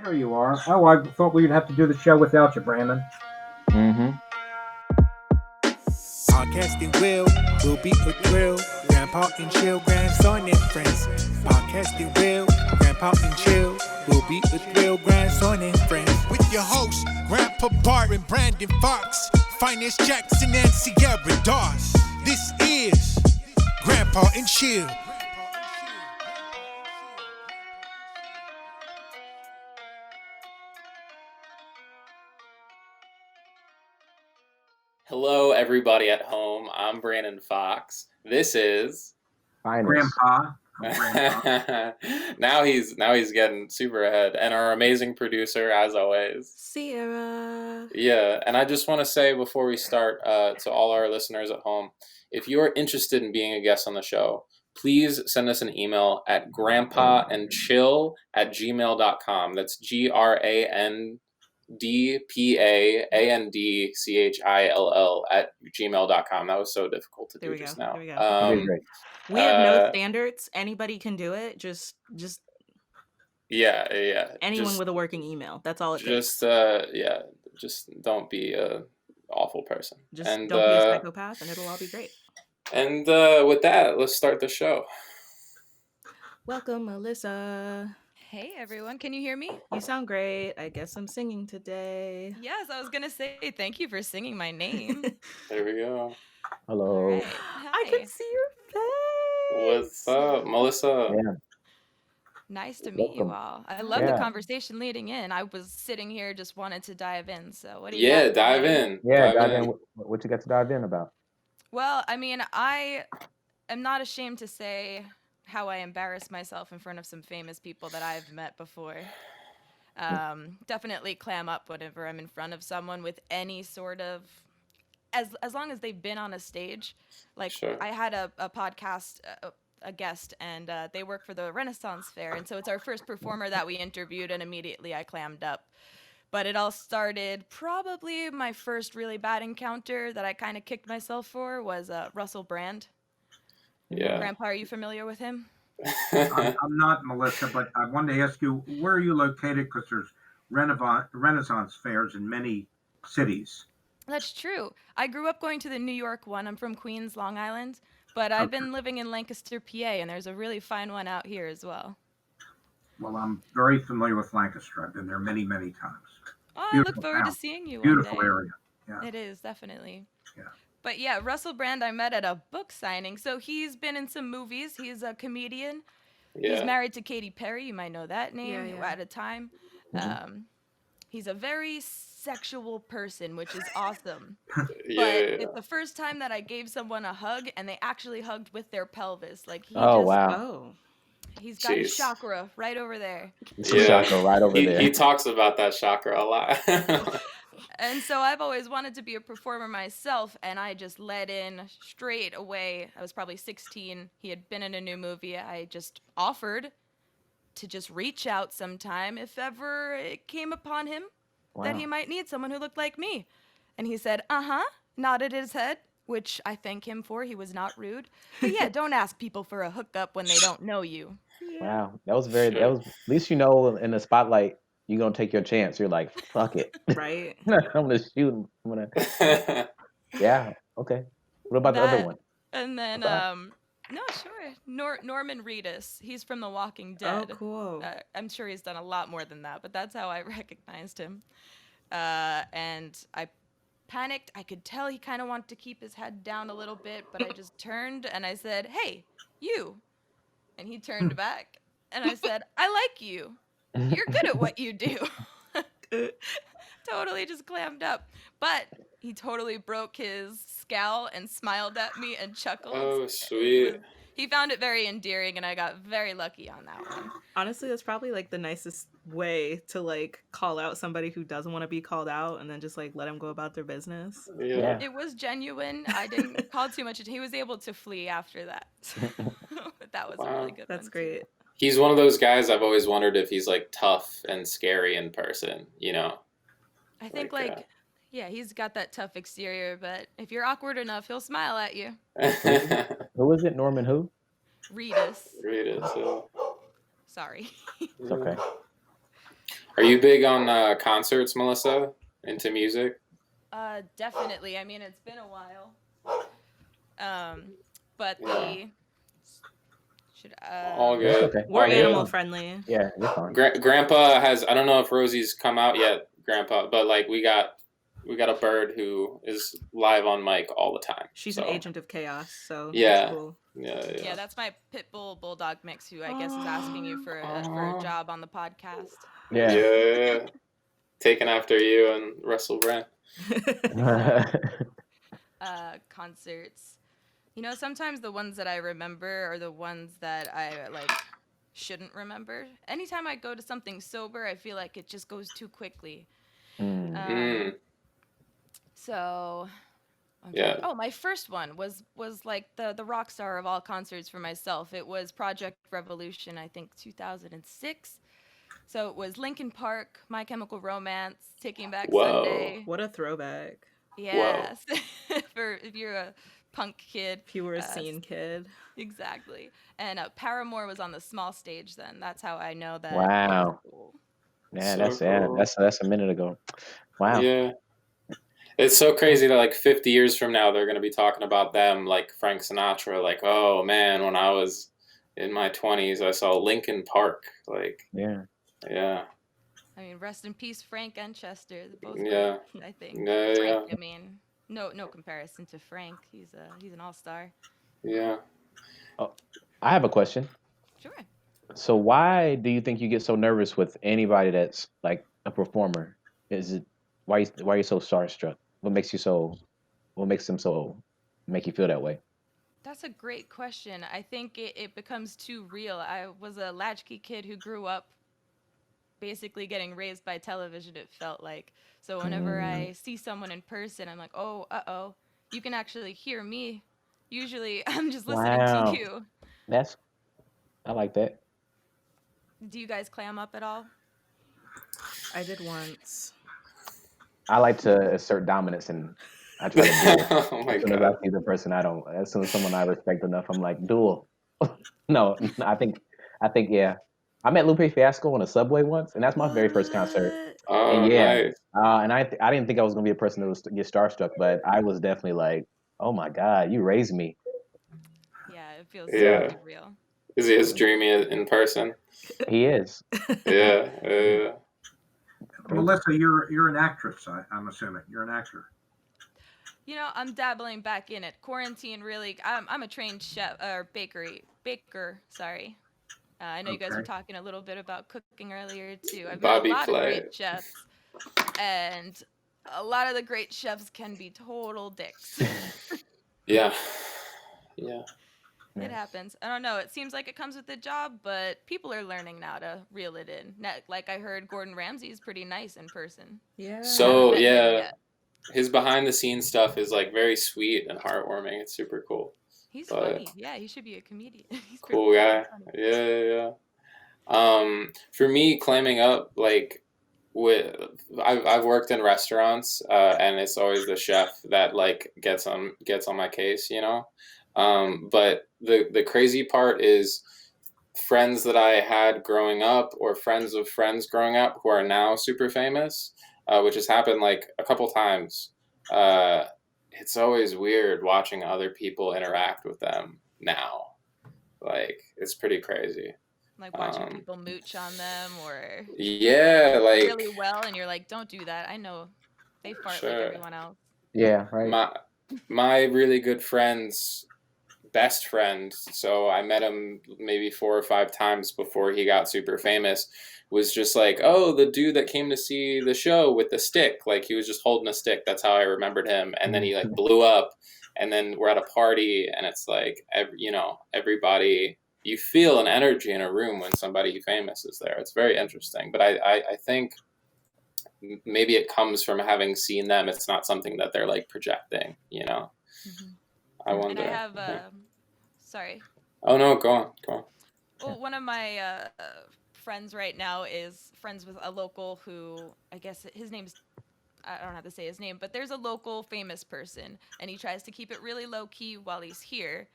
There you are. Oh, I thought we'd have to do the show without you, Brandon. Mm-hmm. Podcasting will be a thrill. Grandpa and chill, grandson and friends. Podcasting Grandpa and chill will be a thrill, grandson and friends. With your hosts, Grandpa Barton, Brandon Fox, Phines Jackson, and Sierra Dawes. This is Grandpa and Chill. Hello, everybody at home. I'm Brandon Fox. This is Finest. Grandpa. Grandpa. now he's getting super ahead, and our amazing producer, as always, Sierra. Yeah, and I just want to say before we start to all our listeners at home, if you're interested in being a guest on the show, please send us an email at grandpaandchill@gmail.com. That's grandpaandchill@gmail.com. That was so difficult to There do we go. just now. There we go. You did great. We have no standards. Anybody can do it. Just yeah. anyone with a working email. That's all it takes. Just don't be a awful person. Just and don't be a psychopath, and it'll all be great. And with that, let's start the show. Welcome, Melissa. Hey everyone, can you hear me? You sound great. I guess I'm singing today. Yes, I was gonna say thank you for singing my name. There we go. Hello. Right. I Hi. can see your face. What's up, Melissa? Yeah. Nice to meet you Welcome. all. I love Yeah. the conversation leading in. I was sitting here just wanted to dive in. So what do you Yeah, got dive today? in. Yeah, dive in. What you got to dive in about? Well, I mean, I am not ashamed to say how I embarrass myself in front of some famous people that I've met before. Definitely clam up whenever I'm in front of someone with any sort of as long as they've been on a stage. Like Sure. I had a podcast a guest and they work for the Renaissance Fair, and so it's our first performer that we interviewed, and immediately I clammed up. But it all started probably my first really bad encounter that I kind of kicked myself for was Russell Brand. Yeah. Grandpa, are you familiar with him? I'm not, Melissa, but I wanted to ask you, where are you located? Because there's Renaissance fairs in many cities. That's true. I grew up going to the New York one. I'm from Queens, Long Island, but I've been living in Lancaster, PA, and there's a really fine one out here as well. Well, I'm very familiar with Lancaster. I've been there many, many times. Oh, I Beautiful look forward town. to seeing you Beautiful one day. area. Yeah. It is, definitely. Yeah. But yeah, Russell Brand I met at a book signing. So he's been in some movies. He's a comedian. Yeah. He's married to Katy Perry. You might know that name Yeah. at a time. He's a very sexual person, which is awesome. But it's the first time that I gave someone a hug and they actually hugged with their pelvis. Like Wow. Oh. He's got his Jeez. chakra right over there. It's a chakra right over there. He talks about that chakra a lot. And so I've always wanted to be a performer myself, and I just let in straight away. I was probably 16. He had been in a new movie. I just offered to just reach out sometime if ever it came upon him that he might need someone who looked like me. And he said, nodded his head, which I thank him for. He was not rude. But yeah, don't ask people for a hookup when they don't know you. Wow. That was at least you know in the spotlight you're gonna take your chance. You're like, fuck it. Right. I'm gonna shoot him. Yeah, okay. What about the other one? And then no, sure. Norman Reedus. He's from The Walking Dead. Oh, cool. I'm sure he's done a lot more than that, but that's how I recognized him. And I panicked. I could tell he kind of wanted to keep his head down a little bit, but I just turned and I said, "Hey, you." And he turned back and I said, "I like you. You're good at what you do." Totally just clammed up. But he totally broke his scowl and smiled at me and chuckled. Oh, sweet. He found it very endearing, and I got very lucky on that one. Honestly, that's probably like the nicest way to like call out somebody who doesn't want to be called out, and then just like let them go about their business. Yeah. It was genuine. I didn't call too much. He was able to flee after that. That was a really good one. That's great. He's one of those guys I've always wondered if he's like tough and scary in person, you know? I think yeah, he's got that tough exterior, but if you're awkward enough, he'll smile at you. Who is it? Norman who? Reedus. Read it. So. Sorry. It's okay. Are you big on concerts, Melissa? Into music? Definitely. I mean, it's been a while. But the should All That's good. okay. We're All animal good. friendly. Yeah, you're fine. Grandpa has. I don't know if Rosie's come out yet, Grandpa, but like we got a bird who is live on mic all the time. She's so. an agent of chaos, so Yeah. that's cool. Yeah, that's my pit bull bulldog mix, who I guess is asking you for a job on the podcast. Yeah. Yeah. Taken after you and Russell Brand. Concerts. You know, sometimes the ones that I remember are the ones that I like shouldn't remember. Anytime I go to something sober, I feel like it just goes too quickly. So Yeah. oh, my first one was like the rock star of all concerts for myself. It was Project Revolution, I think 2006. So it was Linkin Park, My Chemical Romance, Taking Back Whoa. Sunday. What a throwback. Yes. if you're a punk kid. If you were a scene kid. Exactly. And Paramore was on the small stage then. That's how I know that. Wow. It was cool. Yeah, So cool. that's a minute ago. Wow. Yeah. It's so crazy that like 50 years from now they're going to be talking about them like Frank Sinatra, like, oh man, when I was in my 20s I saw Linkin Park, like. Yeah. I mean, rest in peace, Frank and Chester. They're both Yeah. great, I think. Yeah. Frank, I mean, no comparison to Frank. He's an all-star. Yeah. Oh, I have a question. Sure. So why do you think you get so nervous with anybody that's like a performer? Is it why are you so starstruck? What makes them so make you feel that way? That's a great question. I think it becomes too real. I was a latchkey kid who grew up basically getting raised by television, it felt like. So whenever I see someone in person, I'm like, oh, uh-oh, you can actually hear me. Usually I'm just listening Wow. to you. I like that. Do you guys clam up at all? I did once. I like to assert dominance and I try to do it. Oh my As soon as God. I see the person as soon as someone I respect enough, I'm like, duel. No, I think yeah. I met Lupe Fiasco on a subway once, and that's my very first concert. Oh, And yeah, nice. and I didn't think I was gonna be a person that was get starstruck, but I was definitely like, oh my God, you raised me. Yeah, it feels Yeah. so real. Is he as dreamy in person? He is. Yeah. Melissa, you're an actress. I'm assuming you're an actor. You know, I'm dabbling back in it. Quarantine really. I'm a trained chef or baker. Sorry. I know you guys were Okay. talking a little bit about cooking earlier too. I've met Bobby a lot of Flay. great chefs, and a lot of the great chefs can be total dicks. Yeah. It happens. I don't know. It seems like it comes with the job, but people are learning now to reel it in. Like I heard Gordon Ramsay is pretty nice in person. Yeah. So Haven't met him yeah, yet. his behind the scenes stuff is like very sweet and heartwarming. It's super cool. He's But- funny. Yeah, he should be a comedian. He's Cool pretty guy. funny. Yeah. For me, clamming up, like I've worked in restaurants, and it's always the chef that like gets on my case, you know. But the crazy part is friends that I had growing up or friends of friends growing up who are now super famous, which has happened like a couple times. It's always weird watching other people interact with them now. Like, it's pretty crazy. Like watching people mooch on them or Yeah, like really well, and you're like, don't do that. I know they fart like Sure. everyone else. Yeah, right. my really good friend's best friend, so I met him maybe 4 or 5 times before he got super famous, was just like, oh, the dude that came to see the show with the stick. Like, he was just holding a stick. That's how I remembered him. And then he like blew up, and then we're at a party, and it's like, everybody, you feel an energy in a room when somebody famous is there. It's very interesting. But I think maybe it comes from having seen them. It's not something that they're like projecting, you know. Mm-hmm. I wonder. And I have sorry. Oh no, go on. Well, one of my friends right now is friends with a local who, I guess his name's, I don't have to say his name, but there's a local famous person, and he tries to keep it really low key while he's here.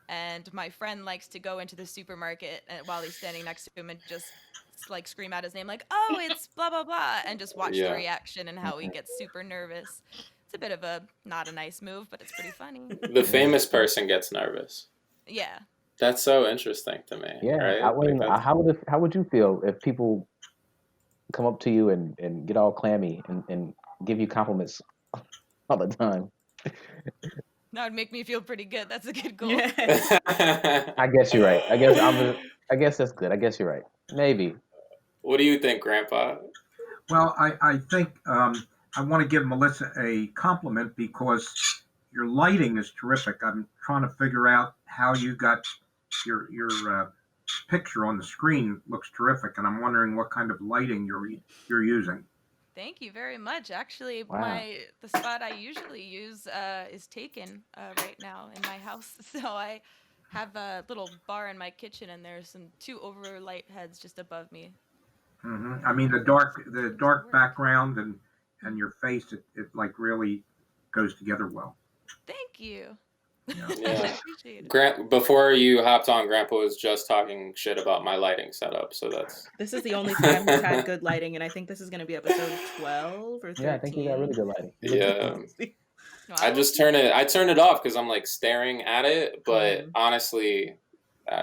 And my friend likes to go into the supermarket while he's standing next to him and just like scream out his name like, "Oh, it's blah blah blah," and just watch the Yeah. reaction and how he gets super nervous. It's a bit of a not a nice move, but it's pretty funny. The famous person gets nervous. Yeah. That's so interesting to me. Yeah, Right? I mean, Like how would you feel if people come up to you and get all clammy and give you compliments all the time? That would make me feel pretty good. That's a good goal. Yeah. I guess you're right. I guess that's good. I guess you're right. Maybe. What do you think, Grandpa? Well, I think I want to give Melissa a compliment because your lighting is terrific. I'm trying to figure out how you got your picture on the screen looks terrific, and I'm wondering what kind of lighting you're using. Thank you very much. Actually, Wow. the spot I usually use is taken right now in my house. So I have a little bar in my kitchen, and there's some 2 overlight heads just above me. I mean the dark background and your face it like really goes together well. Thank you. Yeah. I Yeah. appreciate it. Before you hopped on, Grandpa was just talking shit about my lighting setup, so that's This is the only time we've had good lighting, and I think this is going to be episode 12 or 13. Yeah, I think you got really good lighting. You look good. yeah. No, I just turn it off because I'm like staring at it, but honestly,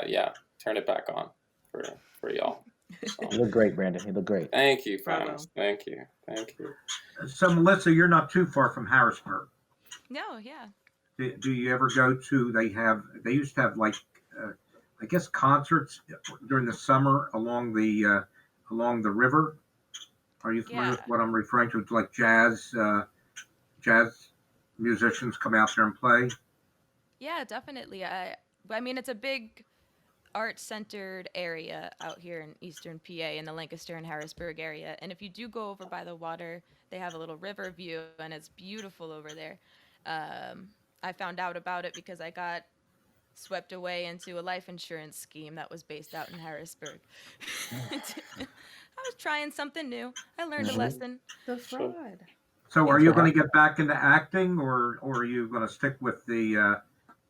yeah, turn it back on for y'all. So, You look great, Brandon. You look great. thank you, Bravo. Phines. Thank you. So Melissa, you're not too far from Harrisburg. No, yeah. Do you ever go to? They used to have like I guess concerts during the summer along the river. Are you familiar with Yeah. what I'm referring to? It's like jazz musicians come out there and play. Yeah, definitely. I mean, it's a big art-centered area out here in eastern PA in the Lancaster and Harrisburg area. And if you do go over by the water, they have a little river view, and it's beautiful over there. I found out about it because I got swept away into a life insurance scheme that was based out in Harrisburg. I was trying something new. I learned a lesson. The fraud. So, are you going to get back into acting, or are you going to stick with the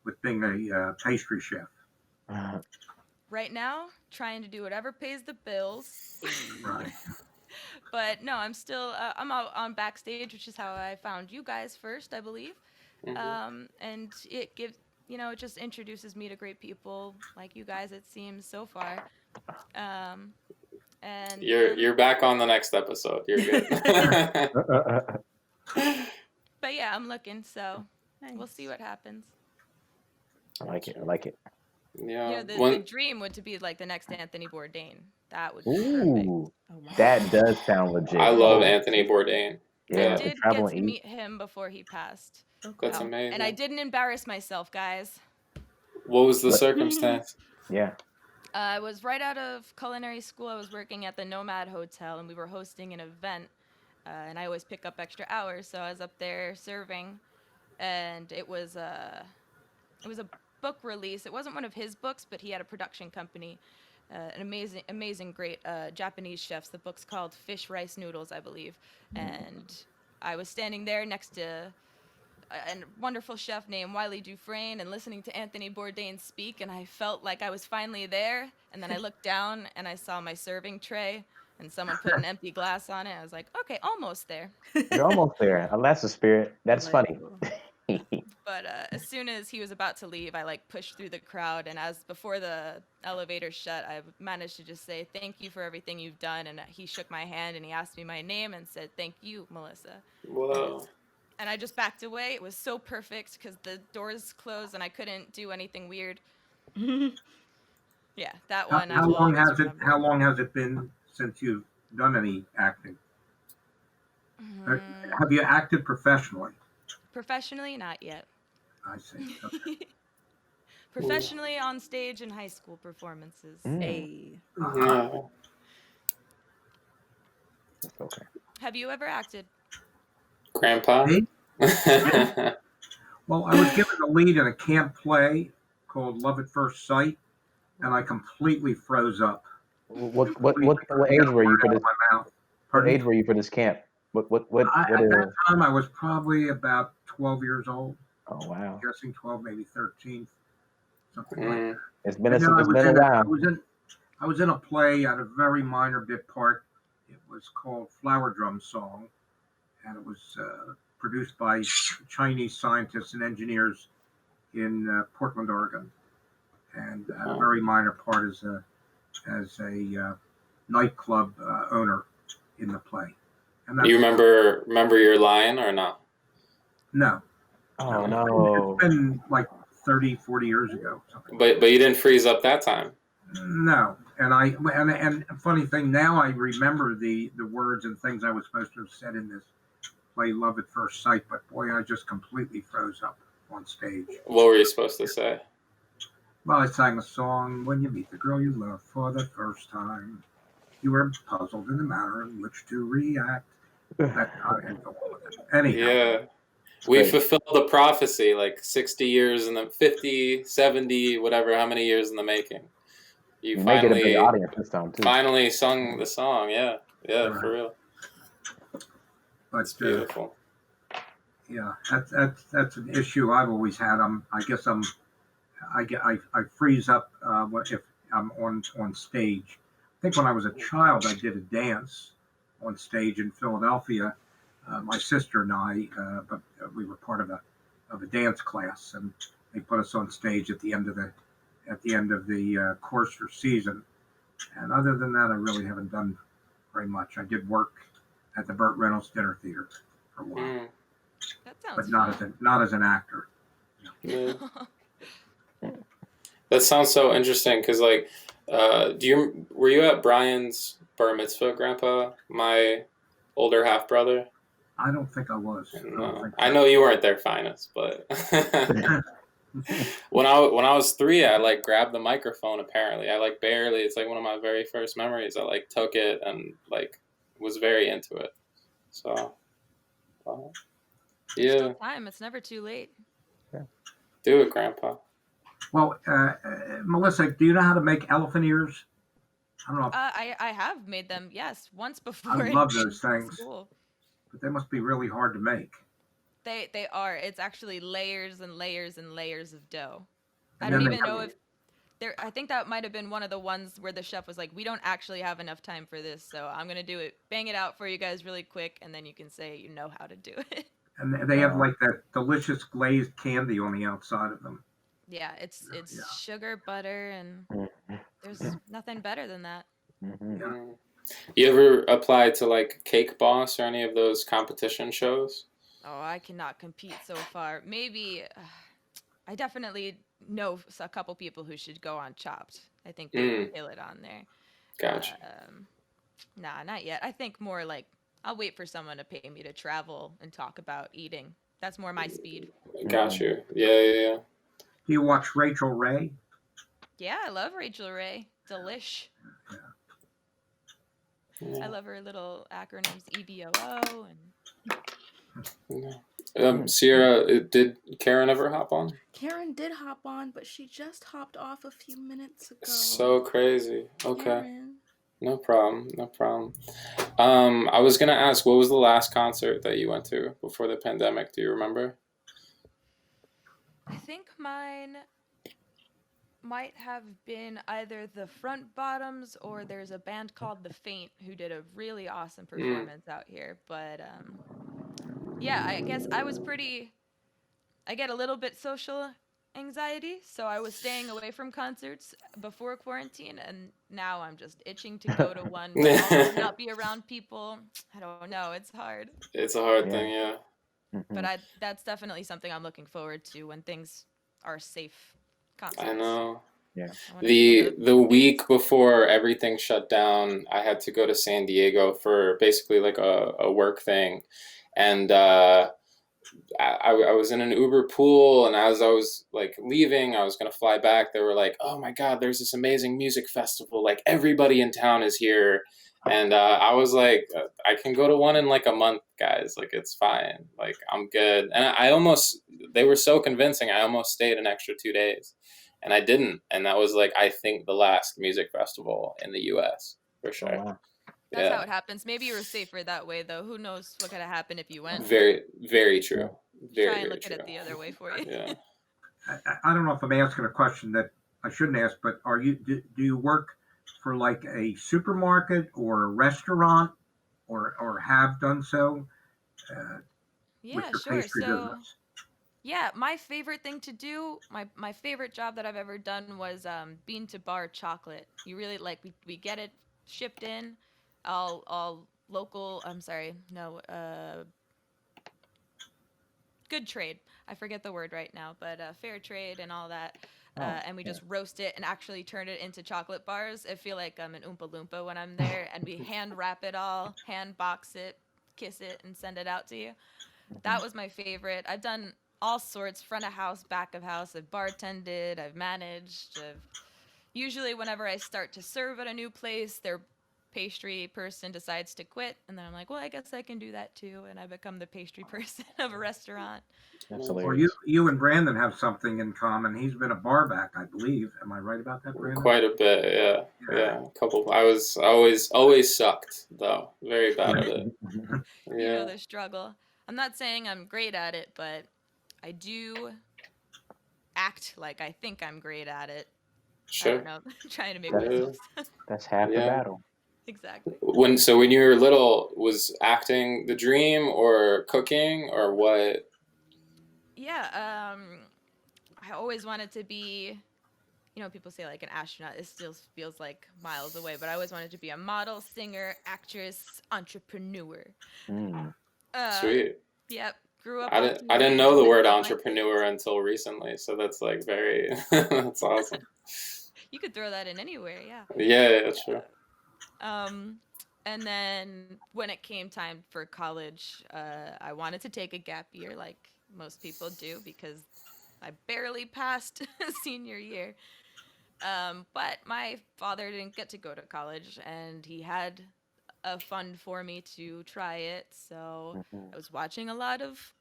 with being a pastry chef? Right now, trying to do whatever pays the bills. Right. But no, I'm still I'm out on backstage, which is how I found you guys first, I believe. And it gives it just introduces me to great people like you guys. It seems so far. And You're back on the next episode. You're good. but yeah, I'm looking, so Nice. we'll see what happens. I like it. I like it. Yeah. The dream would to be like the next Anthony Bourdain. That would be perfect. Ooh, Oh my that does sound legit. I love Oh, Anthony Bourdain. I Yeah, did travel get to and eat. meet him before he passed. That's Wow. amazing. And I didn't embarrass myself, guys. What was the What? circumstance? Yeah. I was right out of culinary school. I was working at the Nomad Hotel, and we were hosting an event. And I always pick up extra hours, so I was up there serving, and it was a book release. It wasn't one of his books, but he had a production company, an amazing, great Japanese chefs. The book's called Fish Rice Noodles, I believe, and I was standing there next to a wonderful chef named Wiley Dufresne and listening to Anthony Bourdain speak, and I felt like I was finally there. And then I looked down and I saw my serving tray, and someone put an empty glass on it. I was like, okay, almost there. You're almost there. That's the spirit. That's funny. But as soon as he was about to leave, I like pushed through the crowd, and as before the elevator shut, I managed to just say thank you for everything you've done. And he shook my hand and he asked me my name and said thank you, Melissa. Whoa. And I just backed away. It was so perfect because the doors closed and I couldn't do anything weird. Yeah, that one. How long has it been since you've done any acting? Have you acted professionally? Professionally, not yet. I see. Okay. Professionally on stage in high school performances. Hey. No. That's okay. Have you ever acted? Grandpa? Me? Well, I was given the lead in a camp play called Love at First Sight, and I completely froze up. What age were you for this? What Pardon? age were you for this camp? At that time, I was probably about 12 years old. Oh wow. I'm guessing 12, maybe 13, something like that. It's been And then a while. I was in a play at a very minor bit part. It was called Flower Drum Song, and it was produced by Chinese scientists and engineers in Portland, Oregon, and had a very minor part as a nightclub owner in the play. And You that's remember your line or not? no, Oh no, no. it's been like 30, 40 years ago. Something. But you didn't freeze up that time. No, and funny thing, now I remember the words and things I was supposed to have said in this play, Love at First Sight. But boy, I just completely froze up on stage. What were you supposed to say? Well, I sang a song, When You Meet the Girl You Love for the First Time, you were puzzled in the manner in which to react. That and go on with it. Anyhow, Yeah. We Great. fulfilled the prophecy, like 60 years in the 50, 70, whatever, how many years in the making. You You may get a big finally audience this time too. finally sung the song. Yeah. Yeah, Right. for real. but It's beautiful. yeah, that's an issue I've always had. I freeze up if I'm on stage. I think when I was a child, I did a dance on stage in Philadelphia. My sister and I, but we were part of a dance class, and they put us on stage at the end of the course or season. And other than that, I really haven't done very much. I did work at the Burt Reynolds Dinner Theater for a while, Mm. That sounds but not as an actor. Yeah. That sounds so interesting because, like, were you at Brian's bar mitzvah, Grandpa? My older half brother. I don't think I was. No, I know you weren't there, Phines, but when I was 3, I like grabbed the microphone. Apparently, I like barely. It's like one of my very first memories. I like took it and like was very into it. So, yeah, Still time. It's never too late. do it, Grandpa. Well, Melissa, do you know how to make elephant ears? I don't know, I have made them, yes, once before. I in- love those in things. school. but they must be really hard to make. They are. It's actually layers and layers and layers of dough. I And don't then even they- know if there. I think that might have been one of the ones where the chef was like, "We don't actually have enough time for this, so I'm gonna do it, bang it out for you guys really quick, and then you can say you know how to do it." And they have like that delicious glazed candy on the outside of them. Yeah, it's Yeah. sugar, butter, and there's nothing better than that. Mhm. Yeah. Mm. You ever applied to like Cake Boss or any of those competition shows? Oh, I cannot compete so far. Maybe I definitely know a couple people who should go on Chopped. I think they would kill it on there. Gotcha. Nah, not yet. I think more like I'll wait for someone to pay me to travel and talk about eating. That's more my speed. Got you. Yeah. Do you watch Rachel Ray? Yeah, I love Rachel Ray. Delish. I love her little acronyms EBOO and Sierra, did Karen ever hop on? Karen did hop on, but she just hopped off a few minutes ago. So crazy. Okay. Karen. No problem. I was gonna ask, what was the last concert that you went to before the pandemic? Do you remember? I think mine might have been either the Front Bottoms or there's a band called The Faint who did a really awesome performance out here. But yeah, I guess I get a little bit social anxiety, so I was staying away from concerts before quarantine, and now I'm just itching to go to one, but also not be around people. I don't know, it's hard. It's a hard Yeah. thing, yeah. But that's definitely something I'm looking forward to when things are safe. Concerts. I know. Yeah. I wanna feel The week before everything shut down, I had to go to San Diego for basically like a work thing, and I was in an Uber pool, and as I was like leaving, I was gonna fly back. They were like, "Oh my God, there's this amazing music festival! Like everybody in town is here." And I was like, "I can go to one in like a month, guys. Like it's fine. Like I'm good." And they were so convincing. I almost stayed an extra 2 days, and I didn't. And that was like I think the last music festival in the U.S. for sure. Oh, wow. That's Yeah. how it happens. Maybe you were safer that way, though. Who knows what could have happened if you went? Very, very true. Very, Try and very look true. at it the other way for you. Yeah. I don't know if I'm asking a question that I shouldn't ask, but do you work for like a supermarket or a restaurant, or have done so uh, with Yeah, your sure. pastry So, business? yeah, my favorite thing to do, my favorite job that I've ever done was bean to bar chocolate. You really like we get it shipped in, all local. I'm sorry, no, good trade. I forget the word right now, but fair trade and all that. Oh, And we yeah. just roast it and actually turn it into chocolate bars. I feel like I'm an Oompa Loompa when I'm there, and we hand wrap it all, hand box it, kiss it, and send it out to you. That was my favorite. I've done all sorts, front of house, back of house. I've bartended, I've managed. Usually, whenever I start to serve at a new place, their pastry person decides to quit, and then I'm like, well, I guess I can do that too, and I become the pastry person of a restaurant. That's Well, you hilarious. you and Brandon have something in common. He's been a bar back, I believe. Am I right about that, Brandon? Quite a bit, yeah. Yeah. Yeah, a couple. I was always sucked though. Very bad at it. You know Yeah, the struggle. I'm not saying I'm great at it, but I do act like I think I'm great at it. I sure. don't know, trying to make That, Yeah, myself that's half the yeah. battle. exactly. When you were little, was acting the dream or cooking or what? Yeah, I always wanted to be, people say like an astronaut. It still feels like miles away, but I always wanted to be a model, singer, actress, entrepreneur. Mm. Uh, Sweet. yep, grew up I on didn't I didn't TV know the with word my entrepreneur until recently, so that's like very that's awesome. You could throw that in anywhere, yeah. Yeah, yeah, sure. Um, and then when it came time for college, I wanted to take a gap year like most people do because I barely passed senior year. But my father didn't get to go to college, and he had a fund for me to try it. So Mhm. I was watching a lot of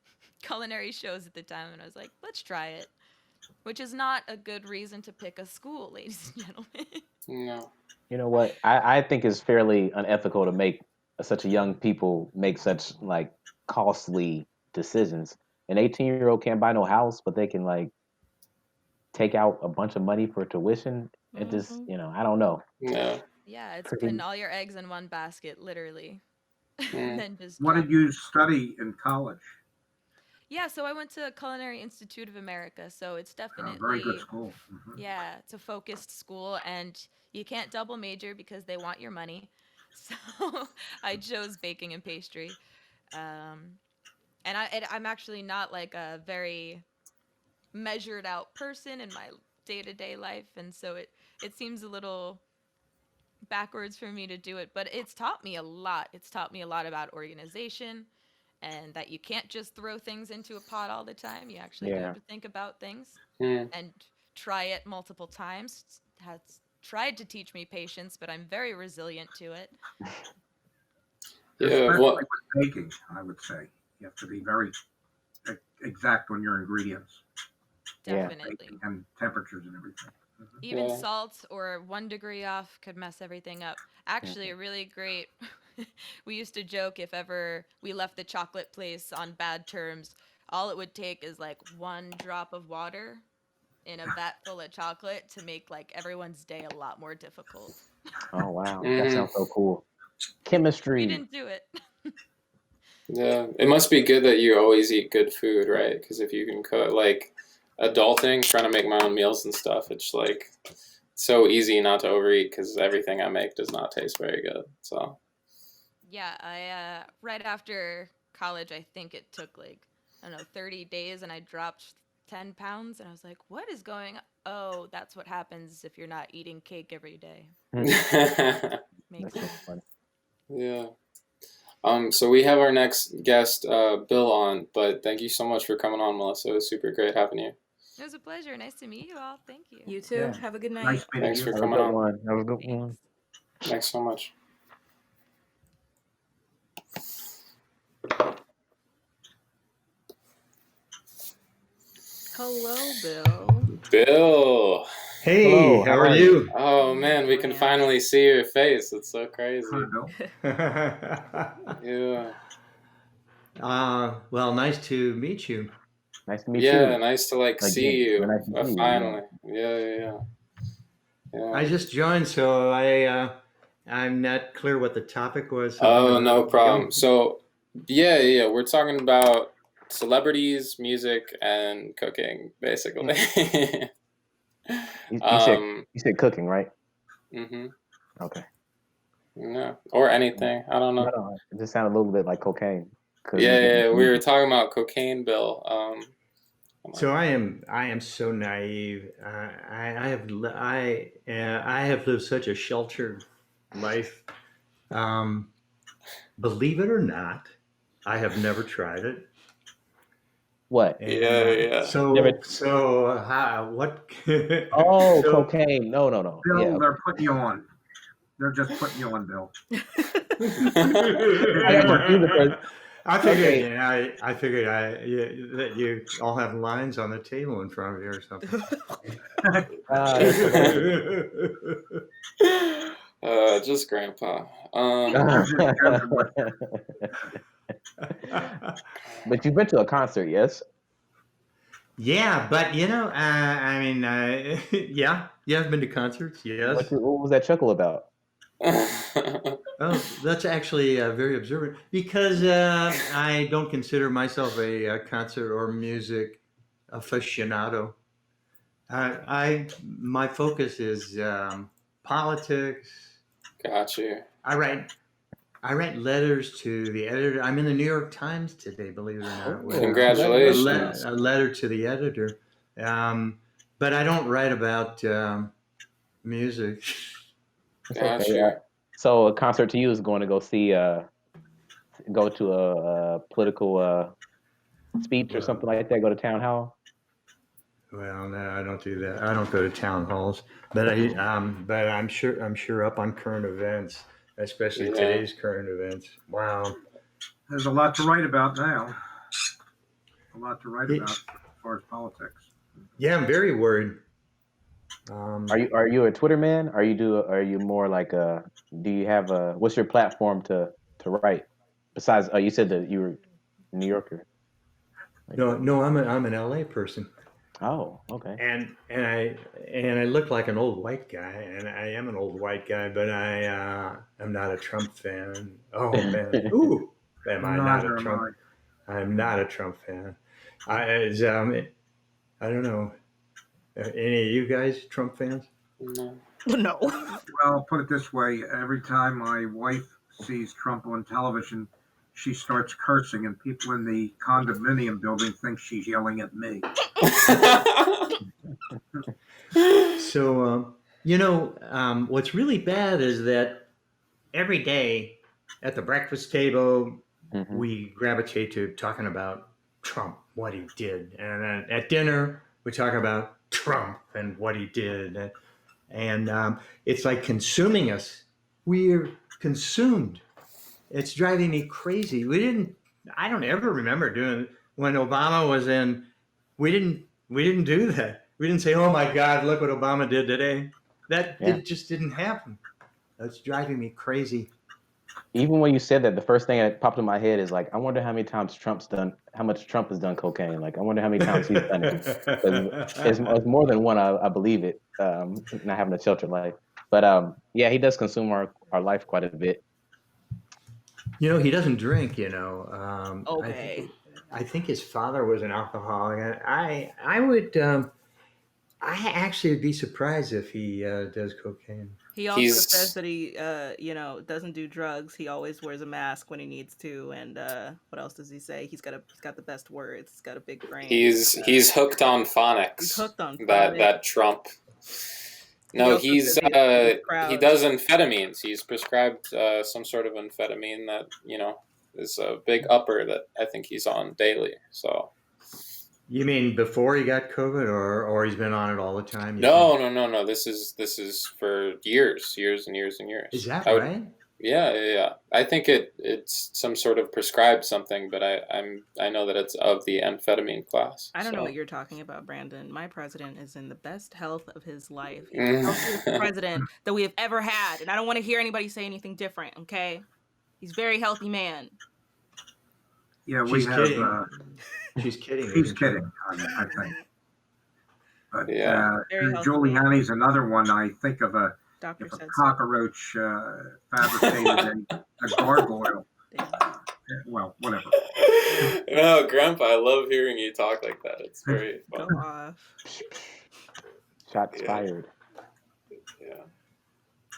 culinary shows at the time, and I was like, let's try it. Which is not a good reason to pick a school, ladies and gentlemen. No. You know what? I think it's fairly unethical to make such a young people make such like costly decisions. An 18-year-old can't buy no house, but they can like take out a bunch of money for tuition. It just, Hmm. I don't know. Yeah. Yeah, it's putting Pretty. all your eggs in one basket, literally. And Mm. then just What did dropping. you study in college? Yeah, so I went to Culinary Institute of America, so it's Very good definitely, school. Hmm. yeah, it's a focused school, and you can't double major because they want your money. So I chose baking and pastry. Um, I'm actually not like a very measured out person in my day to day life, and so it seems a little backwards for me to do it, but it's taught me a lot. It's taught me a lot about organization and that you can't just throw things into a pot all the time. You actually do have Yeah. to think about things Mm. and try it multiple times. Has tried to teach me patience, but I'm very resilient to it. Yeah. Especially What? with baking, I would say. You have to be very exact on your ingredients, Yeah. Definitely. baking and temperatures and everything. Mhm. Even Yeah. salt or 1 degree off could mess everything up. Actually, Mhm. a really great. We used to joke if ever we left the chocolate place on bad terms, all it would take is like 1 drop of water in a vat full of chocolate to make like everyone's day a lot more difficult. Oh wow, that Hmm. sounds so cool. We Chemistry. didn't do it. Yeah. It must be good that you always eat good food, right? Because if you can cook, like adulting, trying to make my own meals and stuff, it's like so easy not to overeat because everything I make does not taste very good. So. Yeah, I right after college, I think it took like I don't know 30 days, and I dropped 10 pounds, and I was like, "What is going on?" Oh, that's what happens if you're not eating cake every day. Makes That's so sense. funny. Yeah. So we have our next guest, Bill, on, but thank you so much for coming on, Melissa. It was super great having you. It was a pleasure. Nice to meet you all. Thank you. You too. Yeah. Have a good night. Nice meeting Thanks you. for That was a coming good on. one. That was a good Thanks. one. Thanks so much. Hello, Bill. Bill. Hey, Hello, how how are are you? you? Oh man, we Oh can yeah. finally see your face. It's so Hi, crazy. Bill. Yeah. Well, nice to meet you. Nice to meet Yeah, you nice to like see again. Or you nice to see you again. finally. Yeah, yeah, yeah. Yeah. I just joined, so I'm not clear what the topic was. So Oh, I'm no gonna problem. go. So, yeah, we're talking about celebrities, music, and cooking, basically. You said um, you said cooking, right? hmm Okay. no, or anything. I don't No, know. no, it just sounded a little bit like cocaine. Yeah, Cooking and yeah, we were talking about cocaine, Bill. Come on. So I am so naive. I have lived such a sheltered life. Um, Believe it or not, I have never tried it. what? And Yeah, yeah. Never. what? Oh, So cocaine. No, no, no. Yeah. Bill, Okay. they're putting you on. They're just putting you on, Bill. I got confused because I figured, okay. that you all have lines on the table in front of you or something. That's hilarious. Just grandpa. I'm just joking with you. But you've been to a concert, yes? Yeah, but yeah, I've been to concerts. Yes. What was that chuckle about? Oh, that's actually very observant because I don't consider myself a concert or music aficionado. My focus is politics. Got you. I write letters to the editor. I'm in the New York Times today, believe it or not, with Oh, Congratulations. a letter to the editor. But I don't write about music. It's Got okay. you. So a concert to you is going to go to a political speech or something like that. Go to town hall. Well, no, I don't do that. I don't go to town halls, but I'm sure up on current events, especially Yeah. today's current events. Wow. There's a lot to write about now. A lot to write It- about as far as politics. Yeah, I'm very worried. Are you a Twitter man? Are you more like a do you have a what's your platform to write? Besides, you said that you were a New Yorker. No, I'm an LA person, Oh, okay. and I look like an old white guy, and I am an old white guy, but I'm not a Trump fan. Oh man, ooh, am I not a Neither am Trump? I. I'm not a Trump fan. I don't know. Any of you guys Trump fans? No. No. Well, put it this way: every time my wife sees Trump on television, she starts cursing, and people in the condominium building think she's yelling at me. So, what's really bad is that every day at the breakfast table, Mhm. we gravitate to talking about Trump, what he did. And then at dinner, we talk about Trump and what he did. And it's like consuming us. We're consumed. It's driving me crazy. I don't ever remember doing when Obama was in, we didn't do that. We didn't say, oh my God, look what Obama did today. Yeah. It just didn't happen. That's driving me crazy. Even when you said that, the first thing that popped in my head is like, I wonder how many times how much Trump has done cocaine. Like, I wonder how many times he's done it. 'Cause it's more than one, I believe it. Not having a sheltered life, but yeah, he does consume our life quite a bit. He doesn't drink. Okay. I think his father was an alcoholic. I would. I actually would be surprised if he does cocaine. He also He's- says that he, doesn't do drugs. He always wears a mask when he needs to. And what else does he say? He's got the best words. He's got a big brain. He's hooked on phonics. He's hooked on that Trump. No, also he's says he's he proud. does amphetamines. He's prescribed some sort of amphetamine that is a big upper that I think he's on daily. So You mean before he got COVID, or he's been on it all the time? You no, think? no. This is for years and years and years. Is that I would- right? Yeah. I think it's some sort of prescribed something, but I know that it's of the amphetamine class. I don't know so. what you're talking about, Brandon. My president is in the best health of his life. He's the healthiest president that we have ever had, and I don't want to hear anybody say anything different. Okay, he's a very healthy man. Yeah, we She's have. kidding. She's kidding. She's isn't she? kidding. I think. But Yeah. Very healthy. Giuliani's another one. I think of Doctor if a said so. cockroach fabricated a gargoyle. Damn. Well, whatever. No, Grandpa, I love hearing you talk like that. It's very Go fun. off. Shots Yeah. fired. Yeah.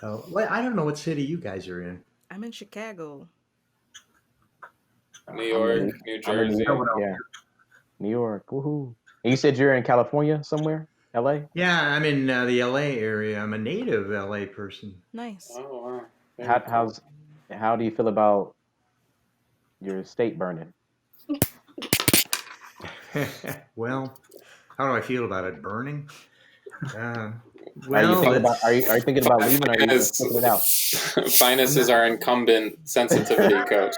Oh, well, I don't know what city you guys are in. I'm in Chicago. New York, New I'm in Jersey. New York. Yeah, New York. Woohoo! And you said you're in California somewhere, LA. Yeah, I'm in the LA area. I'm a native LA person. Nice. Oh wow. Very How cool. how do you feel about your state burning? Well, how do I feel about it burning? Are you Well, thinking about it's, are you thinking about leaving? Or are you just Finest, sticking it out? Finest is our incumbent sensitivity coach.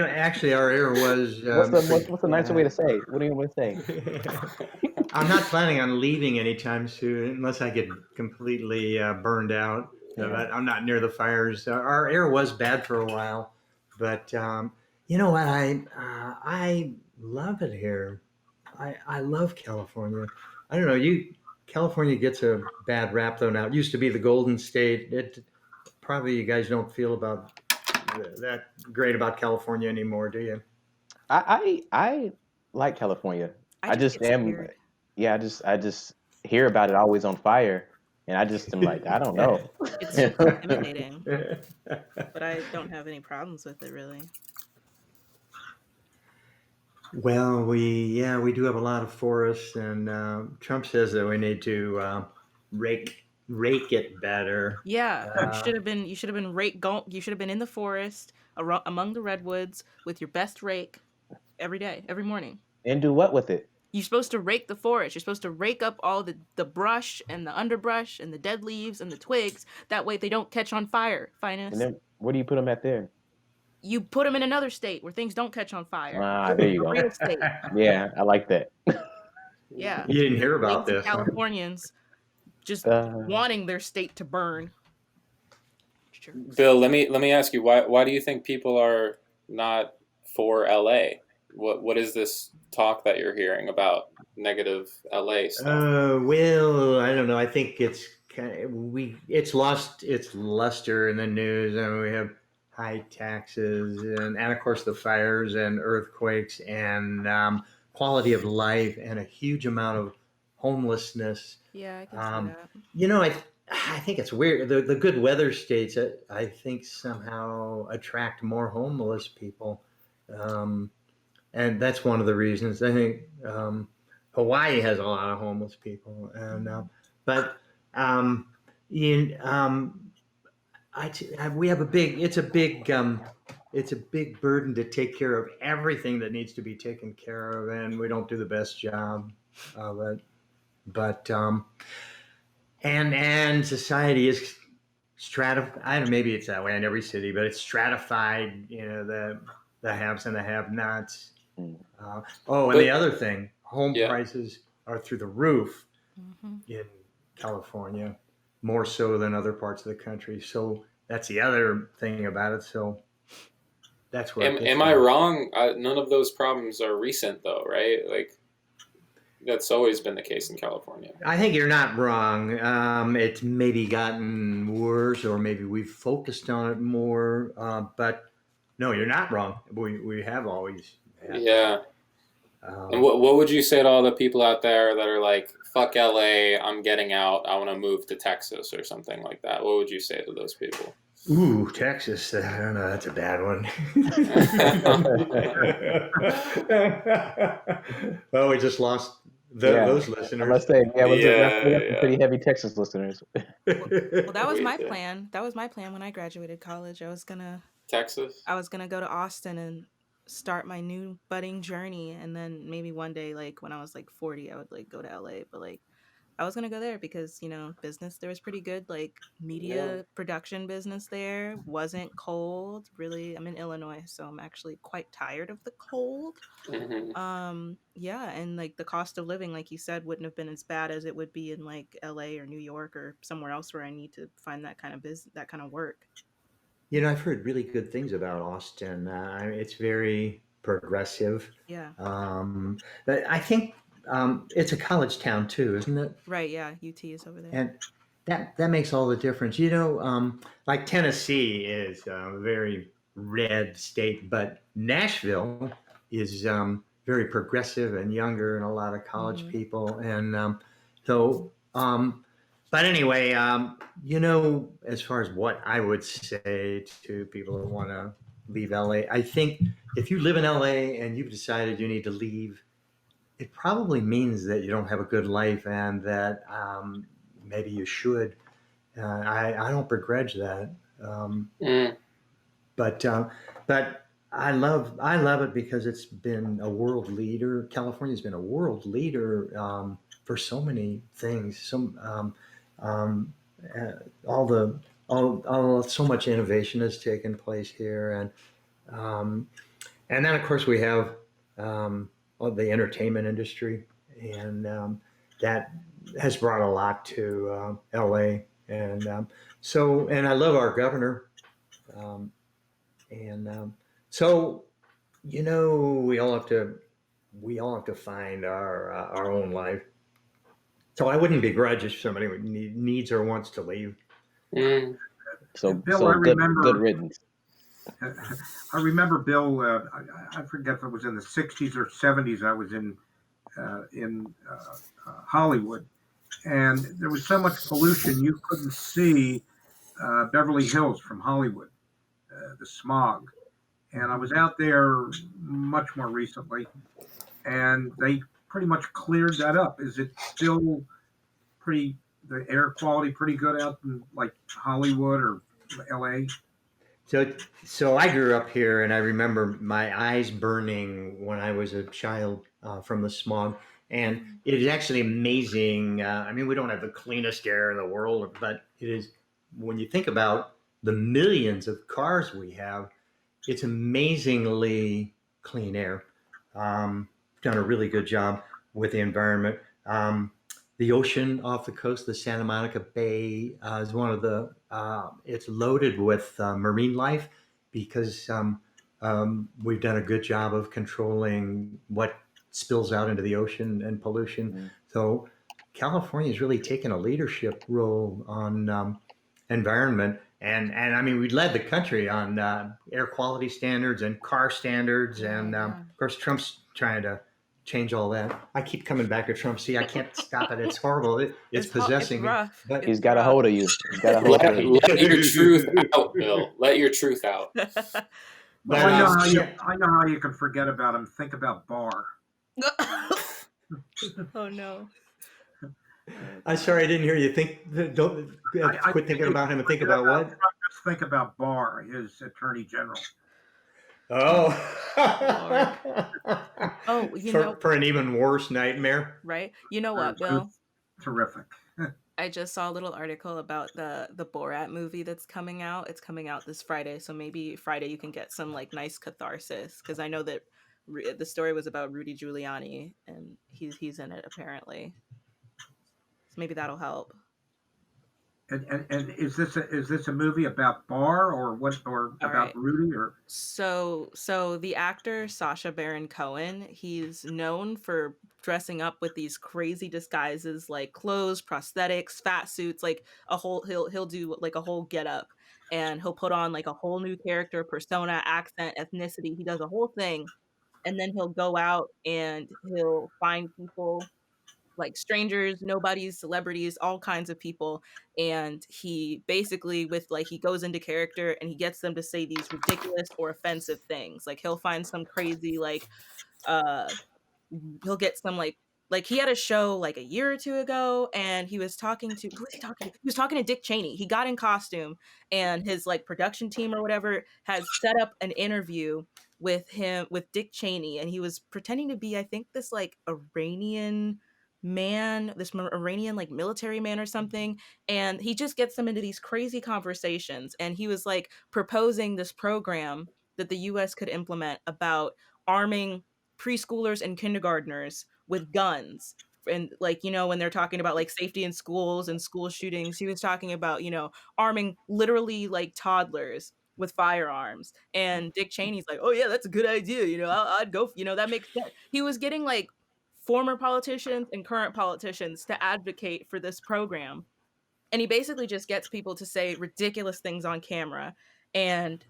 actually, our air was. What's the nicer way to say? What do you want to say? I'm not planning on leaving anytime soon unless I get completely burned out. Yeah. But I'm not near the fires. Our air was bad for a while, but you know what? I love it here. I love California. I don't know. California gets a bad rap though now. It used to be the Golden State. It probably you guys don't feel about that great about California anymore, do you? I like California. I think just it's am. weird. Yeah, I just hear about it always on fire, and I just am like, I don't know. It's super intimidating, but I don't have any problems with it really. Well, we do have a lot of forests, and Trump says that we need to rake it better. Yeah, Uh, you should have been you should have been in the forest among the redwoods with your best rake every day, every morning. And do what with it? You're supposed to rake the forest. You're supposed to rake up all the brush and the underbrush and the dead leaves and the twigs. That way they don't catch on fire, And Finest. then where do you put them at there? You put them in another state where things don't catch on fire. Ah, there you A go. real state. Yeah, I like that. Yeah. You didn't hear about Lazy this, huh? Californians just wanting their state to burn. Jerks. Bill, let me ask you, why do you think people are not for LA? What is this talk that you're hearing about negative LA stuff? Well, I don't know. I think it's it's lost its luster in the news, and we have high taxes, and of course the fires and earthquakes, and quality of life, and a huge amount of homelessness. Yeah, I can see that. You know, I think it's weird. The good weather states, I think, somehow attract more homeless people. And that's one of the reasons. I think Hawaii has a lot of homeless people, and but in we have a big. It's a big burden to take care of everything that needs to be taken care of, and we don't do the best job of it. But and society is stratified. I don't know, maybe it's that way in every city, but it's stratified. You know, the haves and the have-nots. And the other thing, home prices are through the roof in California, more so than other parts of the country. So that's the other thing about it. So that's where. Am I wrong? None of those problems are recent, though, right? Like that's always been the case in California. I think you're not wrong. It's maybe gotten worse, or maybe we've focused on it more. But no, you're not wrong. We have always. Yeah. And what would you say to all the people out there that are like, fuck LA, I'm getting out, I want to move to Texas or something like that? What would you say to those people? Ooh, Texas. I don't know. That's a bad one. Well, we just lost those listeners. I must say, we have pretty heavy Texas listeners. Well, that was my plan. That was my plan when I graduated college. I was gonna go to Austin and start my new budding journey, and then maybe one day, like when I was like 40, I would like go to LA. But like I was gonna go there because business there was pretty good, like media production business there. Wasn't cold really. I'm in Illinois, so I'm actually quite tired of the cold. And like the cost of living, like you said, wouldn't have been as bad as it would be in like LA or New York or somewhere else where I need to find that kind of that kind of work. I've heard really good things about Austin. It's very progressive. Yeah. But I think it's a college town too, isn't it? Right, yeah, UT is over there. And that makes all the difference. Like Tennessee is a very red state, but Nashville is very progressive and younger, and a lot of college people. And so, but anyway, as far as what I would say to people that want to leave LA, I think if you live in LA and you've decided you need to leave, it probably means that you don't have a good life and that maybe you should. I don't begrudge that. But I love it because it's been a world leader. California's been a world leader for so many things. So much innovation has taken place here, and then of course we have the entertainment industry, and that has brought a lot to LA. And and I love our governor. So we all have to find our own life. So I wouldn't begrudge if somebody needs or wants to leave. So, Bill, so I good, remember. good riddance. I remember, Bill. I forget if it was in the '60s or '70s. I was in Hollywood, and there was so much pollution you couldn't see Beverly Hills from Hollywood, the smog. And I was out there much more recently, and they pretty much cleared that up. Is it still the air quality pretty good out in like Hollywood or LA? So I grew up here, and I remember my eyes burning when I was a child from the smog. And it is actually amazing. I mean, we don't have the cleanest air in the world, but it is, when you think about the millions of cars we have, it's amazingly clean air. Done a really good job with the environment. The ocean off the coast, the Santa Monica Bay, is one of the. It's loaded with marine life because we've done a good job of controlling what spills out into the ocean and pollution. So California has really taken a leadership role on environment. And I mean, we led the country on air quality standards and car standards. And of course, Trump's trying to change all that. I keep coming back to Trump. See, I can't stop it. It's horrible. It's possessing me. But he's got a hold of you. He's got a hold of you. Let your truth out, Bill. Let your truth out. Well, I know how you can forget about him. Think about Barr. Oh no. I'm sorry, I didn't hear you. Quit thinking about him and think about what? Just think about Barr, his attorney general. Oh. Oh, for an even worse nightmare. Right. You know what, Bill? Terrific. I just saw a little article about the Borat movie that's coming out. It's coming out this Friday, so maybe Friday you can get some like nice catharsis, because I know that the story was about Rudy Giuliani, and he's in it apparently. So maybe that'll help. And is this a movie about Barr or what, or All about right. Rudy, or? So the actor Sacha Baron Cohen, he's known for dressing up with these crazy disguises like clothes, prosthetics, fat suits, like he'll do like a whole get up, and he'll put on like a whole new character, persona, accent, ethnicity. He does a whole thing, and then he'll go out and he'll find people like strangers, nobodies, celebrities, all kinds of people. And he basically he goes into character and he gets them to say these ridiculous or offensive things. Like he'll find some crazy, he'll get some like he had a show like a year or two ago, and he was talking to, who was he talking to? He was talking to Dick Cheney. He got in costume, and his like production team or whatever had set up an interview with Dick Cheney, and he was pretending to be, I think, this like Iranian man, this Iranian like military man or something, and he just gets them into these crazy conversations, and he was like proposing this program that the US could implement about arming preschoolers and kindergartners with guns. And like, when they're talking about like safety in schools and school shootings, he was talking about, arming literally like toddlers with firearms. And Dick Cheney's like, oh yeah, that's a good idea, I'd go, that makes sense. He was getting like former politicians and current politicians to advocate for this program. And he basically just gets people to say ridiculous things on camera, and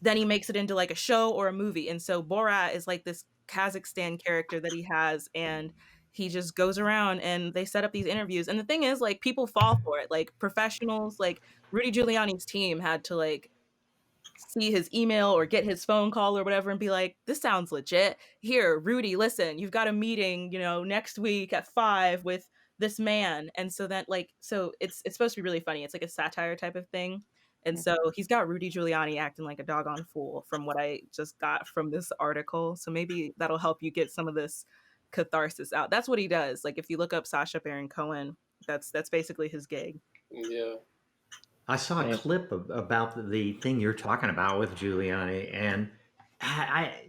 then he makes it into like a show or a movie. And so Borat is like this Kazakhstan character that he has, and he just goes around and they set up these interviews. And the thing is, like, people fall for it. Like professionals, like Rudy Giuliani's team had to like see his email or get his phone call or whatever and be like, this sounds legit. Here, Rudy, listen, you've got a meeting, next week at 5 with this man. And so that so it's supposed to be really funny. It's like a satire type of thing. And so he's got Rudy Giuliani acting like a doggone fool from what I just got from this article. So maybe that'll help you get some of this catharsis out. That's what he does. Like if you look up Sacha Baron Cohen, that's basically his gig. Yeah. I saw a clip about the thing you're talking about with Giuliani, and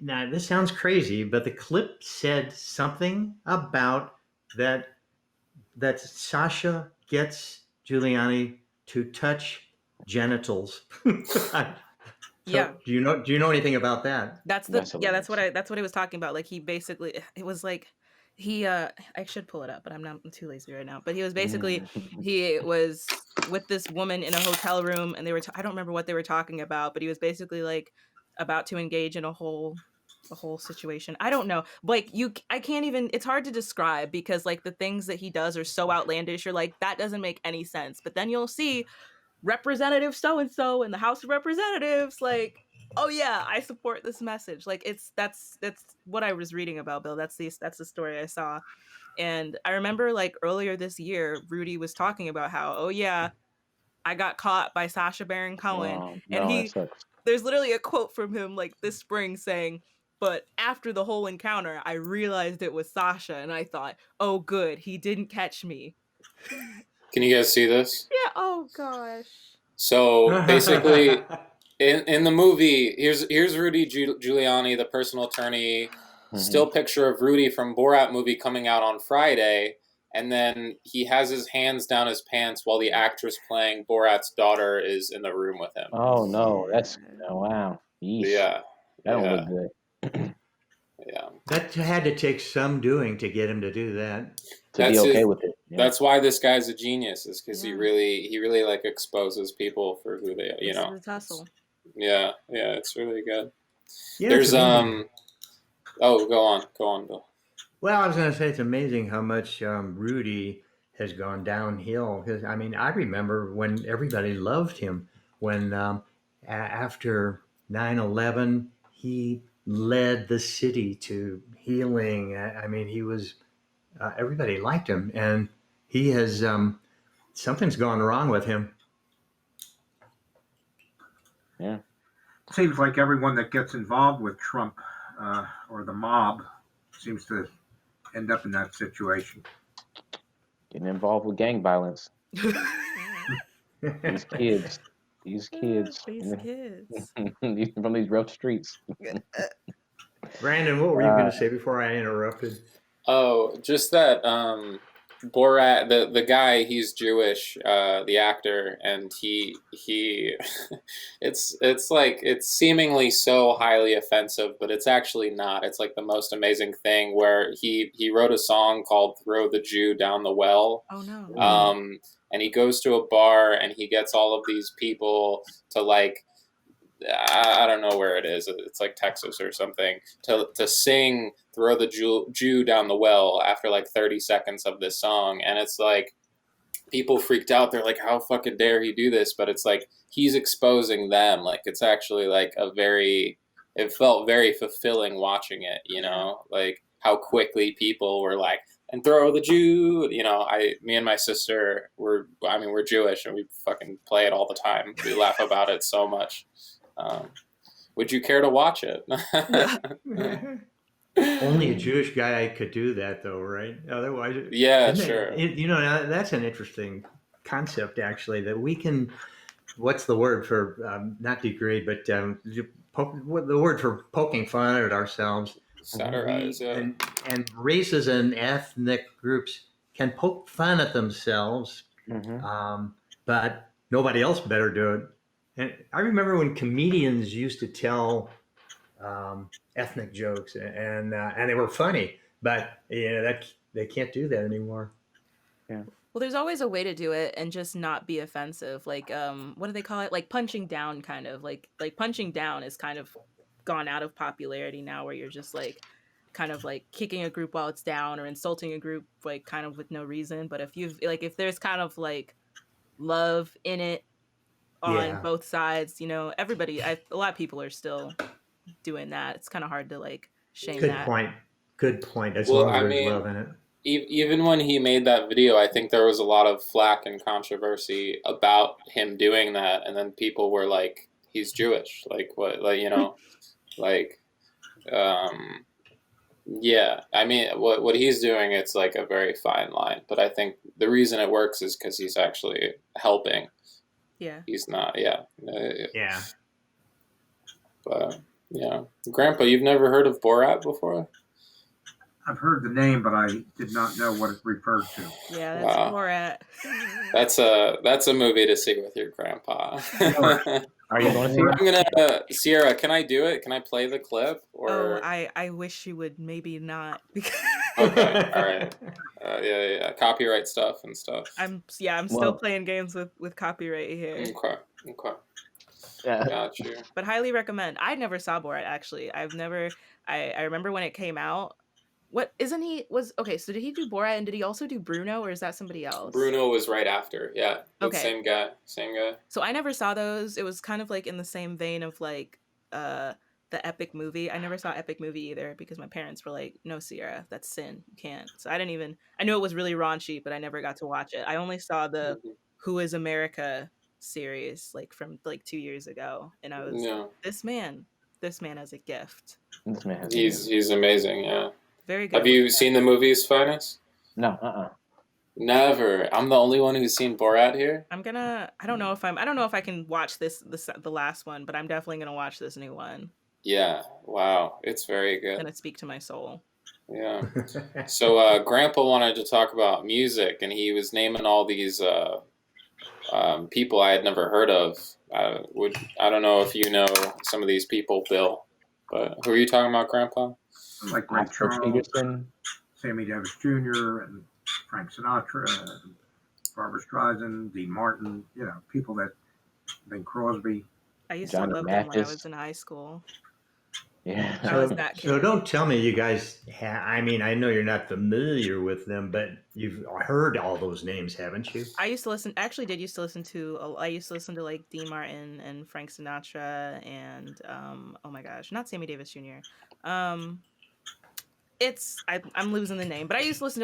now this sounds crazy, but the clip said something about that Sasha gets Giuliani to touch genitals. Yeah. Do you know anything about that? That's what he was talking about. Like he basically, it was like I should pull it up, but I'm too lazy right now. But he was basically he was with this woman in a hotel room, and they were I don't remember what they were talking about, but he was basically like about to engage in a whole situation. I don't know. Like I can't even, it's hard to describe because like the things that he does are so outlandish. You're like, that doesn't make any sense. But then you'll see Representative so-and-so in the House of Representatives, like, oh yeah, I support this message. Like that's what I was reading about, Bill. That's the story I saw. And I remember like earlier this year, Rudy was talking about how, oh yeah, I got caught by Sacha Baron Cohen. There's literally a quote from him like this spring saying, but after the whole encounter, I realized it was Sasha, and I thought, oh good, he didn't catch me. Can you guys see this? Yeah. Oh gosh. So basically, in the movie, here's Rudy Giuliani, the personal attorney. Still picture of Rudy from Borat movie coming out on Friday, and then he has his hands down his pants while the actress playing Borat's daughter is in the room with him. Oh no, wow. Yeesh. Yeah, that don't look good. Yeah, that had to take some doing to get him to do that. To be okay with it. Yeah. That's why this guy's a genius, is because he really like exposes people for who they are. You know, his hustle. Yeah, it's really good. Yeah, there's Oh, go on, Bill. Well, I was going to say it's amazing how much Rudy has gone downhill. Because I mean, I remember when everybody loved him. When after 9/11, he led the city to healing. I mean, he was. Everybody liked him, and he has something's gone wrong with him. Yeah, seems like everyone that gets involved with Trump or the mob seems to end up in that situation. Getting involved with gang violence. These kids from these rough streets. Brandon, what were you going to say before I interrupted? Oh, just that Borat, the guy, he's Jewish, the actor, and he it's like, it's seemingly so highly offensive, but it's actually not. It's like the most amazing thing, where he wrote a song called "Throw the Jew Down the Well." Oh no. And he goes to a bar and he gets all of these people to like, I don't know where it is. It's like Texas or something, to sing "Throw the Jew Down the Well" after like 30 seconds of this song. And it's like, people freaked out. They're like, how fucking dare he do this? But it's like, he's exposing them. Like, it's actually like it felt very fulfilling watching it, you know, like how quickly people were like, and throw the Jew, you know. Me and my sister we're Jewish, and we fucking play it all the time. We laugh about it so much. Would you care to watch it? Only a Jewish guy could do that, though, right? Otherwise, yeah, sure. That's an interesting concept, actually. That we can, what's the word for not degrade, but the word for poking fun at ourselves. Satirize, yeah. And races and ethnic groups can poke fun at themselves, but nobody else better do it. And I remember when comedians used to tell ethnic jokes, and they were funny, But that they can't do that anymore. Yeah. Well, there's always a way to do it and just not be offensive. Like, what do they call it? Like punching down, kind of. Like punching down is kind of gone out of popularity now, where you're just like, kind of like kicking a group while it's down or insulting a group like kind of with no reason. But if there's kind of like love in it on both sides, everybody, a lot of people are still doing that. It's kind of hard to like shame that. Good point. As long as there's love in it. Even when he made that video, I think there was a lot of flack and controversy about him doing that, and then people were like, "He's Jewish." Like what? Like yeah. I mean, what he's doing, it's like a very fine line. But I think the reason it works is because he's actually helping. Yeah. He's not. Yeah. Yeah. But yeah, Grandpa, you've never heard of Borat before? I've heard the name, but I did not know what it referred to. Yeah, that's Borat. That's a movie to see with your grandpa. Are you going to see it? I'm gonna Sierra. Can I do it? Can I play the clip? Or I wish you would. Maybe not. Okay, all right. Yeah. Copyright stuff and stuff. I'm still playing games with copyright here. Okay. Yeah. Got you. But highly recommend. I never saw Borat actually. I remember when it came out. What isn't he was okay? So did he do Borat and did he also do Bruno, or is that somebody else? Bruno was right after. Yeah. Okay. Same guy. So I never saw those. It was kind of like in the same vein of like the Epic Movie. I never saw Epic Movie either because my parents were like, "No, Sierra, that's sin. You can't." So I knew it was really raunchy, but I never got to watch it. I only saw the Who Is America series like from like 2 years ago, and I was this man has a gift. This man has he's amazing. Yeah. Very good. Have you seen the movies, Phines? No. Never. I'm the only one who's seen Borat here. I don't know if I can watch the last one, but I'm definitely gonna watch this new one. Yeah. Wow. It's very good. It's gonna speak to my soul. Yeah. So Grandpa wanted to talk about music, and he was naming all these people I had never heard of. I don't know if you know some of these people, Bill, but who are you talking about, Grandpa? Like Ray Charles, Sammy Davis Jr., and Frank Sinatra, and Barbra Streisand, Dean Martin, people that, Bing Crosby. I used to love them when I was in high school. Yeah. I was that kid. So don't tell me you guys, I know you're not familiar with them, but you've heard all those names, haven't you? I used to listen to like Dean Martin and Frank Sinatra and, oh my gosh, not Sammy Davis Jr. I'm losing the name, but I used to listen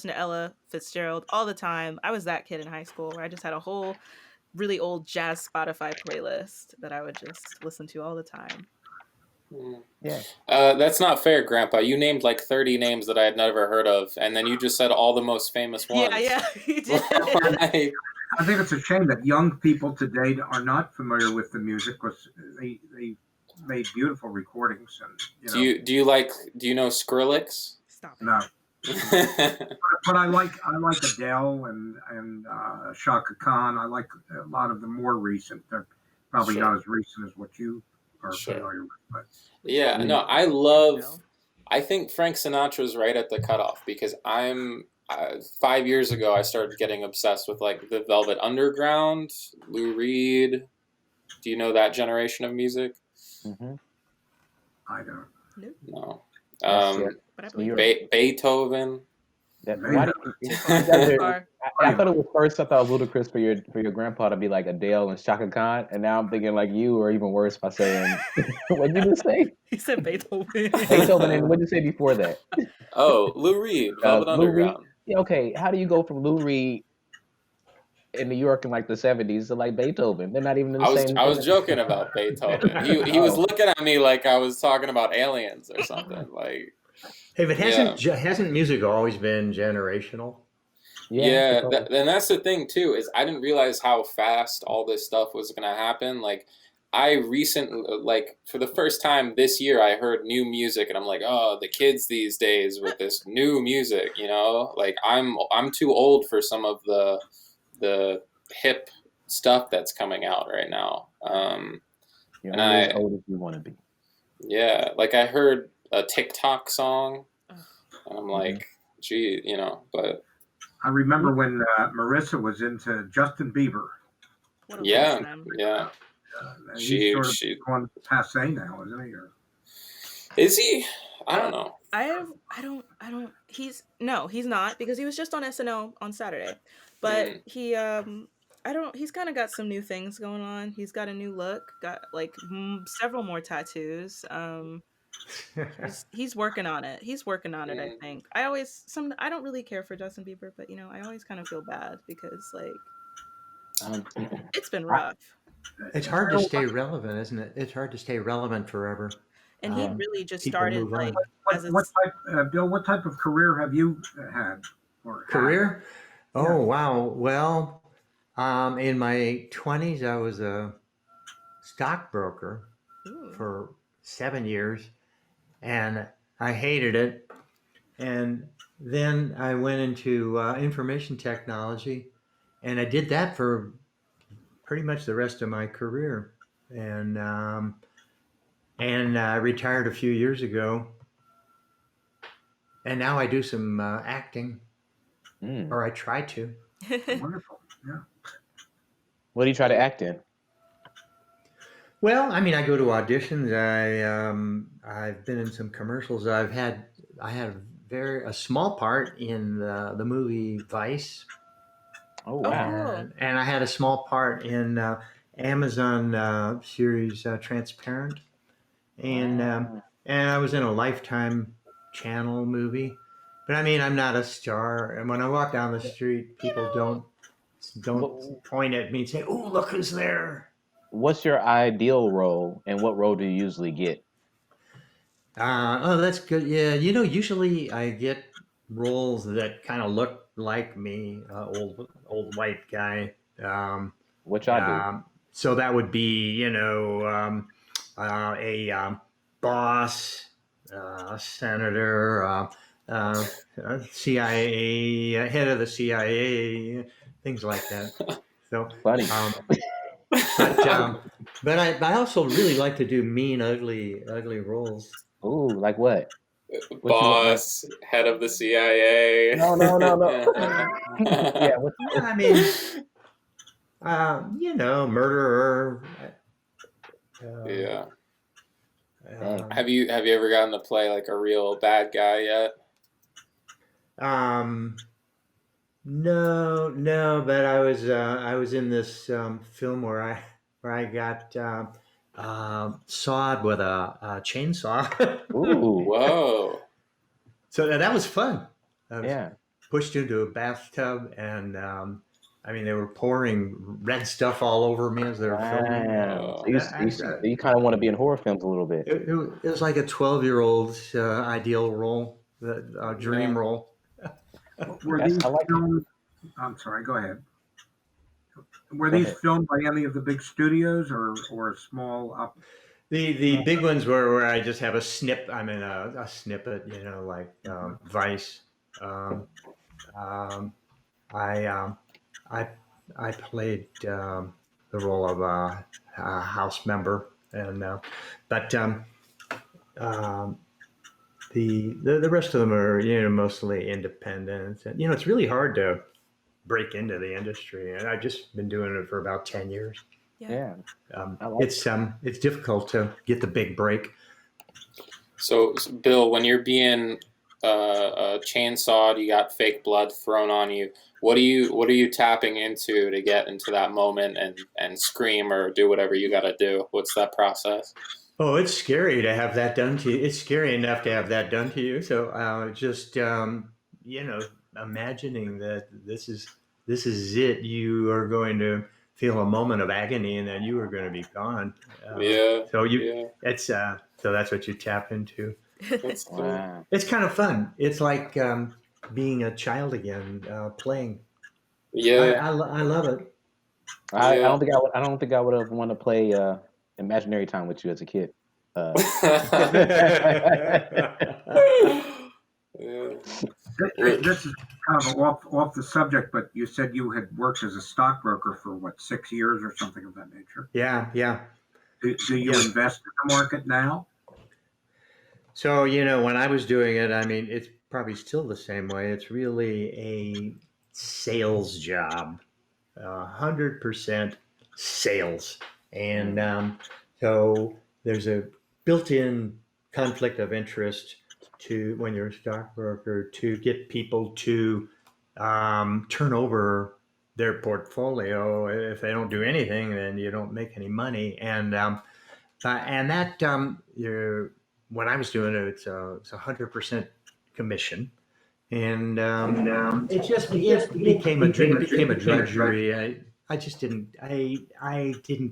to Ella Fitzgerald all the time. I was that kid in high school where I just had a whole really old jazz Spotify playlist that I would just listen to all the time. Yeah. That's not fair, Grandpa. You named like 30 names that I had never heard of, and then you just said all the most famous ones. Yeah, you did. I think it's a shame that young people today are not familiar with the music because they made beautiful recordings. And do you know Skrillex? Stop it. No. But I like Adele and Shaka Khan. I like a lot of the more recent. They're probably not as recent as what you are familiar with. But yeah, no, I think Frank Sinatra's right at the cutoff because 5 years ago I started getting obsessed with like the Velvet Underground, Lou Reed. Do you know that generation of music? Mm-hmm. I don't. No. Beethoven. I thought it was first. I thought it was ludicrous for your grandpa to be like Adele and Shaka Khan, and now I'm thinking like you, or even worse by saying, what did you just say? He said Beethoven. And what did you say before that? Oh, Lou Reed, Velvet Underground. Reed? Yeah, okay. How do you go from Lou Reed in New York in like the 70s to like Beethoven? They're not even in the same. I was joking about Beethoven. He was looking at me like I was talking about aliens or something. Like, hey, but hasn't music always been generational? Yeah, and that's the thing too, is I didn't realize how fast all this stuff was gonna happen. Like, I recently, like, for the first time this year, I heard new music, and I'm like, oh, the kids these days with this new music, like I'm too old for some of the hip stuff that's coming out right now. You're as old as you want to be. Yeah, like I heard a TikTok song. And I'm like, gee, but. I remember when Marissa was into Justin Bieber. Yeah. He's sort of gone passe now, isn't he? Or... Is he? I don't know. He's not, because he was just on SNL on Saturday. But he's kind of got some new things going on. He's got a new look, got like several more tattoos. He's working on it. I think. I don't really care for Justin Bieber, but I always kind of feel bad because like it's been rough. It's hard to stay relevant, isn't it? It's hard to stay relevant forever. And he really just started like Bill, what type of career have you had? Career? Oh, wow. Well, in my 20s, I was a stockbroker for 7 years, and I hated it. And then I went into information technology, and I did that for pretty much the rest of my career. And I retired a few years ago. And now I do some acting, or I try to. Wonderful, yeah. What do you try to act in? Well, I mean, I go to auditions. I've been in some commercials. I had a small part in the movie Vice. Oh wow! And I had a small part in Amazon series Transparent, and I was in a Lifetime channel movie. But I mean, I'm not a star, and when I walk down the street, people don't point at me and say, "Oh, look who's there." What's your ideal role, and what role do you usually get? Oh, that's good. Yeah, usually I get roles that kind of look like me, old white guy. Which I do. So that would be, a boss, a senator, CIA, head of the CIA, things like that. So funny. But I also really like to do mean, ugly roles. Ooh, like what? Boss, head of the CIA. No. Yeah, I mean, murderer. Yeah. Have you ever gotten to play like a real bad guy yet? No, but I was in this film where I got sawed with a chainsaw. Ooh, whoa! So that was fun. I was yeah. pushed into a bathtub, and I mean, they were pouring red stuff all over me as they were filming. So you kind of want to be in horror films a little bit. It was like a 12-year-old's ideal role, a dream role. Were these filmed? I'm sorry. Go ahead. Were these filmed by any of the big studios or small? The big ones were where I just have a snip. I mean, a snippet. Like Vice. I played the role of a house member, and the rest of them are mostly independent. And it's really hard to break into the industry, and I've just been doing it for about 10 years. Yeah. It's difficult to get the big break. So Bill, when you're being chainsawed, you got fake blood thrown on you. What are you tapping into to get into that moment and scream or do whatever you got to do? What's that process? Oh, it's scary to have that done to you. It's scary enough to have that done to you. So just imagining that this is it. You are going to feel a moment of agony, and then you are going to be gone. So that's what you tap into. That's cool. Wow. It's kind of fun. It's like being a child again, playing. Yeah, I love it. I don't think I would have wanted to play Imaginary Time with you as a kid. This is kind of off the subject, but you said you had worked as a stockbroker for 6 years or something of that nature. Yeah. Do you invest in the market now? So when I was doing it, I mean, it's probably still the same way. It's really a sales job, 100% sales. And so there's a built-in conflict of interest to when you're a stockbroker to get people to turn over their portfolio. If they don't do anything, then you don't make any money. And that when I was doing it, it's 100% commission. And it became a drudgery. I just didn't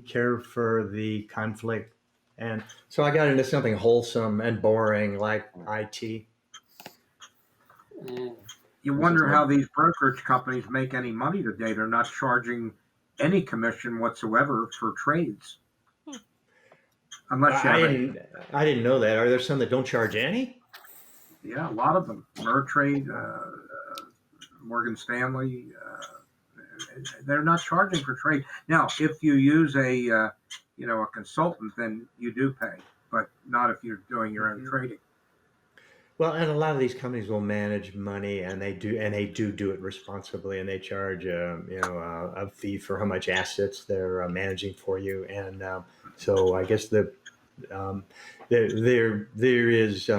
care for the conflict, and so I got into something wholesome and boring like IT. You wonder how these brokerage companies make any money today. They're not charging any commission whatsoever for trades. Unless you I didn't know that. Are there some that don't charge any? Yeah, a lot of them. Mertrade, Morgan Stanley, they're not charging for trade. Now, if you use a consultant, then you do pay, but not if you're doing your own trading. Well, and a lot of these companies will manage money, and they do it responsibly, and they charge a fee for how much assets they're managing for you, and so I guess there is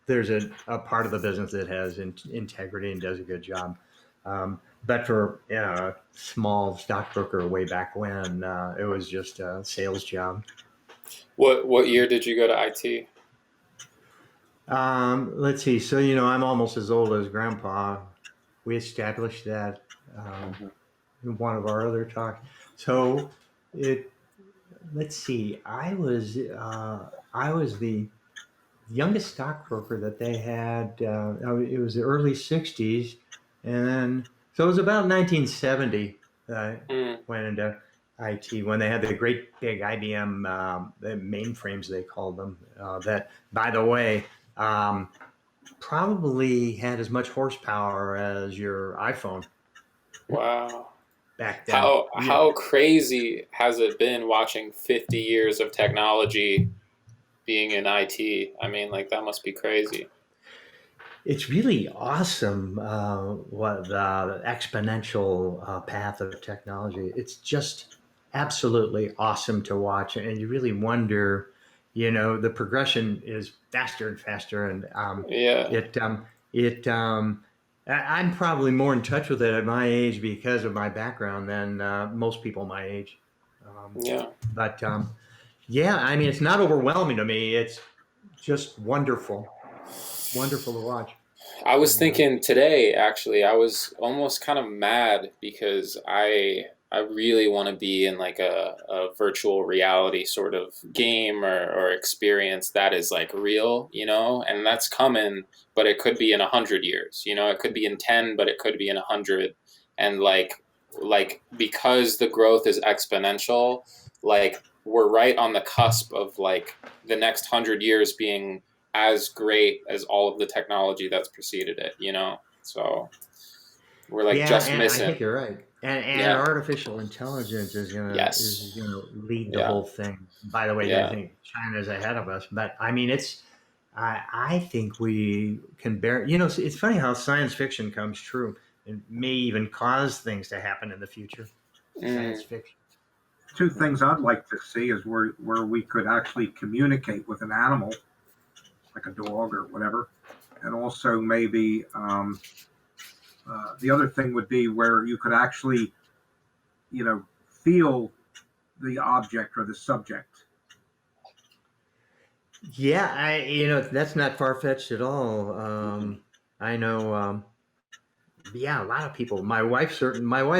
there's a part of the business that has integrity and does a good job. But for a small stockbroker way back when, it was just a sales job. What year did you go to IT? Let's see. So, I'm almost as old as Grandpa. We established that in one of our other talks. So let's see. I was the youngest stockbroker that they had. It was the early 60s. And then, so it was about 1970 that I went into IT when they had the great big IBM the mainframes, they called them, that, by the way, probably had as much horsepower as your iPhone. Wow. Back then. How crazy has it been watching 50 years of technology being in IT? I mean, that must be crazy. It's really awesome what the exponential path of technology. It's just absolutely awesome to watch, and you really wonder, the progression is faster and faster, and I'm probably more in touch with it at my age because of my background than most people my age. But I mean, it's not overwhelming to me. It's just wonderful to watch. I was thinking today, actually, I was almost kind of mad because I really want to be in a virtual reality sort of game or experience that is real, and that's coming, but it could be in 100 years, it could be in 10, but it could be in 100. And because the growth is exponential, we're right on the cusp of the next 100 years being as great as all of the technology that's preceded it, so we're just missing. I think you're right. And artificial intelligence is gonna lead the whole thing. By the way, I think China's ahead of us, but I mean, I think we can bear. It's funny how science fiction comes true and may even cause things to happen in the future. Science fiction. Two things I'd like to see is where we could actually communicate with an animal, like a dog or whatever, and also maybe the other thing would be where you could actually, feel the object or the subject. Yeah, that's not far-fetched at all. I know. A lot of people. My wife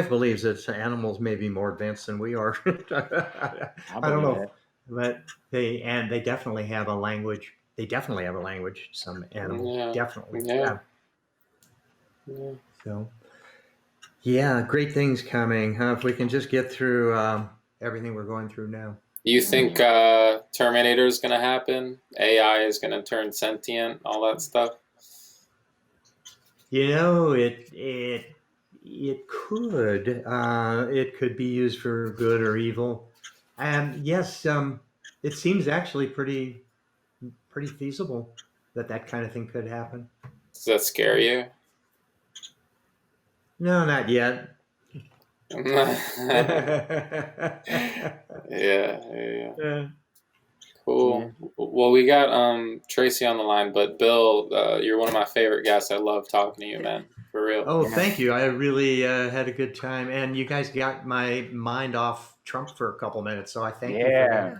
believes that animals may be more advanced than we are. I don't know, but they definitely have a language. They definitely have a language. Some animals definitely have. Yeah. So, great things coming. If we can just get through everything we're going through now. You think Terminator is going to happen? AI is going to turn sentient? All that stuff? It could. It could be used for good or evil. And yes, it seems actually pretty feasible that kind of thing could happen. Does that scare you? No, not yet. Yeah. Cool. Well, we got Tracy on the line, but Bill, you're one of my favorite guests. I love talking to you, man. For real. Oh, thank you. I really had a good time, and you guys got my mind off Trump for a couple minutes, so I thank you for that.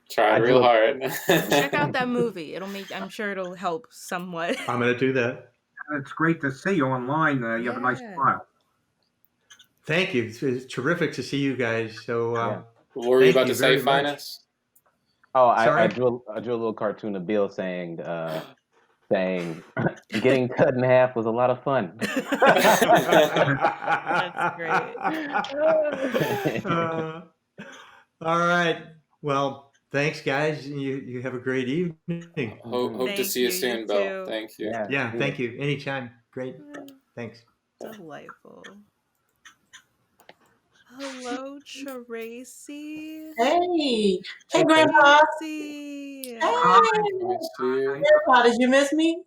Tried real hard. Check out that movie. I'm sure it'll help somewhat. I'm going to do that. It's great to see you online. You have a nice smile. Thank you. It's terrific to see you guys. So, what were you about to say, Phines? Oh, I drew a little cartoon of Bill saying getting cut in half was a lot of fun. That's great. All right. Well, thanks, guys. You have a great evening. Hope to see you soon, Bill. Too. Thank you. Yeah, thank you. Anytime. Great. Thanks. Delightful. Hello, Tracy. Hey, Grandpa. Tracy. Hey, Grandpa, did you miss me?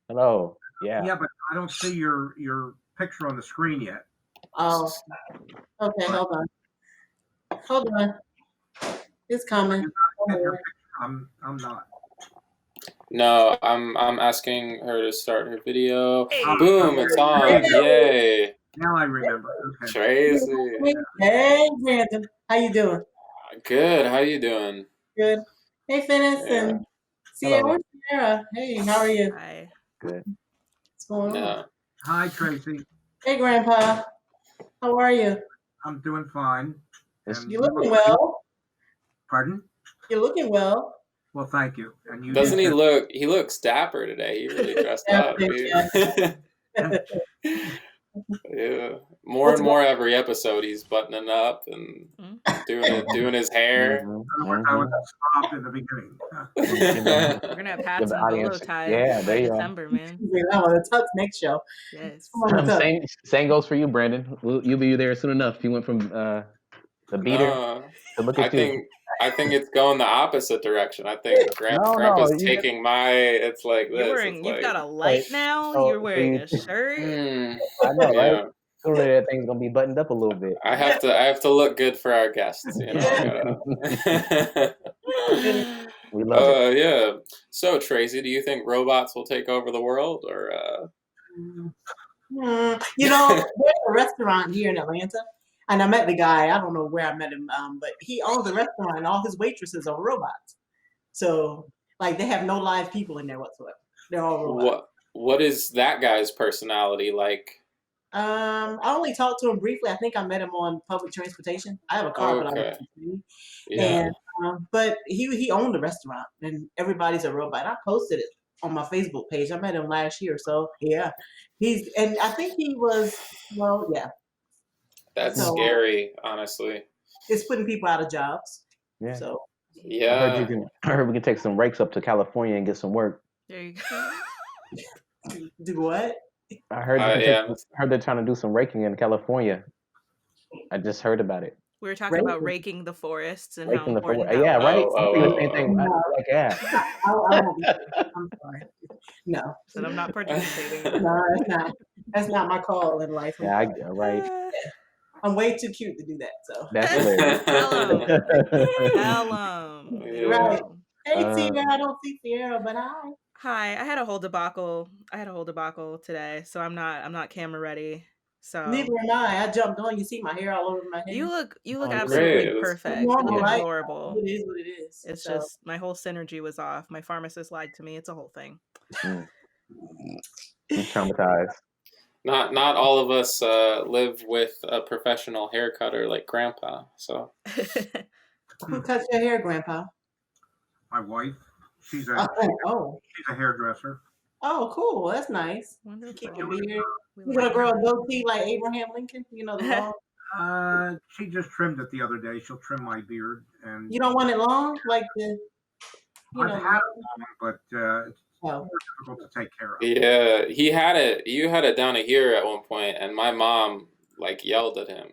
Hello. Yeah. Yeah, but I don't see your picture on the screen yet. Oh, okay. Hold on. It's coming. I'm not. No, I'm asking her to start her video. Boom! It's on. Yay! Now I remember. Okay. Tracy. Hey, Brandon. How you doing? Good. How you doing? Good. Hey, Phines and Sierra. Hey, how are you? Hi. Good. What's going on? Hi, Tracy. Hey, Grandpa. How are you? I'm doing fine. You're looking well. Pardon? You're looking well. Well, thank you. And you Doesn't he look? He looks dapper today. He really dressed up. Yeah. More and more every episode, he's buttoning up and doing his hair. I was stopped in the beginning. We're gonna have hats and bolo ties by December, man. The Tux next show. Yes. Same goes for you, Brandon. You'll be there soon enough. You went from the beater to look at you. I think it's going the opposite direction. I think Grandpa's taking my. It's like this. You've got a light now. You're wearing a shirt. I know, right? Sooner that thing's gonna be buttoned up a little bit. I have to look good for our guests. You know. We love it. Yeah. So Tracy, do you think robots will take over the world, or? There's a restaurant here in Atlanta. And I met the guy. I don't know where I met him, but he owns a restaurant, and all his waitresses are robots. So, like, they have no live people in there whatsoever. They're all robots. What is that guy's personality like? I only talked to him briefly. I think I met him on public transportation. I have a car, but I don't see. And but he owned the restaurant, and everybody's a robot. I posted it on my Facebook page. I met him last year, so yeah, and I think he was That's scary, honestly. It's putting people out of jobs. Yeah. So yeah. I heard we can take some rakes up to California and get some work. There you go. Do what? I heard they're trying to do some raking in California. I just heard about it. We were talking about raking the forests and raking how important that was. Right? Oh, the same thing. No. Like, yeah. I'm sorry. No. So I'm not participating. No, that's not my call in life. Yeah, right. I'm way too cute to do that. So that's hilarious. Right. Hey, Sierra. I don't see Sierra, but hi. I had a whole debacle today, so I'm not camera ready. So neither am I. I jumped on. You see my hair all over my head. You look absolutely perfect. Normal, you look right? adorable. It is what it is. It's just my whole synergy was off. My pharmacist lied to me. It's a whole thing. I'm traumatized. Not all of us live with a professional hair cutter like Grandpa. So who cuts your hair, Grandpa? My wife. She's a hairdresser. Oh, cool. That's nice. Wonderful. Keep your beard. You gonna grow a goatee like Abraham Lincoln? You know the long. She just trimmed it the other day. She'll trim my beard, and you don't want it long, like the. I've had it long, but it's more difficult to take care of. Yeah, he had it. You had it down to here at one point, and my mom yelled at him.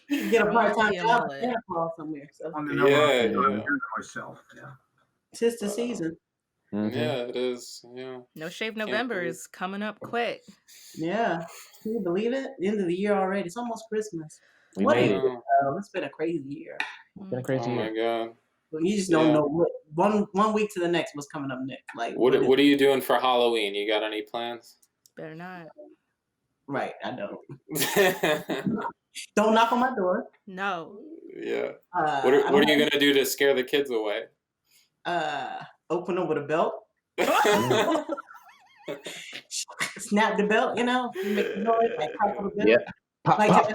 Get a part-time job somewhere. So. Myself. Yeah. Tis the season. Mm-hmm. Yeah, it is. Yeah. No Shave November is coming up quick. Yeah. Can you believe it? The end of the year already. It's almost Christmas. We What a made year, it. though. It's been a crazy year. It's been a crazy year. My God. But you just don't know what one week to the next what's coming up next. Like what are you doing for Halloween? You got any plans? Better not. Right, I don't. Don't knock on my door. No. Yeah. What are you gonna do to scare the kids away? Open them with a belt. Snap the belt, you know, make the noise, like crackle the belt. Yeah. Pop, like, pop.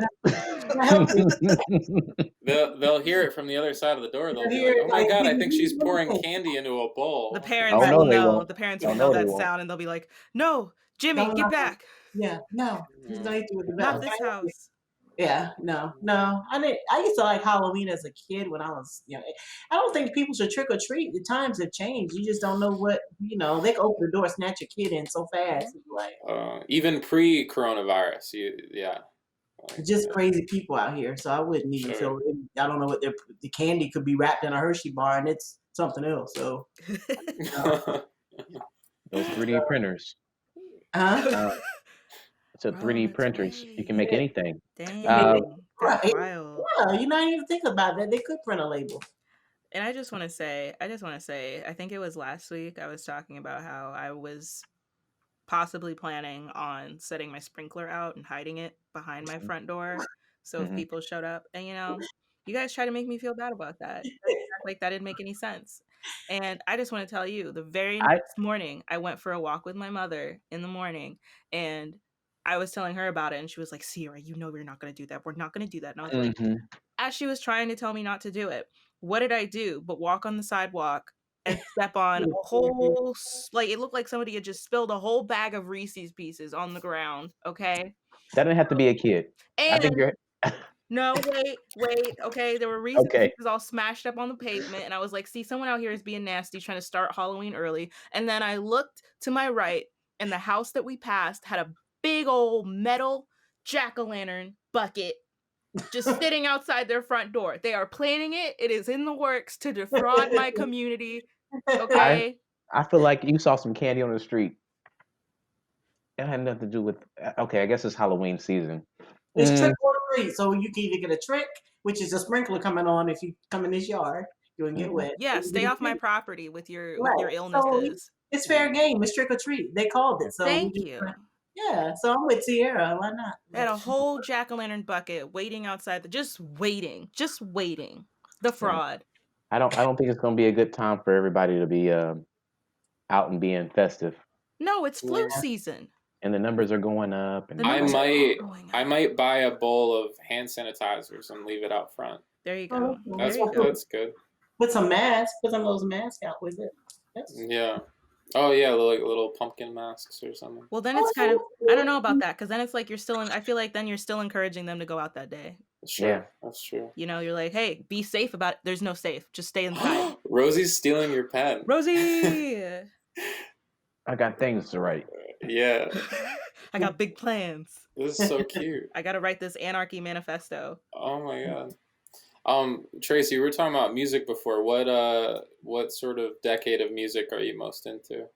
They'll hear it from the other side of the door. They'll be like, "Oh my God, I think she's pouring candy into a bowl." The parents will know. The parents will know that sound, and they'll be like, "No, Jimmy, get back!" Yeah, no, he's not with the belt. Not this house. Yeah, no. I used to like Halloween as a kid when I was, I don't think people should trick or treat. The times have changed. You just don't know what, they can open the door, snatch your kid in so fast. Like, even pre-coronavirus, just crazy people out here. So I wouldn't even feel. I don't know what the candy could be wrapped in a Hershey bar, and it's something else. So those 3D printers. So 3D printers, you can make anything. Dang, right? Wild. Yeah, you're not even thinking about that. They could print a label. And I just want to say, I think it was last week I was talking about how I was possibly planning on setting my sprinkler out and hiding it behind my front door. So if people showed up, and you guys try to make me feel bad about that. Like that didn't make any sense. And I just want to tell you, the very next morning, I went for a walk with my mother in the morning, and I was telling her about it, and she was like, "Sierra, we're not going to do that. We're not going to do that." And I was like, as she was trying to tell me not to do it, what did I do but walk on the sidewalk and step on a whole, like, it looked like somebody had just spilled a whole bag of Reese's Pieces on the ground, okay? That didn't have to be a kid. And I think you're... No, wait, okay, there were Reese's Pieces all smashed up on the pavement, and I was like, see, someone out here is being nasty, trying to start Halloween early. And then I looked to my right, and the house that we passed had a big old metal jack-o'-lantern bucket just sitting outside their front door. They are planning it. It is in the works to defraud my community. Okay. I feel like you saw some candy on the street. It had nothing to do with. Okay, I guess it's Halloween season. It's trick or treat, so you can either get a trick, which is a sprinkler coming on if you come in this yard, you'll get wet. Yeah, stay off my property with your illnesses. So it's fair game. It's trick or treat. They called it. So thank you. Yeah, so I'm with Sierra. Why not? They had a whole jack-o'-lantern bucket waiting outside, just waiting. The fraud. I don't think it's gonna be a good time for everybody to be out and being festive. No, it's flu season. And the numbers are going up. And I might buy a bowl of hand sanitizers and leave it out front. There you go. That's good. Put some masks. Put some of those masks out with it. Yeah. Oh yeah, like little pumpkin masks or something. Well, then it's kind of, I don't know about that, because then it's like I feel like then you're still encouraging them to go out that day. Sure, yeah, that's true. You're like, hey, be safe about it. There's no safe. Just stay inside. Rosie's stealing your pen. Rosie! I got things to write. Yeah. I got big plans. This is so cute. I got to write this anarchy manifesto. Oh my God. Tracy, we were talking about music before. What sort of decade of music are you most into?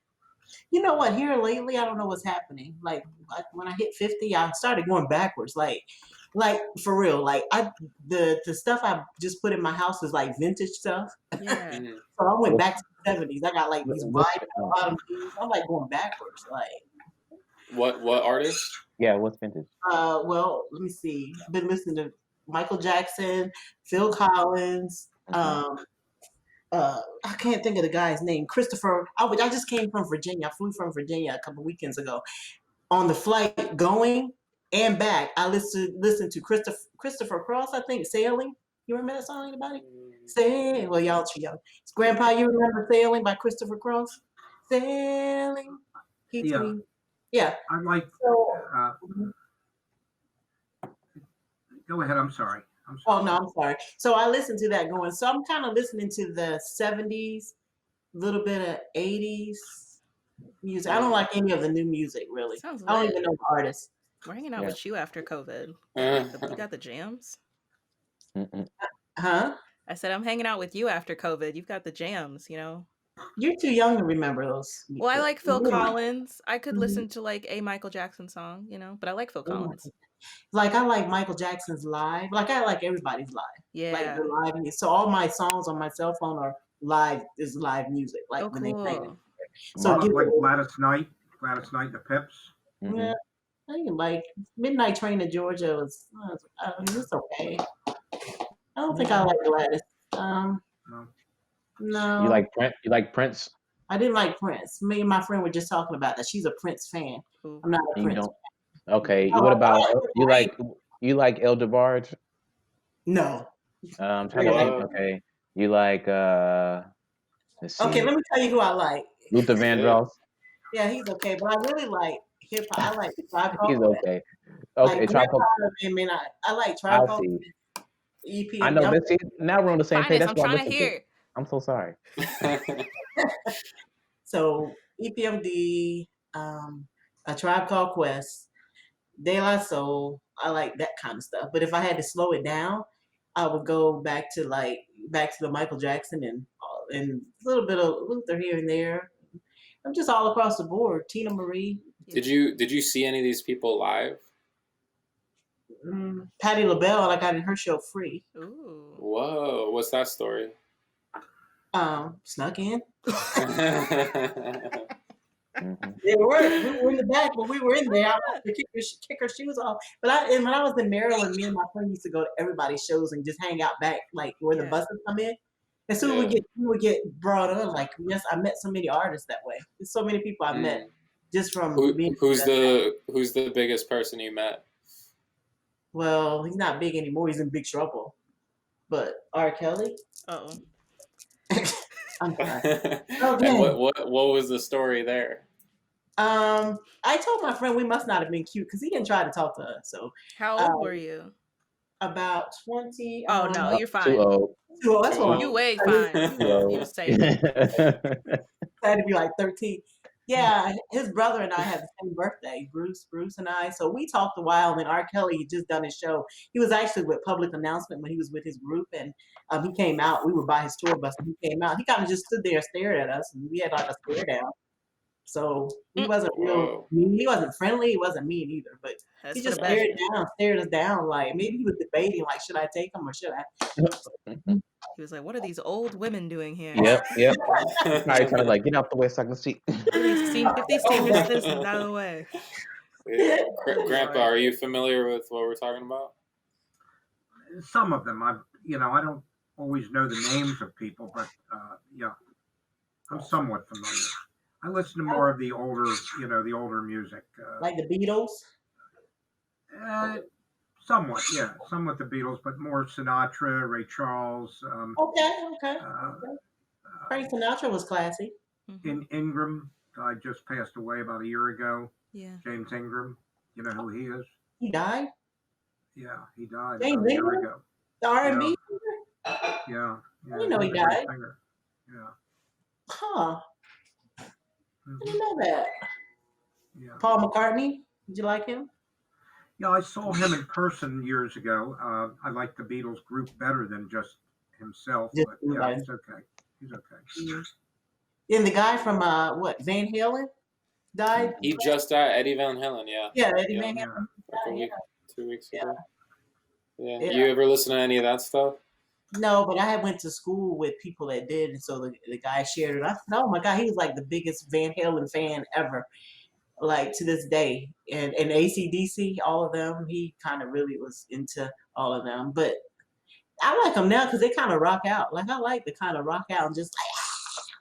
You know what? Here lately, I don't know what's happening. Like when I hit 50, I started going backwards. Like for real. Like the stuff I just put in my house is like vintage stuff. Yeah. So I went back to the 70s. I got like these wide bottom jeans. I'm like going backwards. Like what artist? Yeah, what's vintage? Well, let me see. I've been listening to Michael Jackson, Phil Collins. I can't think of the guy's name. Christopher. I just came from Virginia. I flew from Virginia a couple weekends ago. On the flight going and back, I listened to Christopher Cross. I think Sailing. You remember that song, anybody? Sailing. Well, y'all too young. Grandpa, you remember Sailing by Christopher Cross? Sailing. Yeah. I like. Go ahead. I'm sorry. Oh, no, I'm sorry. So I listened to that going. So I'm kind of listening to the 70s, a little bit of 80s music. I don't like any of the new music, really. I don't even know the artists. We're hanging out with you after COVID. You got the jams? Huh? I said, I'm hanging out with you after COVID. You've got the jams, You're too young to remember those. Well, I like Phil Collins. I could Mhm. listen to like a Michael Jackson song, but I like Phil Collins. Like I like Michael Jackson's live. Like I like everybody's live. Like Yeah. the live. So all my songs on my cell phone are live. Is live music. Like Oh, when they play. cool. A So lot of give like it- Gladys Knight and the Pips. yeah, I think like Midnight Train to Georgia was. It's okay. I don't think I like Gladys. No. No. You like Prince? You like Prince? I didn't like Prince. Me and my friend were just talking about that. She's a Prince fan. Ooh. I'm not a And you Prince. don't? Okay. Oh, What about I you like El DeBarge? No. Trying to think. Okay. You like let's see. Okay, let me tell you who I like. Luther Vandross. Yeah, he's okay, but I really like hip hop. I like Tribe Called He's Quest. okay. Okay, Like Tribe Called. I like Tribe I'll Called see. EP. I know this. See, now we're on the same page. Phines, That's I'm why I trying to listen hear. I'm so sorry. So EPMD, A Tribe Called Quest, De La Soul. I like that kind of stuff. But if I had to slow it down, I would go back to the Michael Jackson and a little bit of Luther here and there. I'm just all across the board. Tina Marie. Did you see any of these people live? Patti LaBelle, I got in her show free. Ooh. Whoa, what's that story? Snuck in. Mm-hmm. We were in the back, but we were in there. I wanted to kick her shoes off. But when I was in Maryland, me and my friend used to go to everybody's shows and just hang out back, like where the buses come in. And so we would get brought on. Like, yes, I met so many artists that way. There's so many people I met just from being. Who's the biggest person you met? Well, he's not big anymore. He's in big trouble. But R. Kelly. Oh. I'm sorry. And what was the story there? I told my friend we must not have been cute because he didn't try to talk to us. So how old were you? About 20. Oh no, you're fine. Too old. That's what you way fine. You was safe. I had to be like 13. Yeah, his brother and I had the same birthday, Bruce and I. So we talked a while, and then R. Kelly had just done his show. He was actually with Public Announcement when he was with his group, and he came out. We were by his tour bus, and he came out. He kind of just stood there and stared at us, and we had like a stare down. So he wasn't real mean. He wasn't friendly. He wasn't mean either, but he just stared us down. Like maybe he was debating, like, should I take him or should I? He was like, "What are these old women doing here?" Yep. Probably trying to like get out the way so I can see. If these senior citizens out of the way. Yeah. Grandpa, are you familiar with what we're talking about? Some of them. I don't always know the names of people, but yeah, I'm somewhat familiar. I listen to more of the older, the older music. Like the Beatles? Somewhat, yeah. Somewhat the Beatles, but more Sinatra, Ray Charles. Okay. Frank Sinatra was classy. Ingram just passed away about a year ago. Yeah. James Ingram. You know who he is? He died? Yeah, he died James about a year Ingram? ago. The R&B? Yeah. I didn't know he died. Yeah. Huh. I didn't know that. Yeah. Paul McCartney? Did you like him? Yeah, I saw him in person years ago. I like the Beatles group better than just himself, but yeah, he's okay. He's okay. And the guy from Van Halen died? He just died, Eddie Van Halen, yeah. Yeah, Eddie Van Halen. Like 2 weeks ago. Yeah. You ever listen to any of that stuff? No, but I went to school with people that did, and so the guy shared it. I said, "Oh my God, he was like the biggest Van Halen fan ever, like to this day." And AC/DC, all of them, he kind of really was into all of them. But I like them now because they kind of rock out. Like I like the kind of rock out and just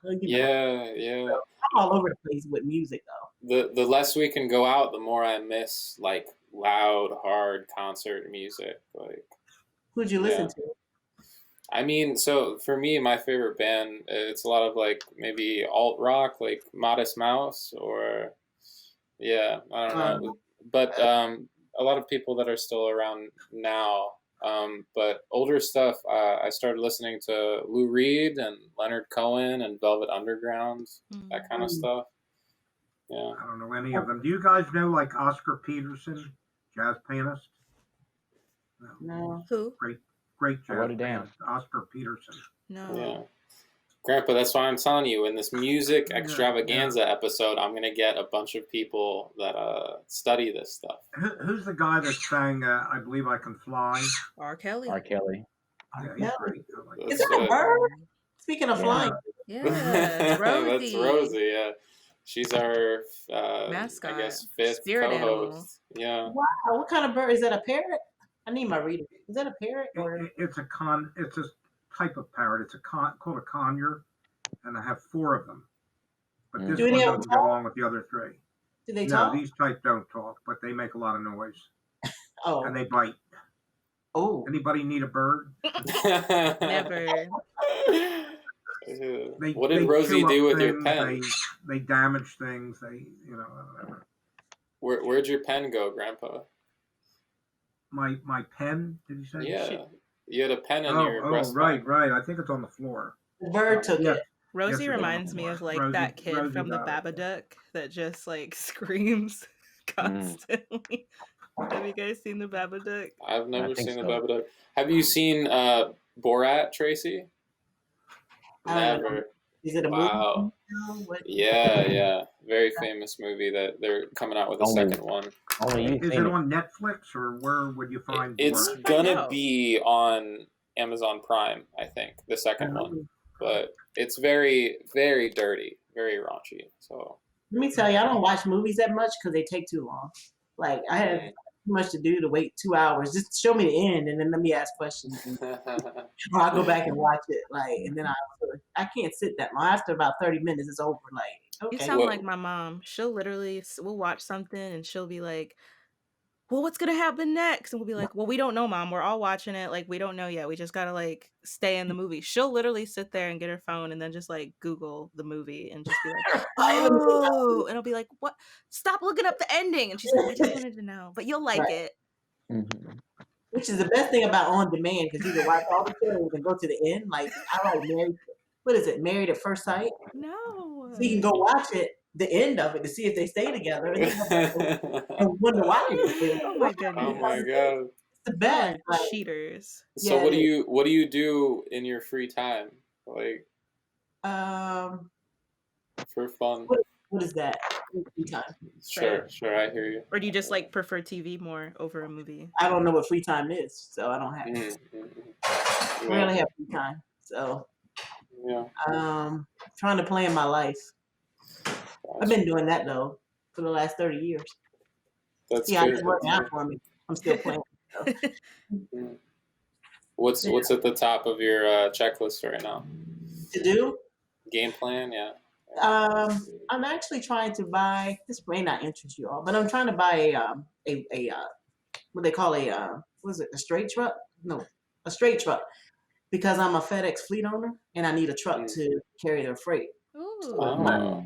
like, Yeah. So I'm all over the place with music though. The less we can go out, the more I miss like loud, hard concert music. Like, who'd you listen to? I mean, so for me, my favorite band, it's a lot of like maybe alt rock, like Modest Mouse, or I don't know, but a lot of people that are still around now. But older stuff, I started listening to Lou Reed and Leonard Cohen and Velvet Underground, that kind of stuff. Yeah. I don't know any of them. Do you guys know like Oscar Peterson, jazz pianist? No. Who? Great jazz Wrote it down. pianist, Oscar Peterson. No. Yeah. Grandpa, that's why I'm telling you, in this music extravaganza episode, I'm going to get a bunch of people that study this stuff. Who's the guy that sang I Believe I Can Fly? R. Kelly. R. Kelly. Yeah, he's great. Is that a bird? Speaking of flying. Yeah, it's Rosie. That's Rosie, yeah. She's our mascot. I guess, fifth Spirit co-host. animal. Yeah. Wow, what kind of bird? Is that a parrot? I need my reader. Is that a parrot? Or? It's a type of parrot. It's called a conure, and I have 4 of them. But this one doesn't go along with the other 3. Do they talk? No, these type don't talk, but they make a lot of noise. Oh. And they bite. Oh. Anybody need a bird? Never. What did Rosie do with your pen? They damage things. Whatever. Where'd your pen go, Grandpa? My pen? Did you say? Yeah. You had a pen in your breast. Right. I think it's on the floor. The bird took it. Rosie reminds me of like that kid from the Babadook that just like screams constantly. Have you guys seen the Babadook? I've never seen the Babadook. Have you seen Borat, Tracy? Never. Is it a movie? Yeah. Very famous movie that they're coming out with a second one. Is it on Netflix or where would you find It's gonna be on Amazon Prime, I think, the second one. But it's very, very dirty, very raunchy. So let me tell you, I don't watch movies that much because they take too long. Like I have too much to do to wait 2 hours. Just show me the end and then let me ask questions. Or I'll go back and watch it. And then I can't sit that long. After about 30 minutes, it's over. Okay. You sound like my mom. We'll watch something and she'll be like, well, what's gonna happen next? And we'll be like, well, we don't know, Mom. We're all watching it. Like, we don't know yet. We just gotta stay in the movie. She'll literally sit there and get her phone and then just Google the movie and just be like, oh, and I'll be like, what? Stop looking up the ending. And she's like, I just wanted to know, but you'll like it. Mm-hmm. Which is the best thing about on demand because you can watch all the shows and go to the end. I like Married at First Sight? No. So you can go watch it. The end of it to see if they stay together and wonder why. Oh my goodness! Oh my god! It's the best. Cheaters. So what do you do in your free time? For fun. What is that? Free time. Sure, I hear you. Or do you just prefer TV more over a movie? I don't know what free time is, so I don't have it. I rarely have free time, so trying to plan my life. I've been doing that though for the last 30 years. That's it's working out for me. I'm still playing. So. What's at the top of your checklist right now? To do? Game plan, yeah. I'm actually trying to buy. This may not interest you all, but I'm trying to buy a what they call a straight truck? No, a straight truck, because I'm a FedEx fleet owner and I need a truck to carry their freight. Ooh.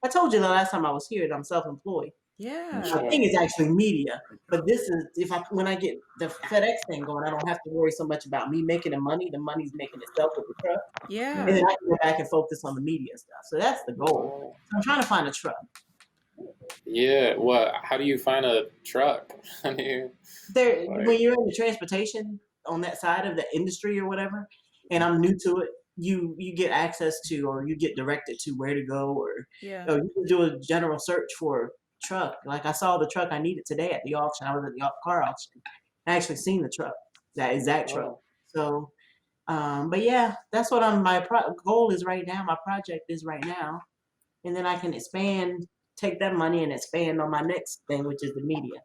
I told you the last time I was here that I'm self-employed. Yeah. My thing is actually media, but this is when I get the FedEx thing going, I don't have to worry so much about me making the money. The money's making itself with the truck. Yeah. And then I can go back and focus on the media stuff. So that's the goal. So I'm trying to find a truck. Yeah. How do you find a truck? When you're in the transportation on that side of the industry or whatever, and I'm new to it, you get access to, or you get directed to where to go, or you can do a general search for truck. Like I saw the truck I needed today at the auction. I was at the car auction. I actually seen the truck, that exact truck. So, but yeah, that's what my goal is right now. My project is right now, and then I can take that money and expand on my next thing, which is the media.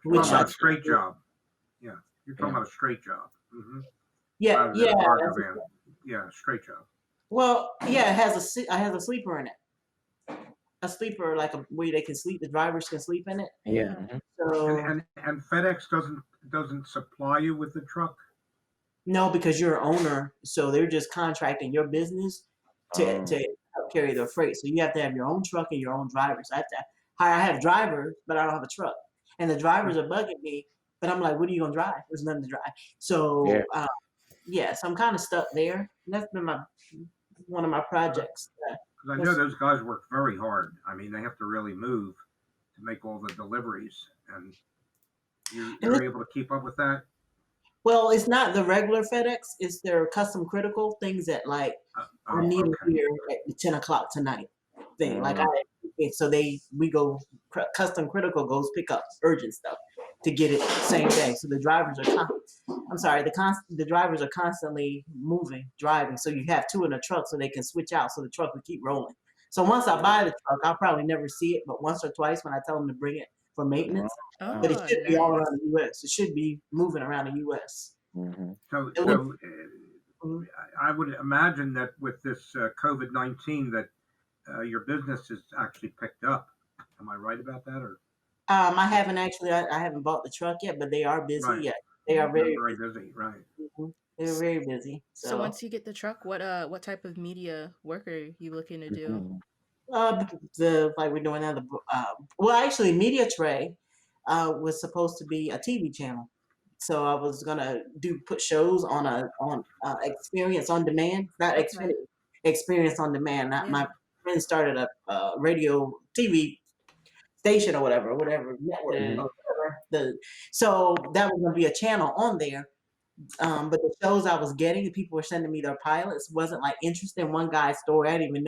Which a straight job. Yeah, you're talking about a straight job. Mm-hmm. Yeah. Yeah, straight job. Well, yeah, it has a sleeper in it. A sleeper, where they can sleep. The drivers can sleep in it. Yeah. So and FedEx doesn't supply you with the truck. No, because you're an owner, so they're just contracting your business to help carry their freight. So you have to have your own truck and your own drivers. I have drivers, but I don't have a truck, and the drivers are bugging me. But I'm like, what are you gonna drive? There's nothing to drive. So so I'm kind of stuck there. And that's been one of my projects. Because I know those guys work very hard. I mean, they have to really move to make all the deliveries, and you're able to keep up with that. Well, it's not the regular FedEx. It's their custom critical things that like I need it here at 10 o'clock tonight. Thing like so we go custom critical goes pick up urgent stuff to get it same day. So the drivers are the drivers are constantly driving. So you have two in a truck so they can switch out so the truck will keep rolling. So once I buy the truck, I'll probably never see it, but once or twice when I tell them to bring it for maintenance. But it should be all around the U.S. It should be moving around the U.S. So I would imagine that with this COVID-19 that your business is actually picked up. Am I right about that? Or I haven't bought the truck yet, but they are busy. Right. Yeah, they are very busy. Right. They're very busy. So once you get the truck, what type of media work are you looking to do? Like we're doing now. Well, actually, Media Tray was supposed to be a TV channel, so I was gonna put shows on Experience on Demand, not Experience on Demand. Not my friend started a radio TV station or whatever network or whatever. So that was gonna be a channel on there. But the shows I was getting, people were sending me their pilots, wasn't like interested in one guy's story. I don't even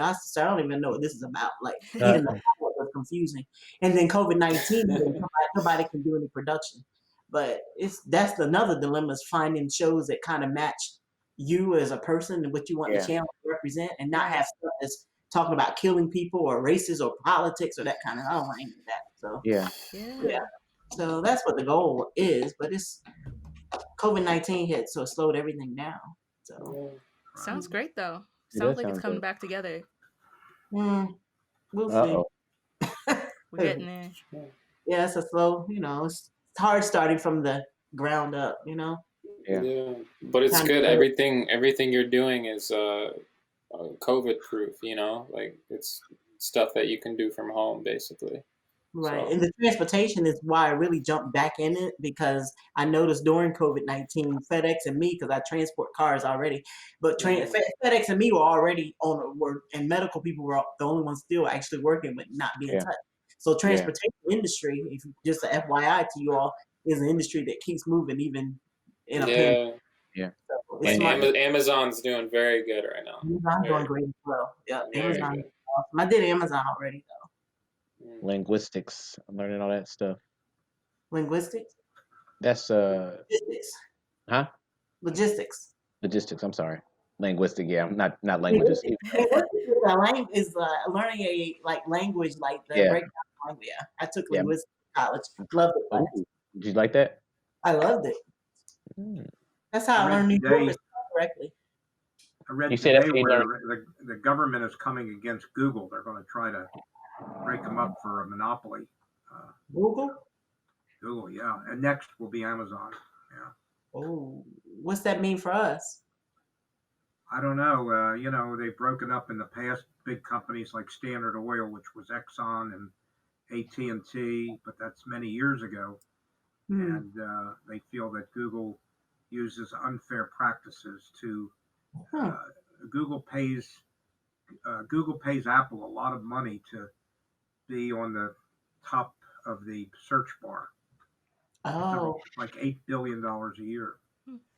know what this is about. Like even the pilot was confusing. And then COVID-19, nobody can do any production. But that's another dilemma is finding shows that kind of match you as a person and what you want the channel to represent, and not have stuff that's talking about killing people or races or politics or that kind of. I don't want any of that. So yeah. So that's what the goal is, but it's COVID-19 hit, so it slowed everything down. So sounds great though. Sounds like it's coming back together. We'll see. We're getting there. Yeah, it's a slow. It's hard starting from the ground up. Yeah, but it's good. Everything you're doing is COVID proof. Like it's stuff that you can do from home, basically. Right. And the transportation is why I really jumped back in it, because I noticed during COVID-19, FedEx and me, because I transport cars already, but FedEx and me were already and medical people were the only ones still actually working but not being touched. So transportation industry, if just an FYI to you all, is an industry that keeps moving even in a pandemic. Yeah. So Amazon's doing very good right now. Amazon's doing great as well. Yeah, Amazon. Awesome. I did Amazon already though. Linguistics. I'm learning all that stuff. Linguistics? That's logistics. Huh? Logistics. Logistics. I'm sorry. Linguistic. Yeah, I'm not languages. Linguistics is learning a language like the breakdown language. Yeah, I took linguistics in college. Loved it. Ooh, did you like that? I loved it. That's how I learned New York correctly. I read today where the government is coming against Google. They're going to try to break them up for a monopoly. Google, yeah. And next will be Amazon. Yeah. Oh, what's that mean for us? I don't know. They've broken up in the past big companies like Standard Oil, which was Exxon, and AT&T, but that's many years ago. And they feel that Google uses unfair practices to Google pays Apple a lot of money to be on the top of the search bar. Oh, like $8 billion a year.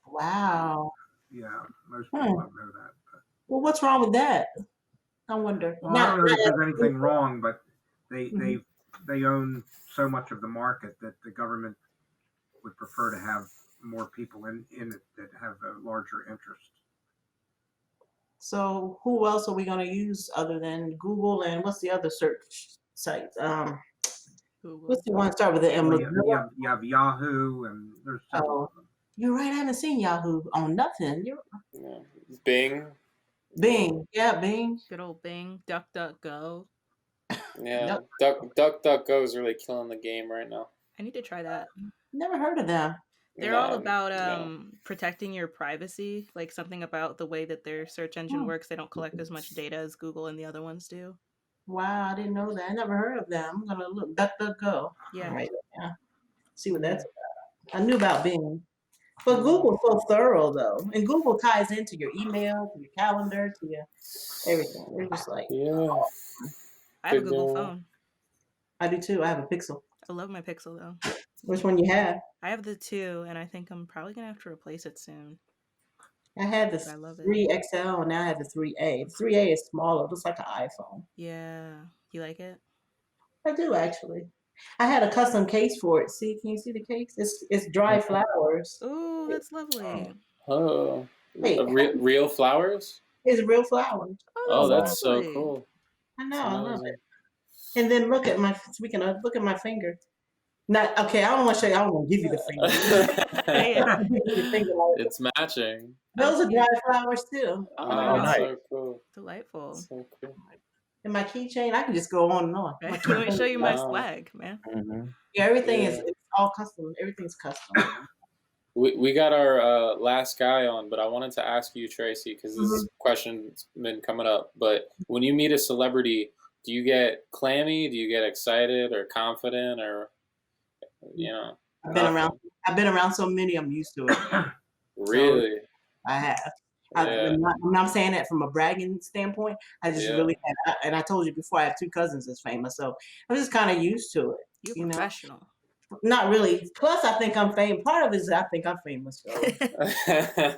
Wow. Yeah, most people don't know that. But. Well, what's wrong with that? I wonder. Well, I don't know if there's anything wrong, but they own so much of the market that the government would prefer to have more people in it that have a larger interest. So who else are we going to use other than Google, and what's the other search sites? What's the one start with the M? You have Yahoo, and there's several of them. You're right. I haven't seen Yahoo on nothing. Bing. Yeah, Bing. Good old Bing. DuckDuckGo. Yeah, DuckDuckGo is really killing the game right now. I need to try that. Never heard of them. They're all about protecting your privacy, like something about the way that their search engine works. They don't collect as much data as Google and the other ones do. Wow, I didn't know that. I never heard of them. I'm going to look. DuckDuckGo. Yeah. Right. Yeah. See what that's about. I knew about Bing. But Google's so thorough, though. And Google ties into your email, to your calendar, to your everything. They're just like... Yeah. I have a Google phone. I do, too. I have a Pixel. I love my Pixel, though. Which one you have? I have the 2, and I think I'm probably gonna have to replace it soon. I had the I love it. 3XL, and now I have the 3A. The 3A is smaller. It looks like an iPhone. Yeah, you like it? I do actually. I had a custom case for it. See, can you see the case? It's dry flowers. Ooh, that's lovely. Oh, Wait, real flowers? it's real flowers. Oh, that's that's lovely. so cool. I know, I love it. And then look at my. Speaking of, look at my finger. Not okay. I don't want to show you. I don't want to give you the finger. It's matching. Those are dry flowers too. Oh, that's so cool. Delightful. So cool. And my keychain, I can just go on and on. Let me show you my swag, man. Yeah, everything is it's all custom. Everything's custom. We got our last guy on, but I wanted to ask you, Tracy, because this question's been coming up. But when you meet a celebrity, do you get clammy? Do you get excited or confident, or I've been around so many. I'm used to it. Really? So I have. I'm not saying that from a bragging standpoint. I just really have, and I told you before, I have 2 cousins that's famous, so I'm just kind of used to it. You're professional. Not really. Plus, I think I'm famous. Part of it is I think I'm famous. So.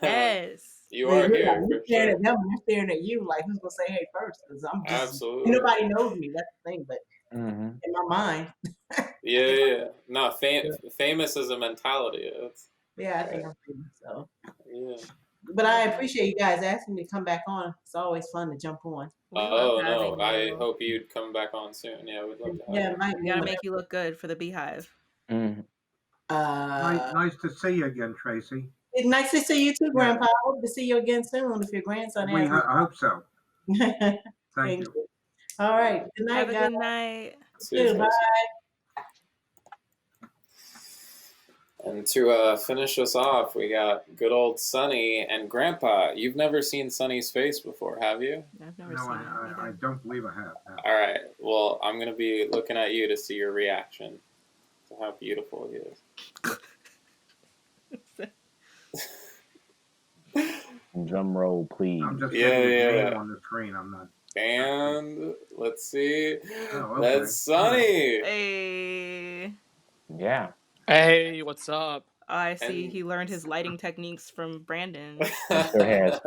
Yes. You are here. You're staring at them. They're staring at you. Like, who's gonna say hey first? Because I'm just, absolutely. Nobody knows me. That's the thing. But in my mind. Yeah. No, famous is a mentality. I think I'm famous. So. Yeah. But I appreciate you guys asking me to come back on. It's always fun to jump on. Oh no! I hope you'd come back on soon. Yeah, we'd love to. Yeah, we gotta make you look good for the Beehive. Nice to see you again, Tracy. It's nice to see you too, Grandpa. I hope to see you again soon if your grandson has. I hope so. Thank you. All right. Good night, guys. Have a good night. Bye. And to finish us off, we got good old Sonny and Grandpa. You've never seen Sonny's face before, have you? I've never seen it. I don't believe I have. No. All right. Well, I'm going to be looking at you to see your reaction to how beautiful he is. Drum roll, please. I'm just on the screen. I'm not. And let's see. Oh, okay. That's Sonny. Hey. Yeah. Hey, what's up? I see he learned his lighting techniques from Brandon. Sure has.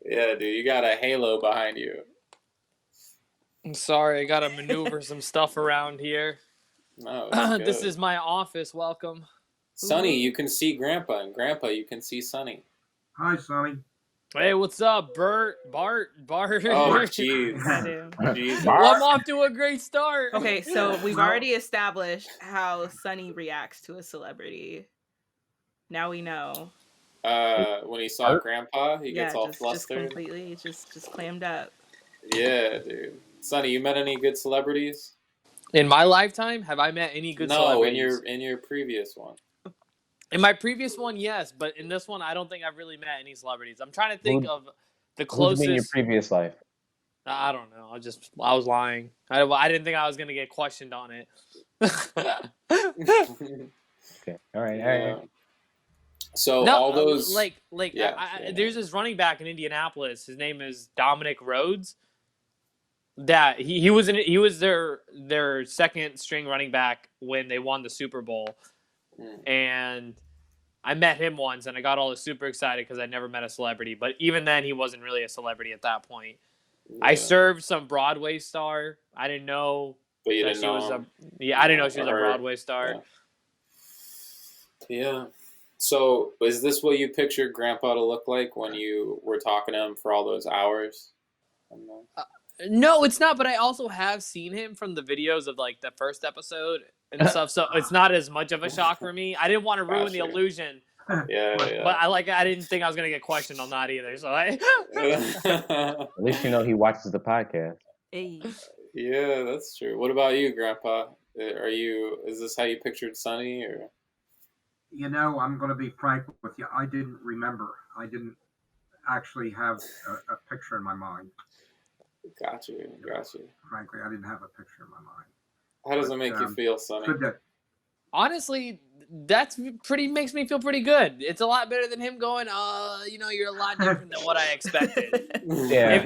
Yeah, dude, you got a halo behind you. I'm sorry, I gotta maneuver some stuff around here. No, this is my office. Welcome. Sonny, you can see Grandpa, and Grandpa, you can see Sonny. Hi, Sonny. Hey, what's up, Bart? Oh, jeez. Well, I'm off to a great start. Okay, so we've already established how Sonny reacts to a celebrity. Now we know. When he saw Grandpa, he gets all flustered. Just completely, just clammed up. Yeah, dude. Sonny, you met any good celebrities? In my lifetime, have I met any good celebrities? No, in your previous one. In my previous one, yes, but in this one, I don't think I've really met any celebrities. I'm trying to think of the closest. Who's in your previous life? I don't know. I was lying. I didn't think I was gonna get questioned on it. Okay. All right. So all those there's this running back in Indianapolis. His name is Dominic Rhodes. That he was their second string running back when they won the Super Bowl. And I met him once, and I got all super excited because I never met a celebrity. But even then, he wasn't really a celebrity at that point. Yeah. I served some Broadway star. I didn't know I didn't know she was a Broadway star. Yeah. So, is this what you pictured Grandpa to look like when you were talking to him for all those hours? No, it's not. But I also have seen him from the videos of like the first episode and stuff, so it's not as much of a shock for me. I didn't want to ruin the illusion. Yeah. But I didn't think I was gonna get questioned on that either. So At least you know he watches the podcast. Hey. Yeah, that's true. What about you, Grandpa? Is this how you pictured Sonny, or? You know, I'm going to be frank with you. I didn't remember. I didn't actually have a picture in my mind. Got you. Frankly, I didn't have a picture in my mind. How does it make you feel, Sonny? Honestly, that's makes me feel pretty good. It's a lot better than him going, you're a lot different than what I expected. Yeah.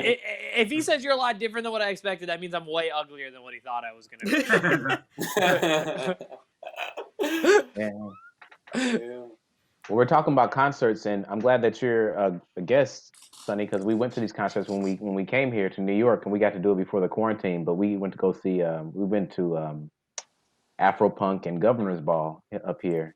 If he says you're a lot different than what I expected, that means I'm way uglier than what he thought I was going to be. Yeah. Well, we're talking about concerts, and I'm glad that you're a guest, Sonny, because we went to these concerts when we came here to New York, and we got to do it before the quarantine. But we went to go see. We went to Afropunk and Governor's Ball up here.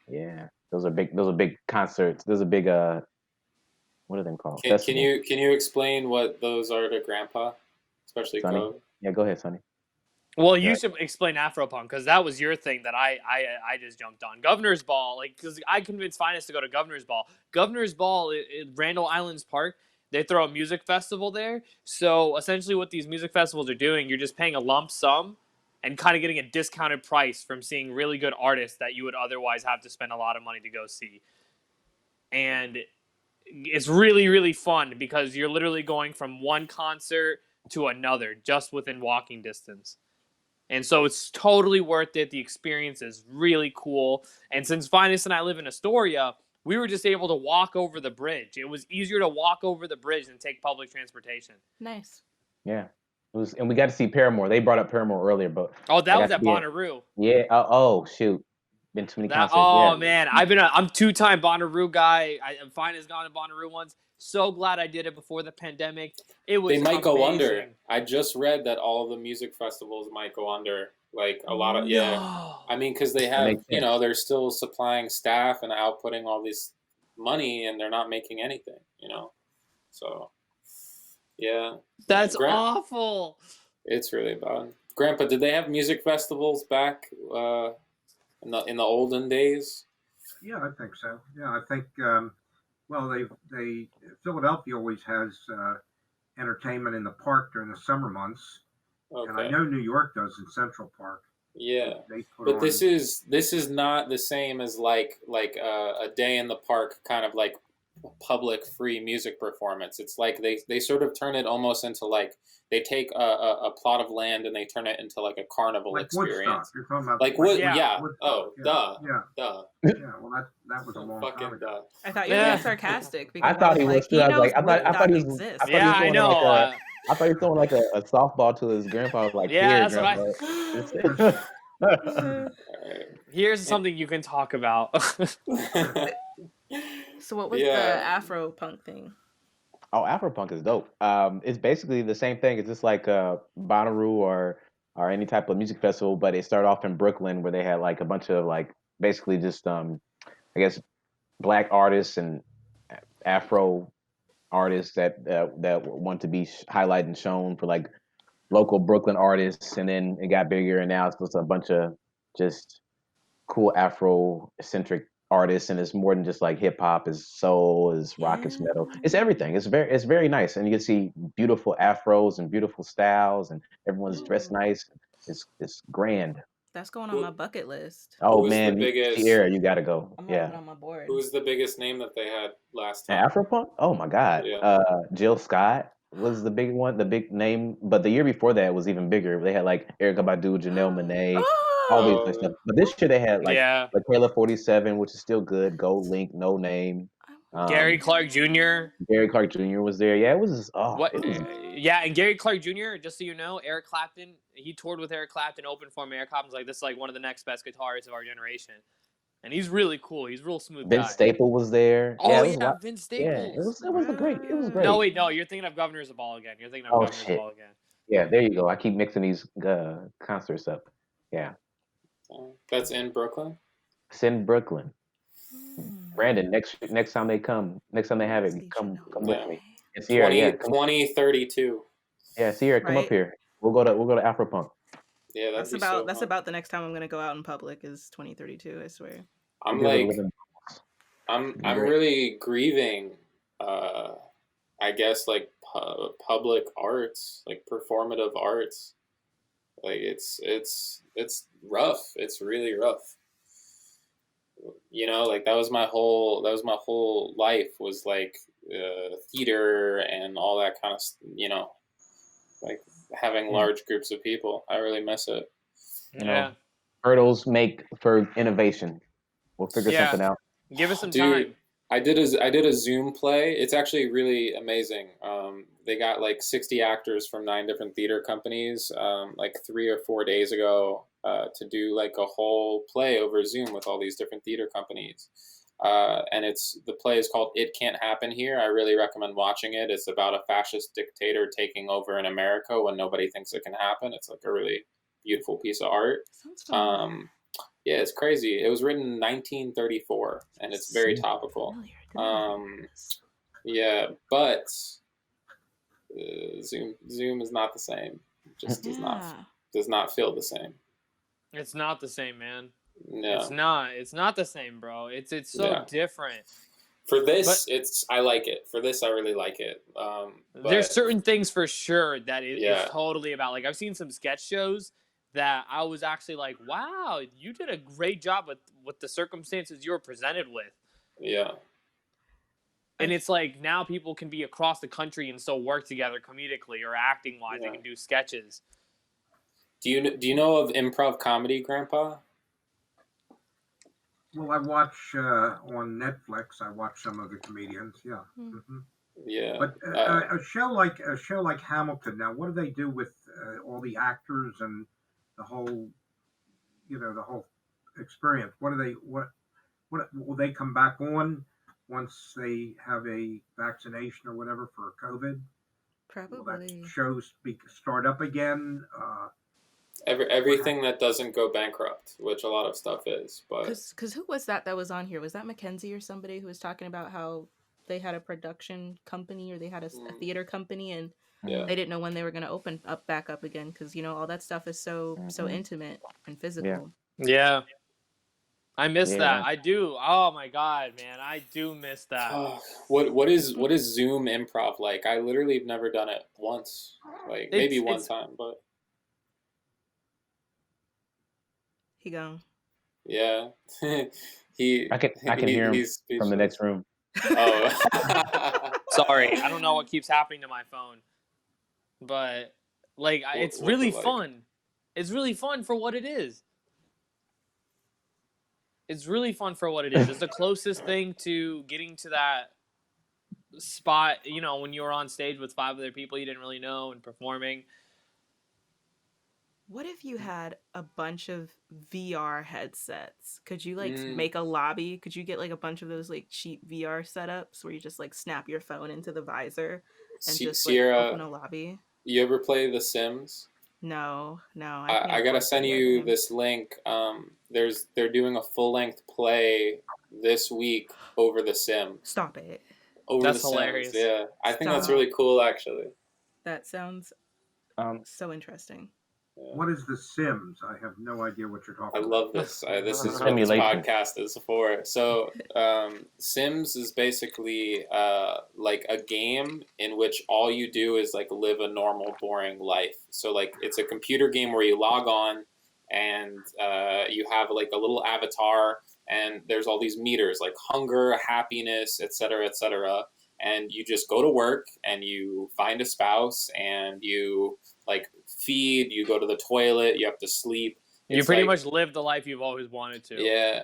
Yeah, those are big concerts. Those are big. What are they called? Can you explain what those are to Grandpa, especially Sonny? Code? Yeah, go ahead, Sonny. Well, you should explain Afropunk because that was your thing that I just jumped on. Governor's Ball, because I convinced Phines to go to Governor's Ball. Governor's Ball at Randall Islands Park, they throw a music festival there. So essentially what these music festivals are doing, you're just paying a lump sum and kind of getting a discounted price from seeing really good artists that you would otherwise have to spend a lot of money to go see. And it's really, really fun because you're literally going from one concert to another just within walking distance. And so it's totally worth it. The experience is really cool. And since Phines and I live in Astoria, we were just able to walk over the bridge. It was easier to walk over the bridge than take public transportation. Nice. Yeah. It was, and we got to see Paramore. They brought up Paramore earlier, but that was at Bonnaroo. Yeah. Oh shoot. Been too many concerts. Oh man, I'm 2-time Bonnaroo guy. Phines has gone to Bonnaroo once. So glad I did it before the pandemic. It was. They might go under. I just read that all the music festivals might go under. Like a lot of I mean, because they have they're still supplying staff and outputting all this money, and they're not making anything. So yeah, that's awful. It's really bad. Grandpa, did they have music festivals back in the olden days? Yeah, I think so. Yeah, I think. Well, they Philadelphia always has entertainment in the park during the summer months, and I know New York does in Central Park. Yeah, but this is not the same as like a day in the park kind of like public free music performance. It's like they sort of turn it almost into like they take a plot of land and they turn it into like a carnival experience. Woodstock. You're talking about like Wood? Yeah. Woodstock. Oh, duh. Yeah. Well, that was a long time ago. I thought you were being sarcastic. Because I thought he was too. I was like, I thought he was. I know. I thought he was throwing like a softball to his grandpa. Like, yeah, that's right. Here's something you can talk about. So what was the Afro-punk thing? Oh, Afropunk is dope. It's basically the same thing. It's just like Bonnaroo or any type of music festival, but it started off in Brooklyn where they had like a bunch of like basically just I guess black artists and Afro artists that want to be highlighted and shown for like local Brooklyn artists, and then it got bigger, and now it's just a bunch of just cool Afro-centric artists, and it's more than just like hip hop. It's soul, it's rock, it's metal, it's everything. It's very nice, and you can see beautiful afros and beautiful styles, and everyone's dressed nice. It's grand. That's going on my bucket list. Oh man, Sierra, you gotta go. I'm having it on my board. Who was the biggest name that they had last time? Afropunk? Oh my God. Yeah. Jill Scott was the big one, the big name. But the year before that was even bigger. They had like Erykah Badu, Janelle Monáe, all these like stuff. But this year they had like Kayla 47, which is still good. Gold Link, No Name. Gary Clark Jr. Gary Clark Jr. was there. Yeah, it was. And Gary Clark Jr. Just so you know, Eric Clapton. He toured with Eric Clapton, opened for him. Eric Clapton's like, this is like one of the next best guitarists of our generation, and he's really cool. He's a real smooth guy. Vince Staple was there. Oh yeah, Vince Staples. Yeah, it was great. It was great. No, wait, no, you're thinking of Governor's Ball again. Ball again. Yeah, there you go. I keep mixing these concerts up. Yeah. That's in Brooklyn? It's in Brooklyn. Brandon, next time they have it, come with me. It's here. 2032. Yeah, Sierra, come up here. We'll go to Afropunk. Yeah, that's about the next time I'm gonna go out in public is 2032. I swear. I'm really grieving. I guess like public arts, like performative arts. Like it's rough. It's really rough. Like that was my whole life was like theater and all that kind of like having large groups of people. I really miss it. Yeah. hurdles make for innovation. We'll figure something out. Give us some time. I did a Zoom play. It's actually really amazing. They got like 60 actors from 9 different theater companies, like 3 or 4 days ago, to do like a whole play over Zoom with all these different theater companies. And the play is called It Can't Happen Here. I really recommend watching it. It's about a fascist dictator taking over in America when nobody thinks it can happen. It's like a really beautiful piece of art. Sounds fun. Yeah, it's crazy. It was written in 1934, and it's very topical. Yeah, but Zoom is not the same. It just does not feel the same. It's not the same, man. No, it's not. It's not the same, bro. It's so different. For this, I like it. For this, I really like it. There's certain things for sure that it's totally about. Like I've seen some sketch shows that I was actually like, wow, you did a great job with the circumstances you were presented with. Yeah. And it's like now people can be across the country and still work together comedically or acting wise. They can do sketches. Do you know of improv comedy, Grandpa? Well, I watch on Netflix. I watch some of the comedians. Yeah. Mm-hmm. Yeah. But a show like Hamilton. Now, what do they do with all the actors and the whole experience? What will they come back on once they have a vaccination or whatever for COVID? Probably. Will that shows start up again? Everything that doesn't go bankrupt, which a lot of stuff is, but because who was that was on here? Was that Mackenzie or somebody who was talking about how they had a production company or they had a theater company and they didn't know when they were going to open up back up again because all that stuff is so intimate and physical. Yeah. I miss that. I do. Oh my god, man, I do miss that. What is Zoom improv like? I literally have never done it once, like maybe one time, but. He gone. Yeah, I can hear him from the next room. Oh, sorry, I don't know what keeps happening to my phone, but like it's really fun. It's really fun for what it is. It's really fun for what it is. It's the closest thing to getting to that spot, when you were on stage with 5 other people you didn't really know and performing. What if you had a bunch of VR headsets? Could you make a lobby? Could you get a bunch of those cheap VR setups where you just snap your phone into the visor and just open a lobby? You ever play The Sims? No. I gotta send you this link. They're doing a full-length play this week over The Sims. Stop it. That's hilarious. Sims. Yeah, I think that's really cool, actually. That sounds so interesting. Yeah. What is The Sims? I have no idea what you're talking about. I love this. This is what this podcast is for. So, Sims is basically like a game in which all you do is live a normal, boring life. So, it's a computer game where you log on and you have a little avatar, and there's all these meters like hunger, happiness, etc., etc. And you just go to work and you find a spouse and you feed, you go to the toilet, you have to sleep. You pretty much live the life you've always wanted to. Yeah.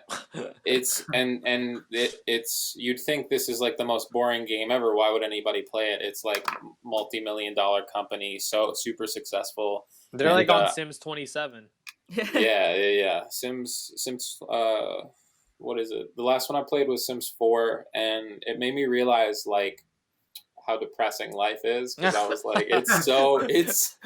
It's you'd think this is the most boring game ever. Why would anybody play it? It's multi-million-dollar company, so super successful. They're on Sims 27. Yeah. Sims what is it? The last one I played was Sims 4, and it made me realize how depressing life is, because I was it's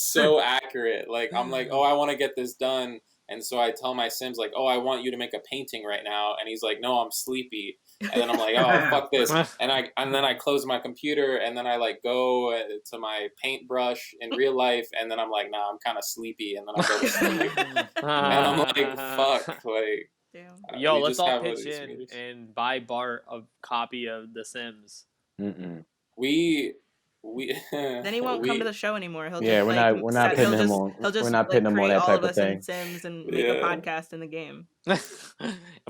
so accurate. I'm oh, I want to get this done, and so I tell my Sims oh, I want you to make a painting right now, and he's no, I'm sleepy, and then I'm oh, fuck this, and then I close my computer, and then I go to my paintbrush in real life, and then I'm nah, I'm kind of sleepy, and then I go to sleep, and I'm fuck, Damn. Yo, let's all pitch in and buy Bart a copy of The Sims. We then he won't come to the show anymore. He'll we're not pitting him on. We're not pitting him on that type of thing. Sims and make a podcast in the game. I'm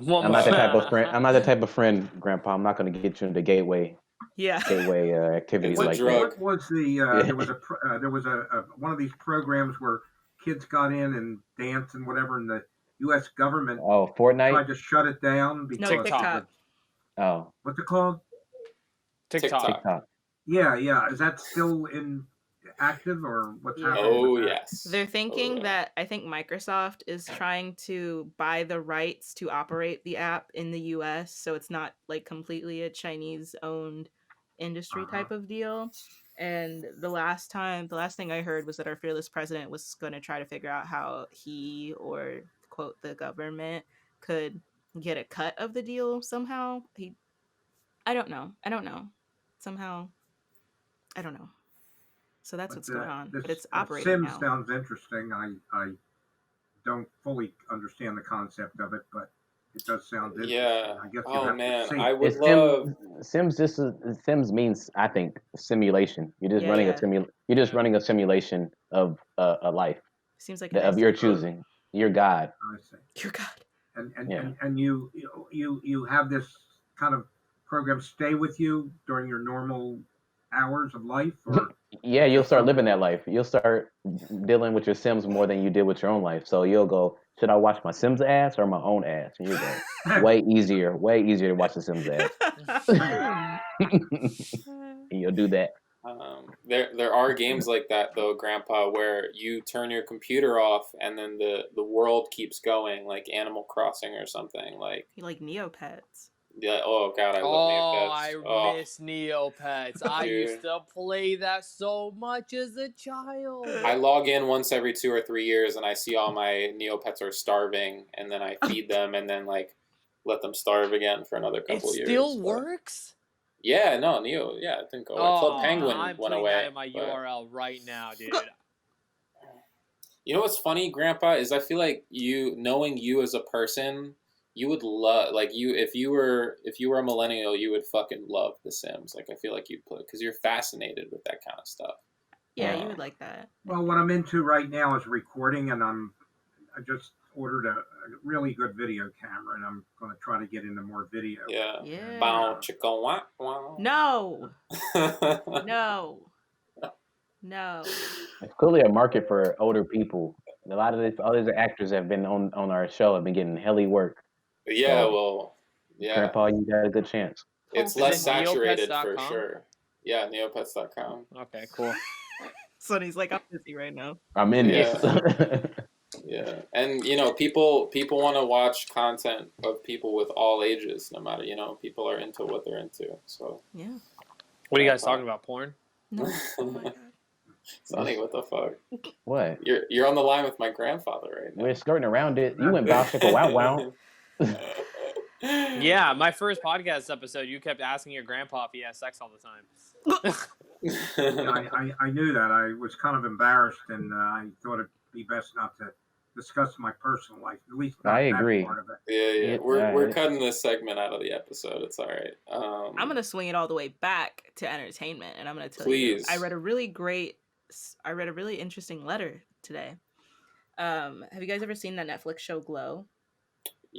not that type of friend. I'm not that type of friend, Grandpa. I'm not going to get you into gateway activities like that. What was there was a one of these programs where kids got in and danced and whatever, and the U.S. government Fortnite tried to shut it down because TikTok. What's it called? TikTok. Yeah. Is that still active or what's happening? Oh yes. They're thinking that I think Microsoft is trying to buy the rights to operate the app in the US, so it's not like completely a Chinese owned industry type of deal. And the last thing I heard was that our fearless president was going to try to figure out how he, or quote the government, could get a cut of the deal somehow. I don't know. Somehow I don't know. So that's what's going on. But it's operating Sims now. sounds interesting. I don't fully understand the concept of it, but it does sound interesting. Yeah. I guess man, I would love Sims. Sims means, I think, simulation. You're just running You're just running a simulation of a life. Seems like of your choosing. Your God. I see. Your God. And you have this kind of program stay with you during your normal hours of life, or yeah, you'll start living that life. You'll start dealing with your Sims more than you did with your own life. So you'll go, should I watch my Sims ass or my own ass? And you go, way easier to watch the Sims ass. And you'll do that. There are games like that though, Grandpa, where you turn your computer off and then the world keeps going, like Animal Crossing or something, like Neopets. Yeah. Oh God, I love Neopets. I miss Neopets. I used to play that so much as a child. I log in once every 2 or 3 years, and I see all my Neopets are starving, and then I feed them, and then like let them starve again for another couple years. It still works. Yeah, no, Neo. Yeah, I think Club Penguin went away. I'm putting that in my URL right now, dude. You know what's funny, Grandpa, is I feel like knowing you as a person, you would love, like, if you were a millennial, you would fucking love The Sims. Like, I feel like you'd play, because you're fascinated with that kind of stuff. Yeah, you would like that. Well, what I'm into right now is recording, and I just ordered a really good video camera, and I'm going to try to get into more video. Yeah. Bow, chicka, wah, wah. No. No. It's clearly a market for older people. A lot of all these actors have been on our show have been getting helly work. Yeah, so, Grandpa, you got a good chance. It's less saturated for sure. Yeah, neopets.com. Okay, cool. Sonny's like, I'm busy right now. I'm in this. Yeah, and people want to watch content of people with all ages, no matter, people are into what they're into. So yeah. What are you guys talking about? Porn? No. Oh my God. Sonny, what the fuck? What? You're on the line with my grandfather right now. We're skirting around it. You went Bowsicle wow wow. Yeah, my first podcast episode, you kept asking your grandpa if he has sex all the time. I knew that. I was kind of embarrassed, and I thought it'd be best not to discuss my personal life. At least not I agree. That part of it. Yeah. We're cutting this segment out of the episode. It's all right. I'm gonna swing it all the way back to entertainment, and I'm gonna tell you. I read a really interesting letter today. Have you guys ever seen that Netflix show Glow?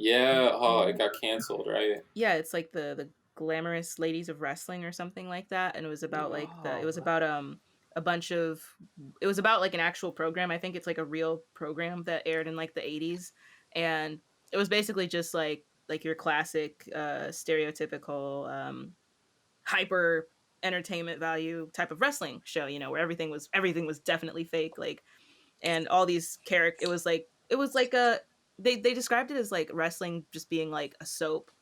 Yeah. Oh, it got canceled, right? Yeah, it's like the Glamorous Ladies of Wrestling or something like that, and it was about it was about like an actual program. I think it's like a real program that aired in like the 80s, and it was basically just like your classic stereotypical hyper entertainment value type of wrestling show, where everything was definitely fake, like, and all these characters, it was like a they described it as like wrestling just being like a soap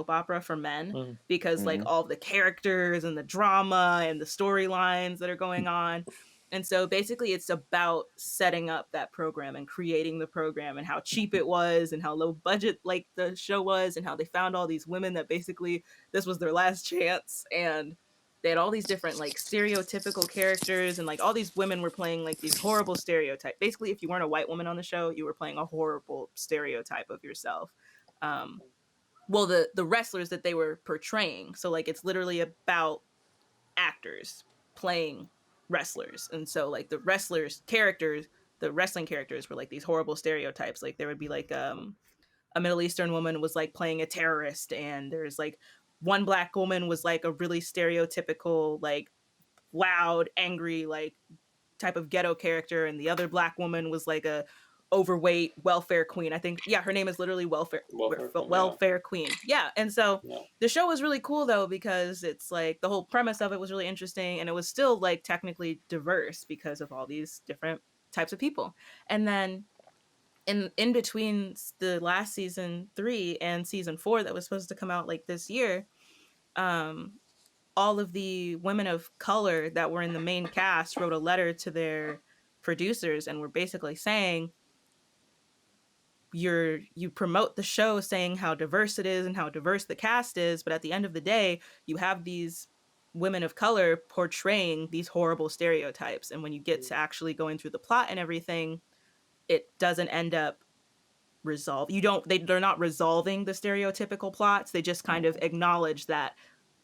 opera for men, because like all the characters and the drama and the storylines that are going on. And so basically it's about setting up that program and creating the program and how cheap it was and how low budget like the show was and how they found all these women that basically this was their last chance, and they had all these different like stereotypical characters, and like all these women were playing like these horrible stereotypes. Basically, if you weren't a white woman on the show, you were playing a horrible stereotype of yourself. Well, the wrestlers that they were portraying. So like it's literally about actors playing wrestlers. And so like the wrestling characters were like these horrible stereotypes. Like there would be like a Middle Eastern woman was like playing a terrorist, and there's like one black woman was like a really stereotypical, like loud, angry, like type of ghetto character, and the other black woman was like a overweight welfare queen. I think, yeah, her name is literally welfare queen. Yeah. And so the show was really cool though, because it's like the whole premise of it was really interesting, and it was still like technically diverse because of all these different types of people. And then in between the last season 3 and season 4 that was supposed to come out like this year, all of the women of color that were in the main cast wrote a letter to their producers and were basically saying, you promote the show saying how diverse it is and how diverse the cast is, but at the end of the day, you have these women of color portraying these horrible stereotypes, and when you get to actually going through the plot and everything, it doesn't end up they're not resolving the stereotypical plots. They just kind of acknowledge that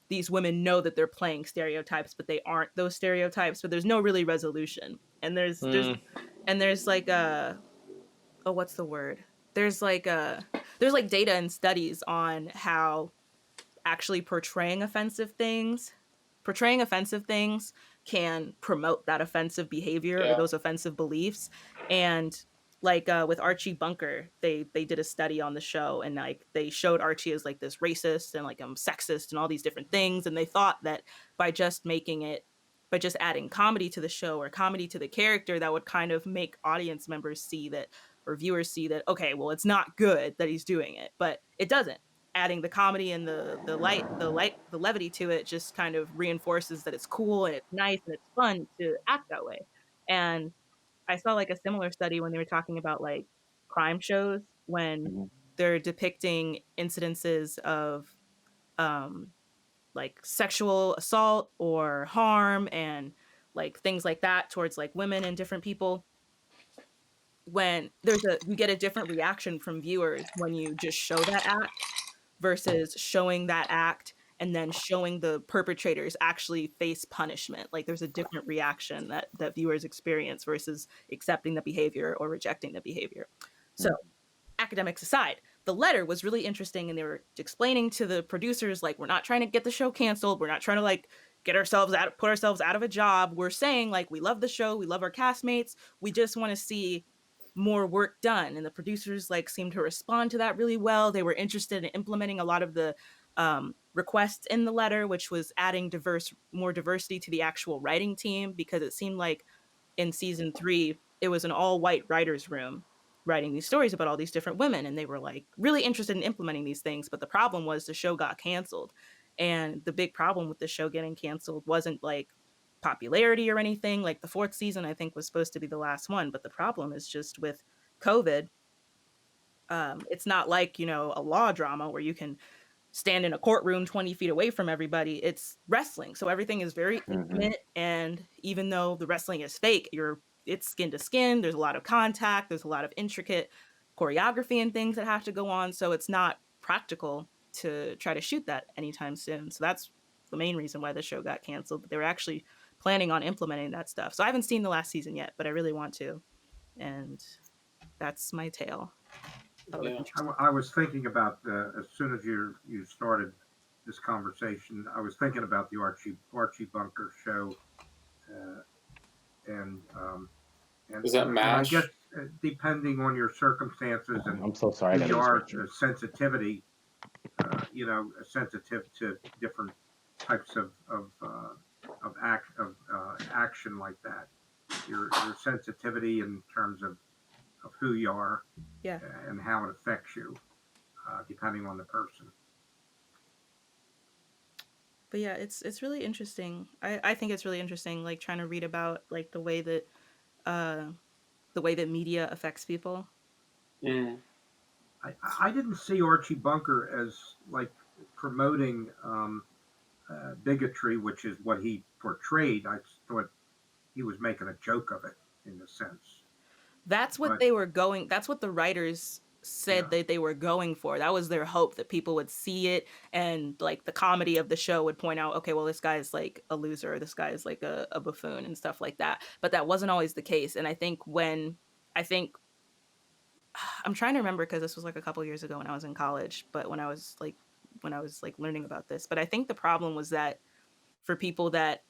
these women know that they're playing stereotypes, but they aren't those stereotypes, but there's no really resolution. And there's like what's the word? There's like data and studies on how actually portraying offensive things can promote that offensive behavior or those offensive beliefs. And like with Archie Bunker, they did a study on the show, and like they showed Archie as like this racist and like sexist and all these different things, and they thought that by just adding comedy to the show or comedy to the character, that would kind of make audience members see that, or viewers see that, okay, well, it's not good that he's doing it, but it doesn't. Adding the comedy and the levity to it just kind of reinforces that it's cool and it's nice and it's fun to act that way. And I saw like a similar study when they were talking about like crime shows, when they're depicting incidences of like sexual assault or harm and like things like that towards like women and different people. When you get a different reaction from viewers when you just show that act versus showing that act and then showing the perpetrators actually face punishment. Like there's a different reaction that viewers experience versus accepting the behavior or rejecting the behavior. So academics aside, the letter was really interesting, and they were explaining to the producers, like, we're not trying to get the show canceled. We're not trying to like put ourselves out of a job. We're saying like, we love the show. We love our castmates. We just want to see more work done. And the producers like seemed to respond to that really well. They were interested in implementing a lot of the requests in the letter, which was adding more diversity to the actual writing team, because it seemed like in season 3, it was an all white writer's room writing these stories about all these different women. And they were like really interested in implementing these things. But the problem was the show got canceled. And the big problem with the show getting canceled wasn't like popularity or anything. Like the 4th season, I think, was supposed to be the last one. But the problem is just with COVID, it's not like, a law drama where you can stand in a courtroom 20 feet away from everybody. It's wrestling. So everything is very intimate. And even though the wrestling is fake, it's skin to skin. There's a lot of contact. There's a lot of intricate choreography and things that have to go on. So it's not practical to try to shoot that anytime soon. So that's the main reason why the show got canceled. They were actually planning on implementing that stuff. So I haven't seen the last season yet, but I really want to. And that's my tale. I was thinking about as soon as you started this conversation, I was thinking about the Archie Bunker show, and is that MASH? I guess depending on your circumstances and I'm so sorry, your sensitivity, sensitive to different types of action like that. Your sensitivity in terms of who you are, and how it affects you, depending on the person. But yeah, it's really interesting. I think it's really interesting, like trying to read about like the way that media affects people. I didn't see Archie Bunker as like promoting bigotry, which is what he portrayed. I thought he was making a joke of it in a sense. That's what that's what the writers said that they were going for. That was their hope, that people would see it and like the comedy of the show would point out, okay, well, this guy's like a loser, this guy's like a buffoon and stuff like that. But that wasn't always the case. And I think I'm trying to remember, because this was like a couple years ago when I was in college, but when I was learning about this, but I think the problem was that for people that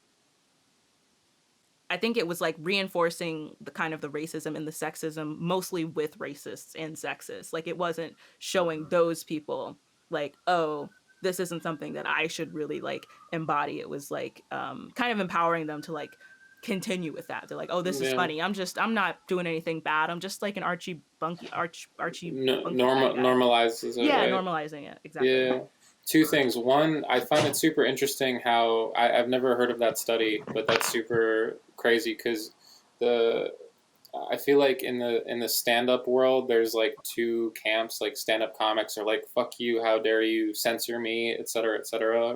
I think it was like reinforcing the kind of the racism and the sexism, mostly with racists and sexists. Like it wasn't showing those people like, oh, this isn't something that I should really like embody. It was like kind of empowering them to like continue with that. They're like, oh, this is funny. I'm not doing anything bad. I'm just like an Archie Bunky normalizes it. Yeah, right? normalizing it. Exactly. Yeah. Two things. One, I find it super interesting how I've never heard of that study, but that's super crazy because I feel like in the stand up world, there's like two camps. Like stand up comics are like, "Fuck you! How dare you censor me?" etc.,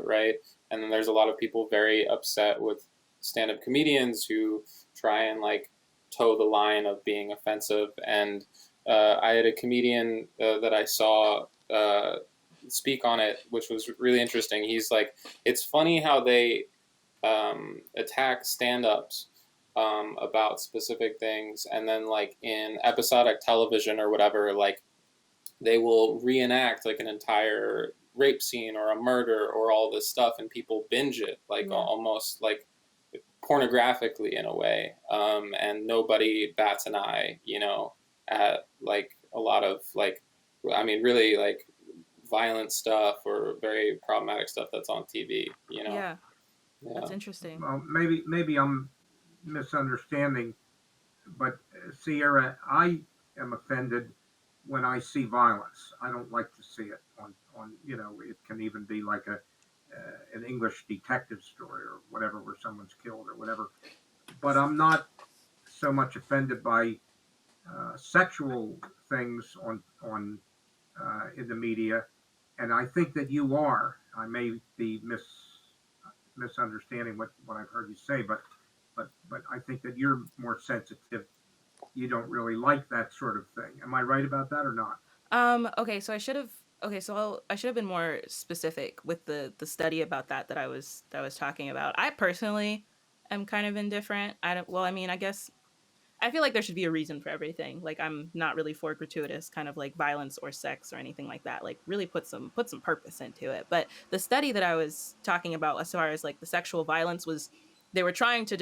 right? And then there's a lot of people very upset with stand up comedians who try and like toe the line of being offensive. And I had a comedian that I saw speak on it, which was really interesting. He's like, it's funny how they attack stand ups about specific things, and then like in episodic television or whatever, like they will reenact like an entire rape scene or a murder or all this stuff, and people binge it like almost like pornographically in a way, and nobody bats an eye, at like a lot of like, I mean, really like violent stuff or very problematic stuff that's on TV. Yeah. That's interesting. Well, maybe I'm misunderstanding, but Sierra, I am offended when I see violence. I don't like to see it on it can even be like an English detective story or whatever where someone's killed or whatever. But I'm not so much offended by sexual things on in the media, and I think that you are. I may be misunderstanding what I've heard you say, but I think that you're more sensitive. You don't really like that sort of thing. Am I right about that or not? Okay, so I should have been more specific with the study about that I was talking about. I personally am kind of indifferent. I guess I feel like there should be a reason for everything. Like I'm not really for gratuitous kind of like violence or sex or anything like that. Like really put some purpose into it. But the study that I was talking about as far as like the sexual violence was they were trying to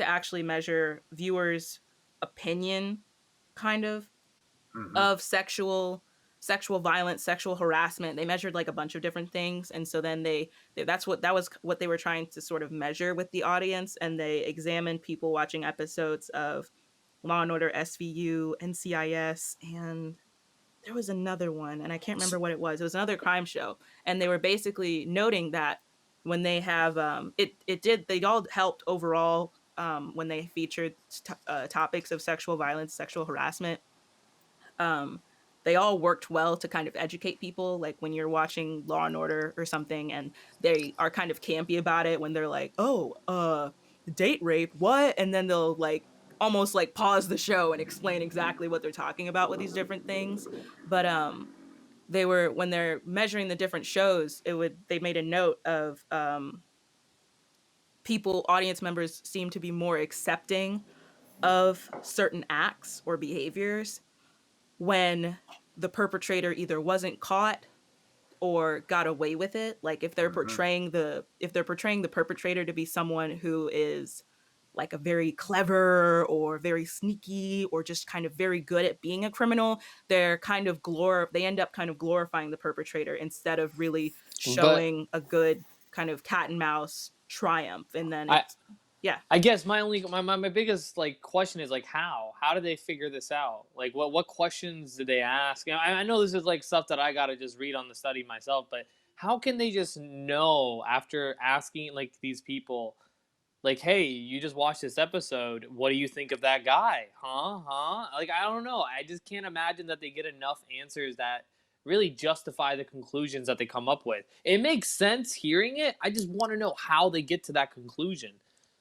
actually measure viewers' opinion kind of of sexual violence, sexual harassment. They measured like a bunch of different things, and so then that was what they were trying to sort of measure with the audience. And they examined people watching episodes of Law and Order, SVU, NCIS, and there was another one, and I can't remember what it was. It was another crime show, and they were basically noting that when they have they all helped overall when they featured topics of sexual violence, sexual harassment. They all worked well to kind of educate people. Like when you're watching Law and Order or something, and they are kind of campy about it when they're like, "Oh, date rape, what?" And then they'll like almost like pause the show and explain exactly what they're talking about with these different things. But they were when they're measuring the different shows, they made a note of audience members seem to be more accepting of certain acts or behaviors when the perpetrator either wasn't caught or got away with it. Like if they're portraying the perpetrator to be someone who is like a very clever or very sneaky or just kind of very good at being a criminal, they're kind of they end up kind of glorifying the perpetrator instead of really showing a good kind of cat and mouse triumph. And then yeah. I guess my biggest like question is like how did they figure this out? Like what questions did they ask? I know this is like stuff that I gotta just read on the study myself, but how can they just know after asking like these people, like, hey, you just watched this episode, what do you think of that guy? Huh? Like I don't know. I just can't imagine that they get enough answers that really justify the conclusions that they come up with. It makes sense hearing it. I just want to know how they get to that conclusion.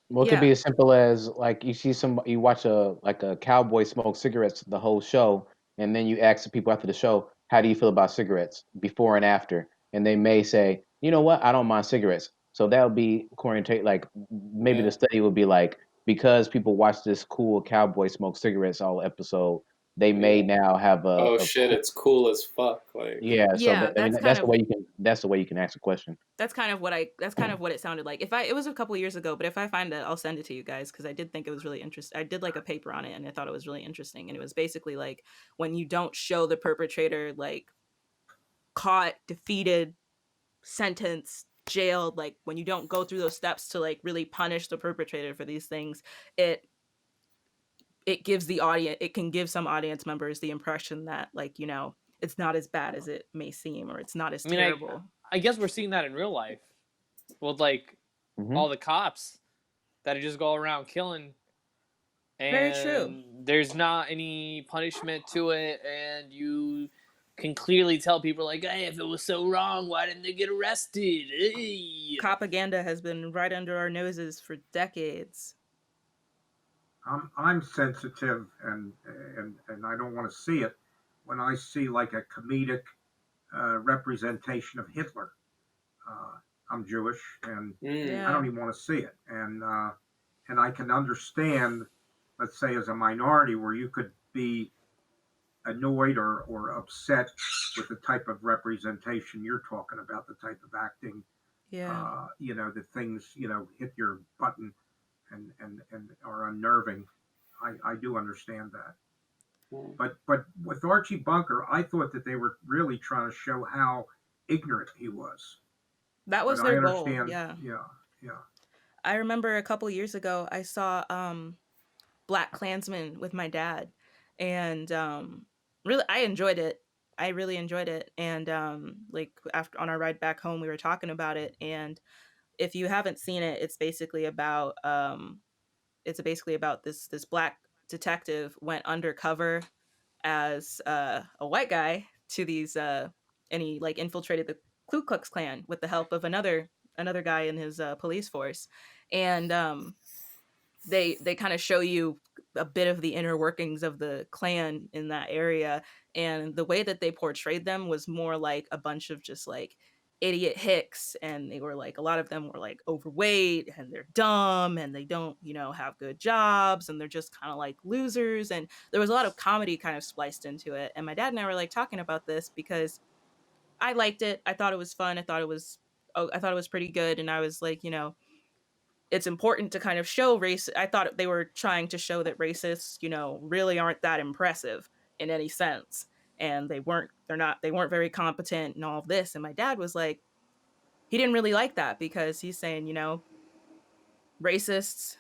Well, it could be as simple as like you watch a cowboy smoke cigarettes the whole show, and then you ask the people after the show, how do you feel about cigarettes before and after? And they may say, you know what, I don't mind cigarettes. So that would be according to like maybe the study would be like because people watch this cool cowboy smoke cigarettes all episode, they may now have oh shit, it's cool as fuck. Like yeah. So Yeah, I mean, that's that's kind the of way you can ask a question. that's kind of what it sounded like. It was a couple years ago, but if I find it, I'll send it to you guys because I did think it was really interesting. I did like a paper on it, and I thought it was really interesting. And it was basically like when you don't show the perpetrator like caught, defeated, sentenced, jailed, like when you don't go through those steps to like really punish the perpetrator for these things, it gives the audience, it can give some audience members the impression that like, you know, it's not as bad as it may seem, or it's not as terrible. I guess we're seeing that in real life with like all the cops that just go around killing, and very true, there's not any punishment to it, and you can clearly tell people like, hey, if it was so wrong, why didn't they get arrested? Hey. Propaganda has been right under our noses for decades. I'm sensitive, and I don't want to see it when I see like a comedic representation of Hitler. I'm Jewish, and I don't even want to see it. And I can understand, let's say, as a minority, where you could be annoyed or upset with the type of representation you're talking about, the type of acting. You know, the things, you know, hit your button and are unnerving. I do understand that. But with Archie Bunker, I thought that they were really trying to show how ignorant he was. That was their goal. Yeah. I remember a couple years ago I saw Black Klansman with my dad, and really I enjoyed it. I really enjoyed it, and like after on our ride back home we were talking about it, and if you haven't seen it, it's basically about this black detective went undercover as a white guy to these and he like infiltrated the Ku Klux Klan with the help of another guy in his police force, and they kind of show you a bit of the inner workings of the Klan in that area, and the way that they portrayed them was more like a bunch of just like idiot hicks, and they were like, a lot of them were like overweight and they're dumb and they don't, you know, have good jobs and they're just kind of like losers, and there was a lot of comedy kind of spliced into it. And my dad and I were like talking about this because I liked it. I thought it was fun. I thought it was pretty good, and I was like, you know, it's important to kind of show race. I thought they were trying to show that racists, you know, really aren't that impressive in any sense. And they weren't very competent and all of this. And my dad was like, he didn't really like that because he's saying, you know, racists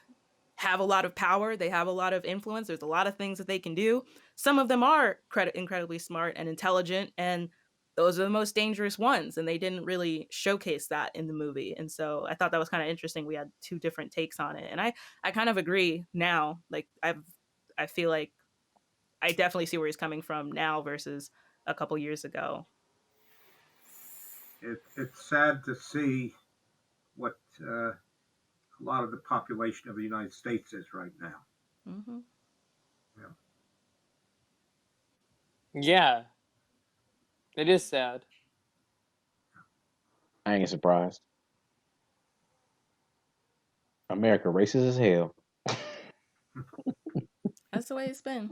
have a lot of power. They have a lot of influence. There's a lot of things that they can do. Some of them are incredibly smart and intelligent, and those are the most dangerous ones, and they didn't really showcase that in the movie. And so I thought that was kind of interesting. We had two different takes on it, and I kind of agree now. Like I feel like I definitely see where he's coming from now versus a couple years ago. It's sad to see what a lot of the population of the United States is right now. Mm-hmm. Yeah, it is sad. I ain't surprised. America racist as hell. That's the way it's been.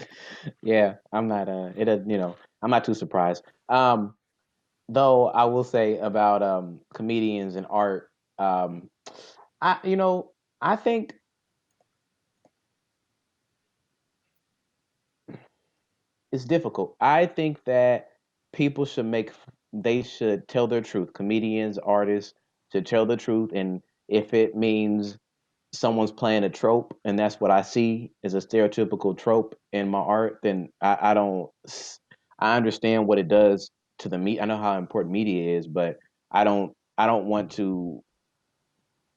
Yeah, I'm not I'm not too surprised. Though I will say about comedians and art, I think it's difficult. I think that people they should tell their truth. Comedians, artists should tell the truth, and if it means someone's playing a trope and that's what I see as a stereotypical trope in my art, then I don't. I understand what it does to the media. I know how important media is, but I don't want to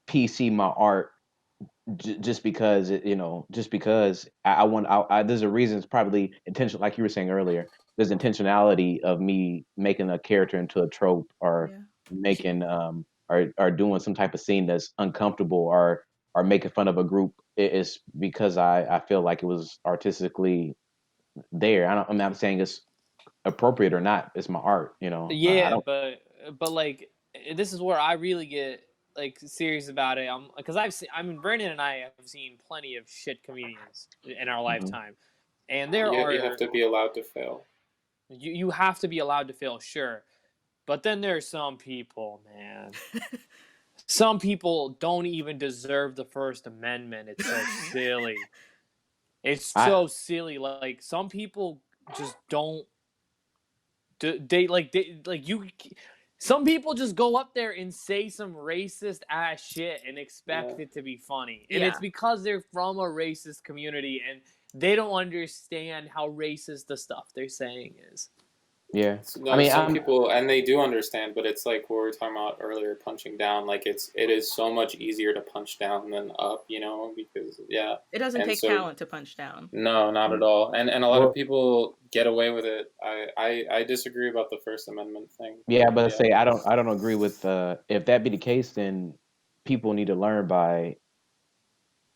PC my art just because just because I want. There's a reason. It's probably intentional, like you were saying earlier. There's intentionality of me making a character into a trope, or making or doing some type of scene that's uncomfortable, or making fun of a group. It's because I feel like it was artistically there. I'm not saying it's appropriate or not. It's my art, you know. I Yeah, don't. but like this is where I really get like serious about it. Because Brandon and I have seen plenty of shit comedians in our lifetime. And you have to be allowed to fail. You have to be allowed to fail, sure. But then there's some people, man. Some people don't even deserve the First Amendment. It's so silly. It's so silly. Like, some people just don't. Some people just go up there and say some racist ass shit and expect it to be funny. And it's because they're from a racist community and they don't understand how racist the stuff they're saying is. Yeah. No, I mean, some people, and they do understand, but it's like what we were talking about earlier, punching down. Like, it is so much easier to punch down than up, because it doesn't take talent to punch down. No, not at all. And a lot of people get away with it. I disagree about the First Amendment thing. Yeah, but say I don't agree with if that be the case, then people need to learn by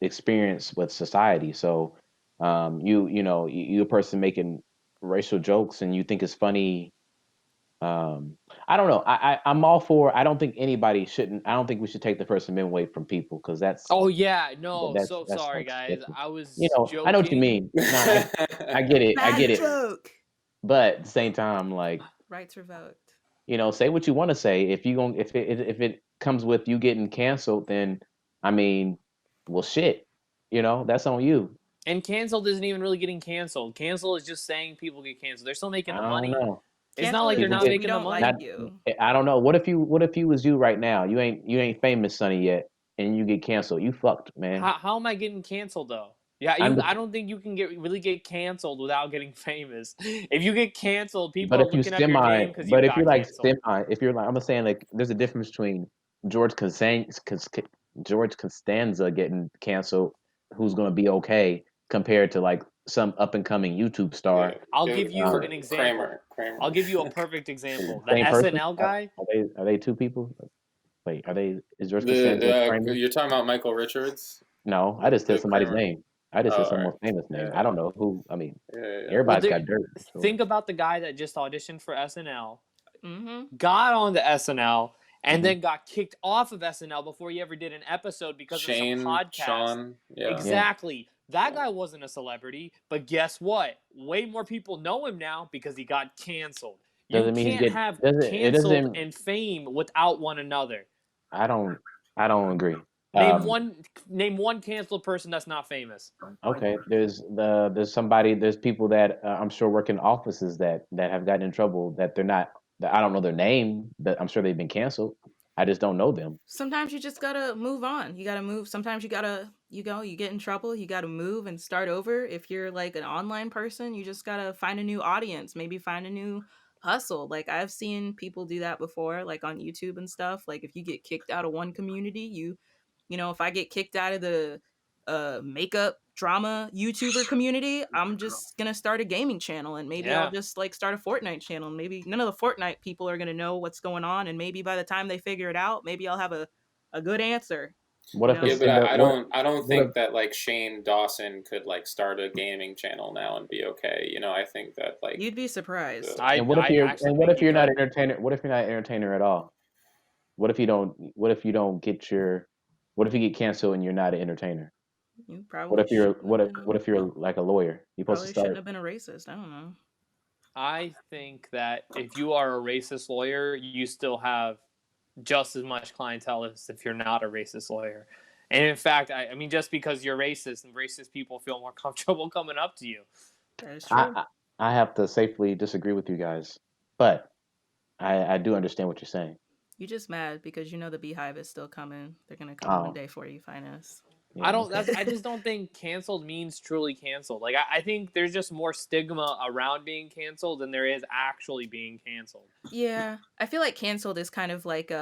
experience with society. So you a person making racial jokes and you think it's funny. I don't know. I'm all for. I don't think anybody shouldn't. I don't think we should take the First Amendment away from people because that's. Oh yeah, no. That's sorry, like guys. I was. Joking. I know what you mean. No, I get it. I get it. Joke. But at the same time, like rights revoked. Say what you want to say. If it comes with you getting canceled, then I mean, well, shit. That's on you. And canceled isn't even really getting canceled. Cancel is just saying people get canceled. They're still making the money. Know. It's not like they're not making the money. I don't know. What if you was you right now? You ain't famous, Sonny, yet, and you get canceled. You fucked, man. How am I getting canceled though? Yeah, I don't think you can really get canceled without getting famous. If you get canceled, people are looking up your name because you got canceled. If you're like, I'm saying like, there's a difference between George Costanza getting canceled, who's going to be okay, compared to like some up and coming YouTube star. I'll give you an example. Kramer. I'll give you a perfect example. The SNL guy. Are they two people? Wait, is George Costanza Kramer? You're talking about Michael Richards? No, I just said somebody's name. I just said someone's famous name. I don't know who. I mean, everybody's got dirt. So. Think about the guy that just auditioned for SNL, got on the SNL, and then got kicked off of SNL before he ever did an episode because of some podcast. Sean, Exactly. That guy wasn't a celebrity, but guess what? Way more people know him now because he got canceled. You can't have canceled and fame without one another. I don't agree. Name one canceled person that's not famous. Okay, there's people that I'm sure work in offices that have gotten in trouble that they're not. I don't know their name, but I'm sure they've been canceled. I just don't know them. Sometimes you just gotta move on. You gotta move. Sometimes you get in trouble. You gotta move and start over. If you're like an online person, you just gotta find a new audience. Maybe find a new hustle. Like I've seen people do that before, like on YouTube and stuff. Like if you get kicked out of one community, if I get kicked out of the makeup drama YouTuber community, I'm just gonna start a gaming channel and maybe I'll just like start a Fortnite channel. Maybe none of the Fortnite people are gonna know what's going on, and maybe by the time they figure it out, maybe I'll have a good answer. What if but I don't think that like Shane Dawson could like start a gaming channel now and be okay. I think that like you'd be surprised. What if you're not an entertainer? What if you're not an entertainer at all? What if you don't get what if you get canceled and you're not an entertainer? You probably what if you're like a lawyer? You shouldn't have been a racist. I don't know. I think that if you are a racist lawyer, you still have just as much clientele as if you're not a racist lawyer. And in fact, I mean, just because you're racist and racist people feel more comfortable coming up to you. That is true. I have to safely disagree with you guys, but I do understand what you're saying. You're just mad because the Beehive is still coming. They're gonna come one day for you, Phines. Yeah. I just don't think canceled means truly canceled. Like I think there's just more stigma around being canceled than there is actually being canceled. Yeah, I feel like canceled is kind of like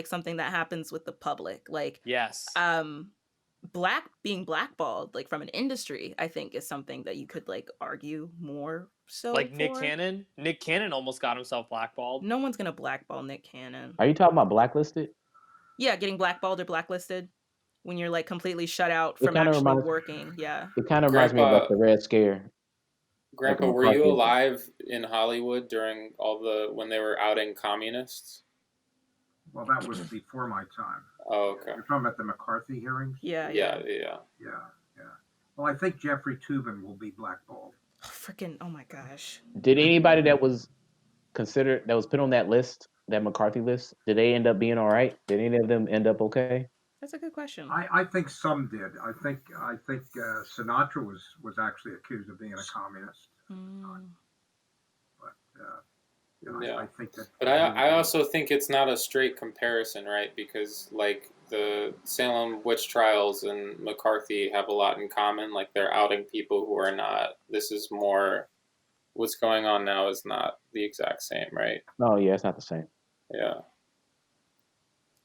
something that happens with the public. Like yes, being blackballed like from an industry, I think is something that you could like argue more. So like Nick Cannon. Nick Cannon almost got himself blackballed. No one's gonna blackball Nick Cannon. Are you talking about blacklisted? Yeah, getting blackballed or blacklisted. When you're like completely shut out from actually working. Yeah. It kind of reminds me of the Red Scare. Grandpa, were you alive in Hollywood during when they were outing communists? Well, that was before my time. Oh, okay. You're talking about the McCarthy hearings? Yeah. Well, I think Jeffrey Toobin will be blackballed. Oh my gosh. Did anybody that was considered, that was put on that list, that McCarthy list, did they end up being all right? Did any of them end up okay? That's a good question. I think some did. I think Sinatra was actually accused of being a communist. But Yeah. I think that. But I also think it's not a straight comparison, right? Because like the Salem witch trials and McCarthy have a lot in common. Like they're outing people who are not. This is more. What's going on now is not the exact same, right? Oh yeah, it's not the same. Yeah.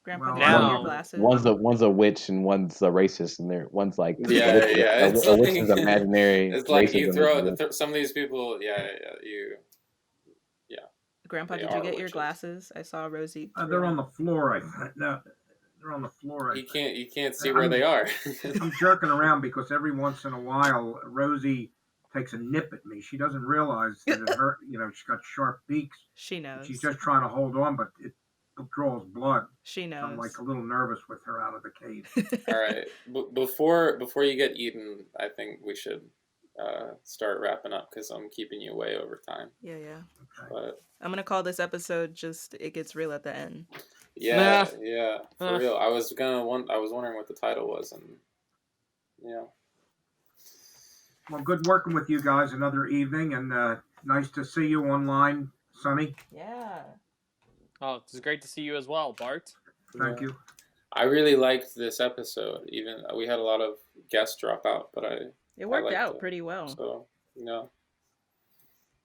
Grandpa, Well, now your glasses. One's a witch and one's a racist, and one's like yeah. It's a witch is imaginary. It's like you throw some of these people. Yeah. Grandpa, did you get your glasses? I saw Rosie. They're on the floor. No, they're on the floor. You can't see where they are. I'm jerking around because every once in a while Rosie takes a nip at me. She doesn't realize that it hurt. She's got sharp beaks. She knows. She's just trying to hold on, but it draws blood. She knows. So I'm like a little nervous with her out of the cage. All right. Before you get eaten, I think we should start wrapping up because I'm keeping you way over time. Yeah. Okay. But I'm gonna call this episode just "It Gets Real at the End." Yeah, for real. I was wondering what the title was, and yeah. Well, good working with you guys another evening, and nice to see you online, Sonny. Yeah. Oh, it's great to see you as well, Bart. Thank you. I really liked this episode. Even we had a lot of guests drop out, but it worked out pretty well. So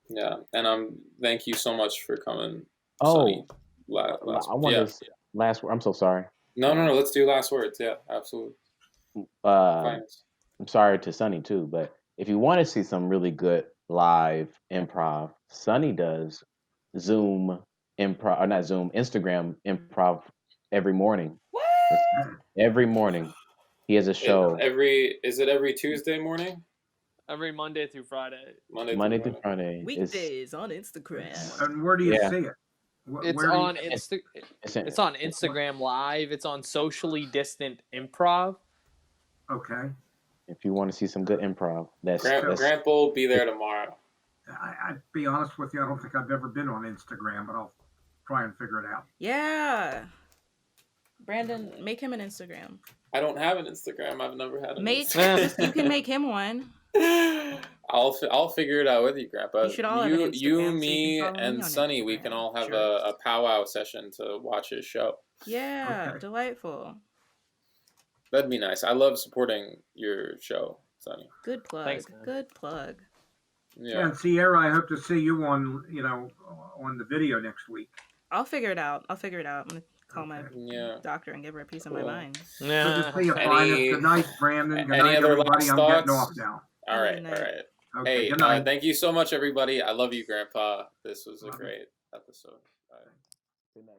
yeah, and thank you so much for coming. Sonny. Last word. I'm so sorry. No. Let's do last words. Yeah, absolutely. I'm sorry to Sonny too, but if you want to see some really good live improv, Sonny does Instagram improv every morning. What? Every morning, he has a show. Is it every Tuesday morning? Every Monday through Friday. Monday through Friday. Weekdays on Instagram. And where do you see it? It's on Instagram Live. It's on Socially Distant Improv. Okay. If you want to see some good improv, Grandpa will be there tomorrow. I'd be honest with you, I don't think I've ever been on Instagram, but I'll try and figure it out. Yeah. Brandon, make him an Instagram. I don't have an Instagram. I've never had an Instagram. You can make him one. I'll figure it out with you, Grandpa. You should all have an Instagram, you, so me, you can and Sonny. We can all have a powwow session to watch his show. Yeah, okay. Delightful. That'd be nice. I love supporting your show, Sonny. Good plug. Thanks, good plug. Yeah. And Sierra, I hope to see you on the video next week. I'll figure it out. I'm gonna call my doctor and give her a piece of my mind. Yeah. Good to see you, Phines. Good night, Brandon. Good night, everybody. I'm getting off now. All right. Okay, hey, thank you so much, everybody. I love you, Grandpa. This was a great episode. Good night.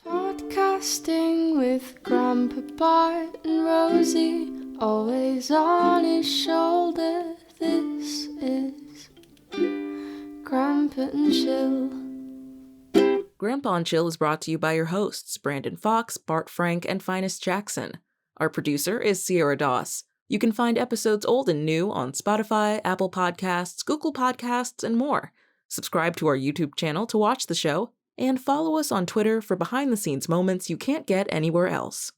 Podcasting with Grandpa Bart and Rosie, always on his shoulder. This is Grandpa and Chill. Grandpa and Chill is brought to you by your hosts, Brandon Fox, Bart Frank, and Phines Jackson. Our producer is Sierra Doss. You can find episodes old and new on Spotify, Apple Podcasts, Google Podcasts, and more. Subscribe to our YouTube channel to watch the show, and follow us on Twitter for behind-the-scenes moments you can't get anywhere else.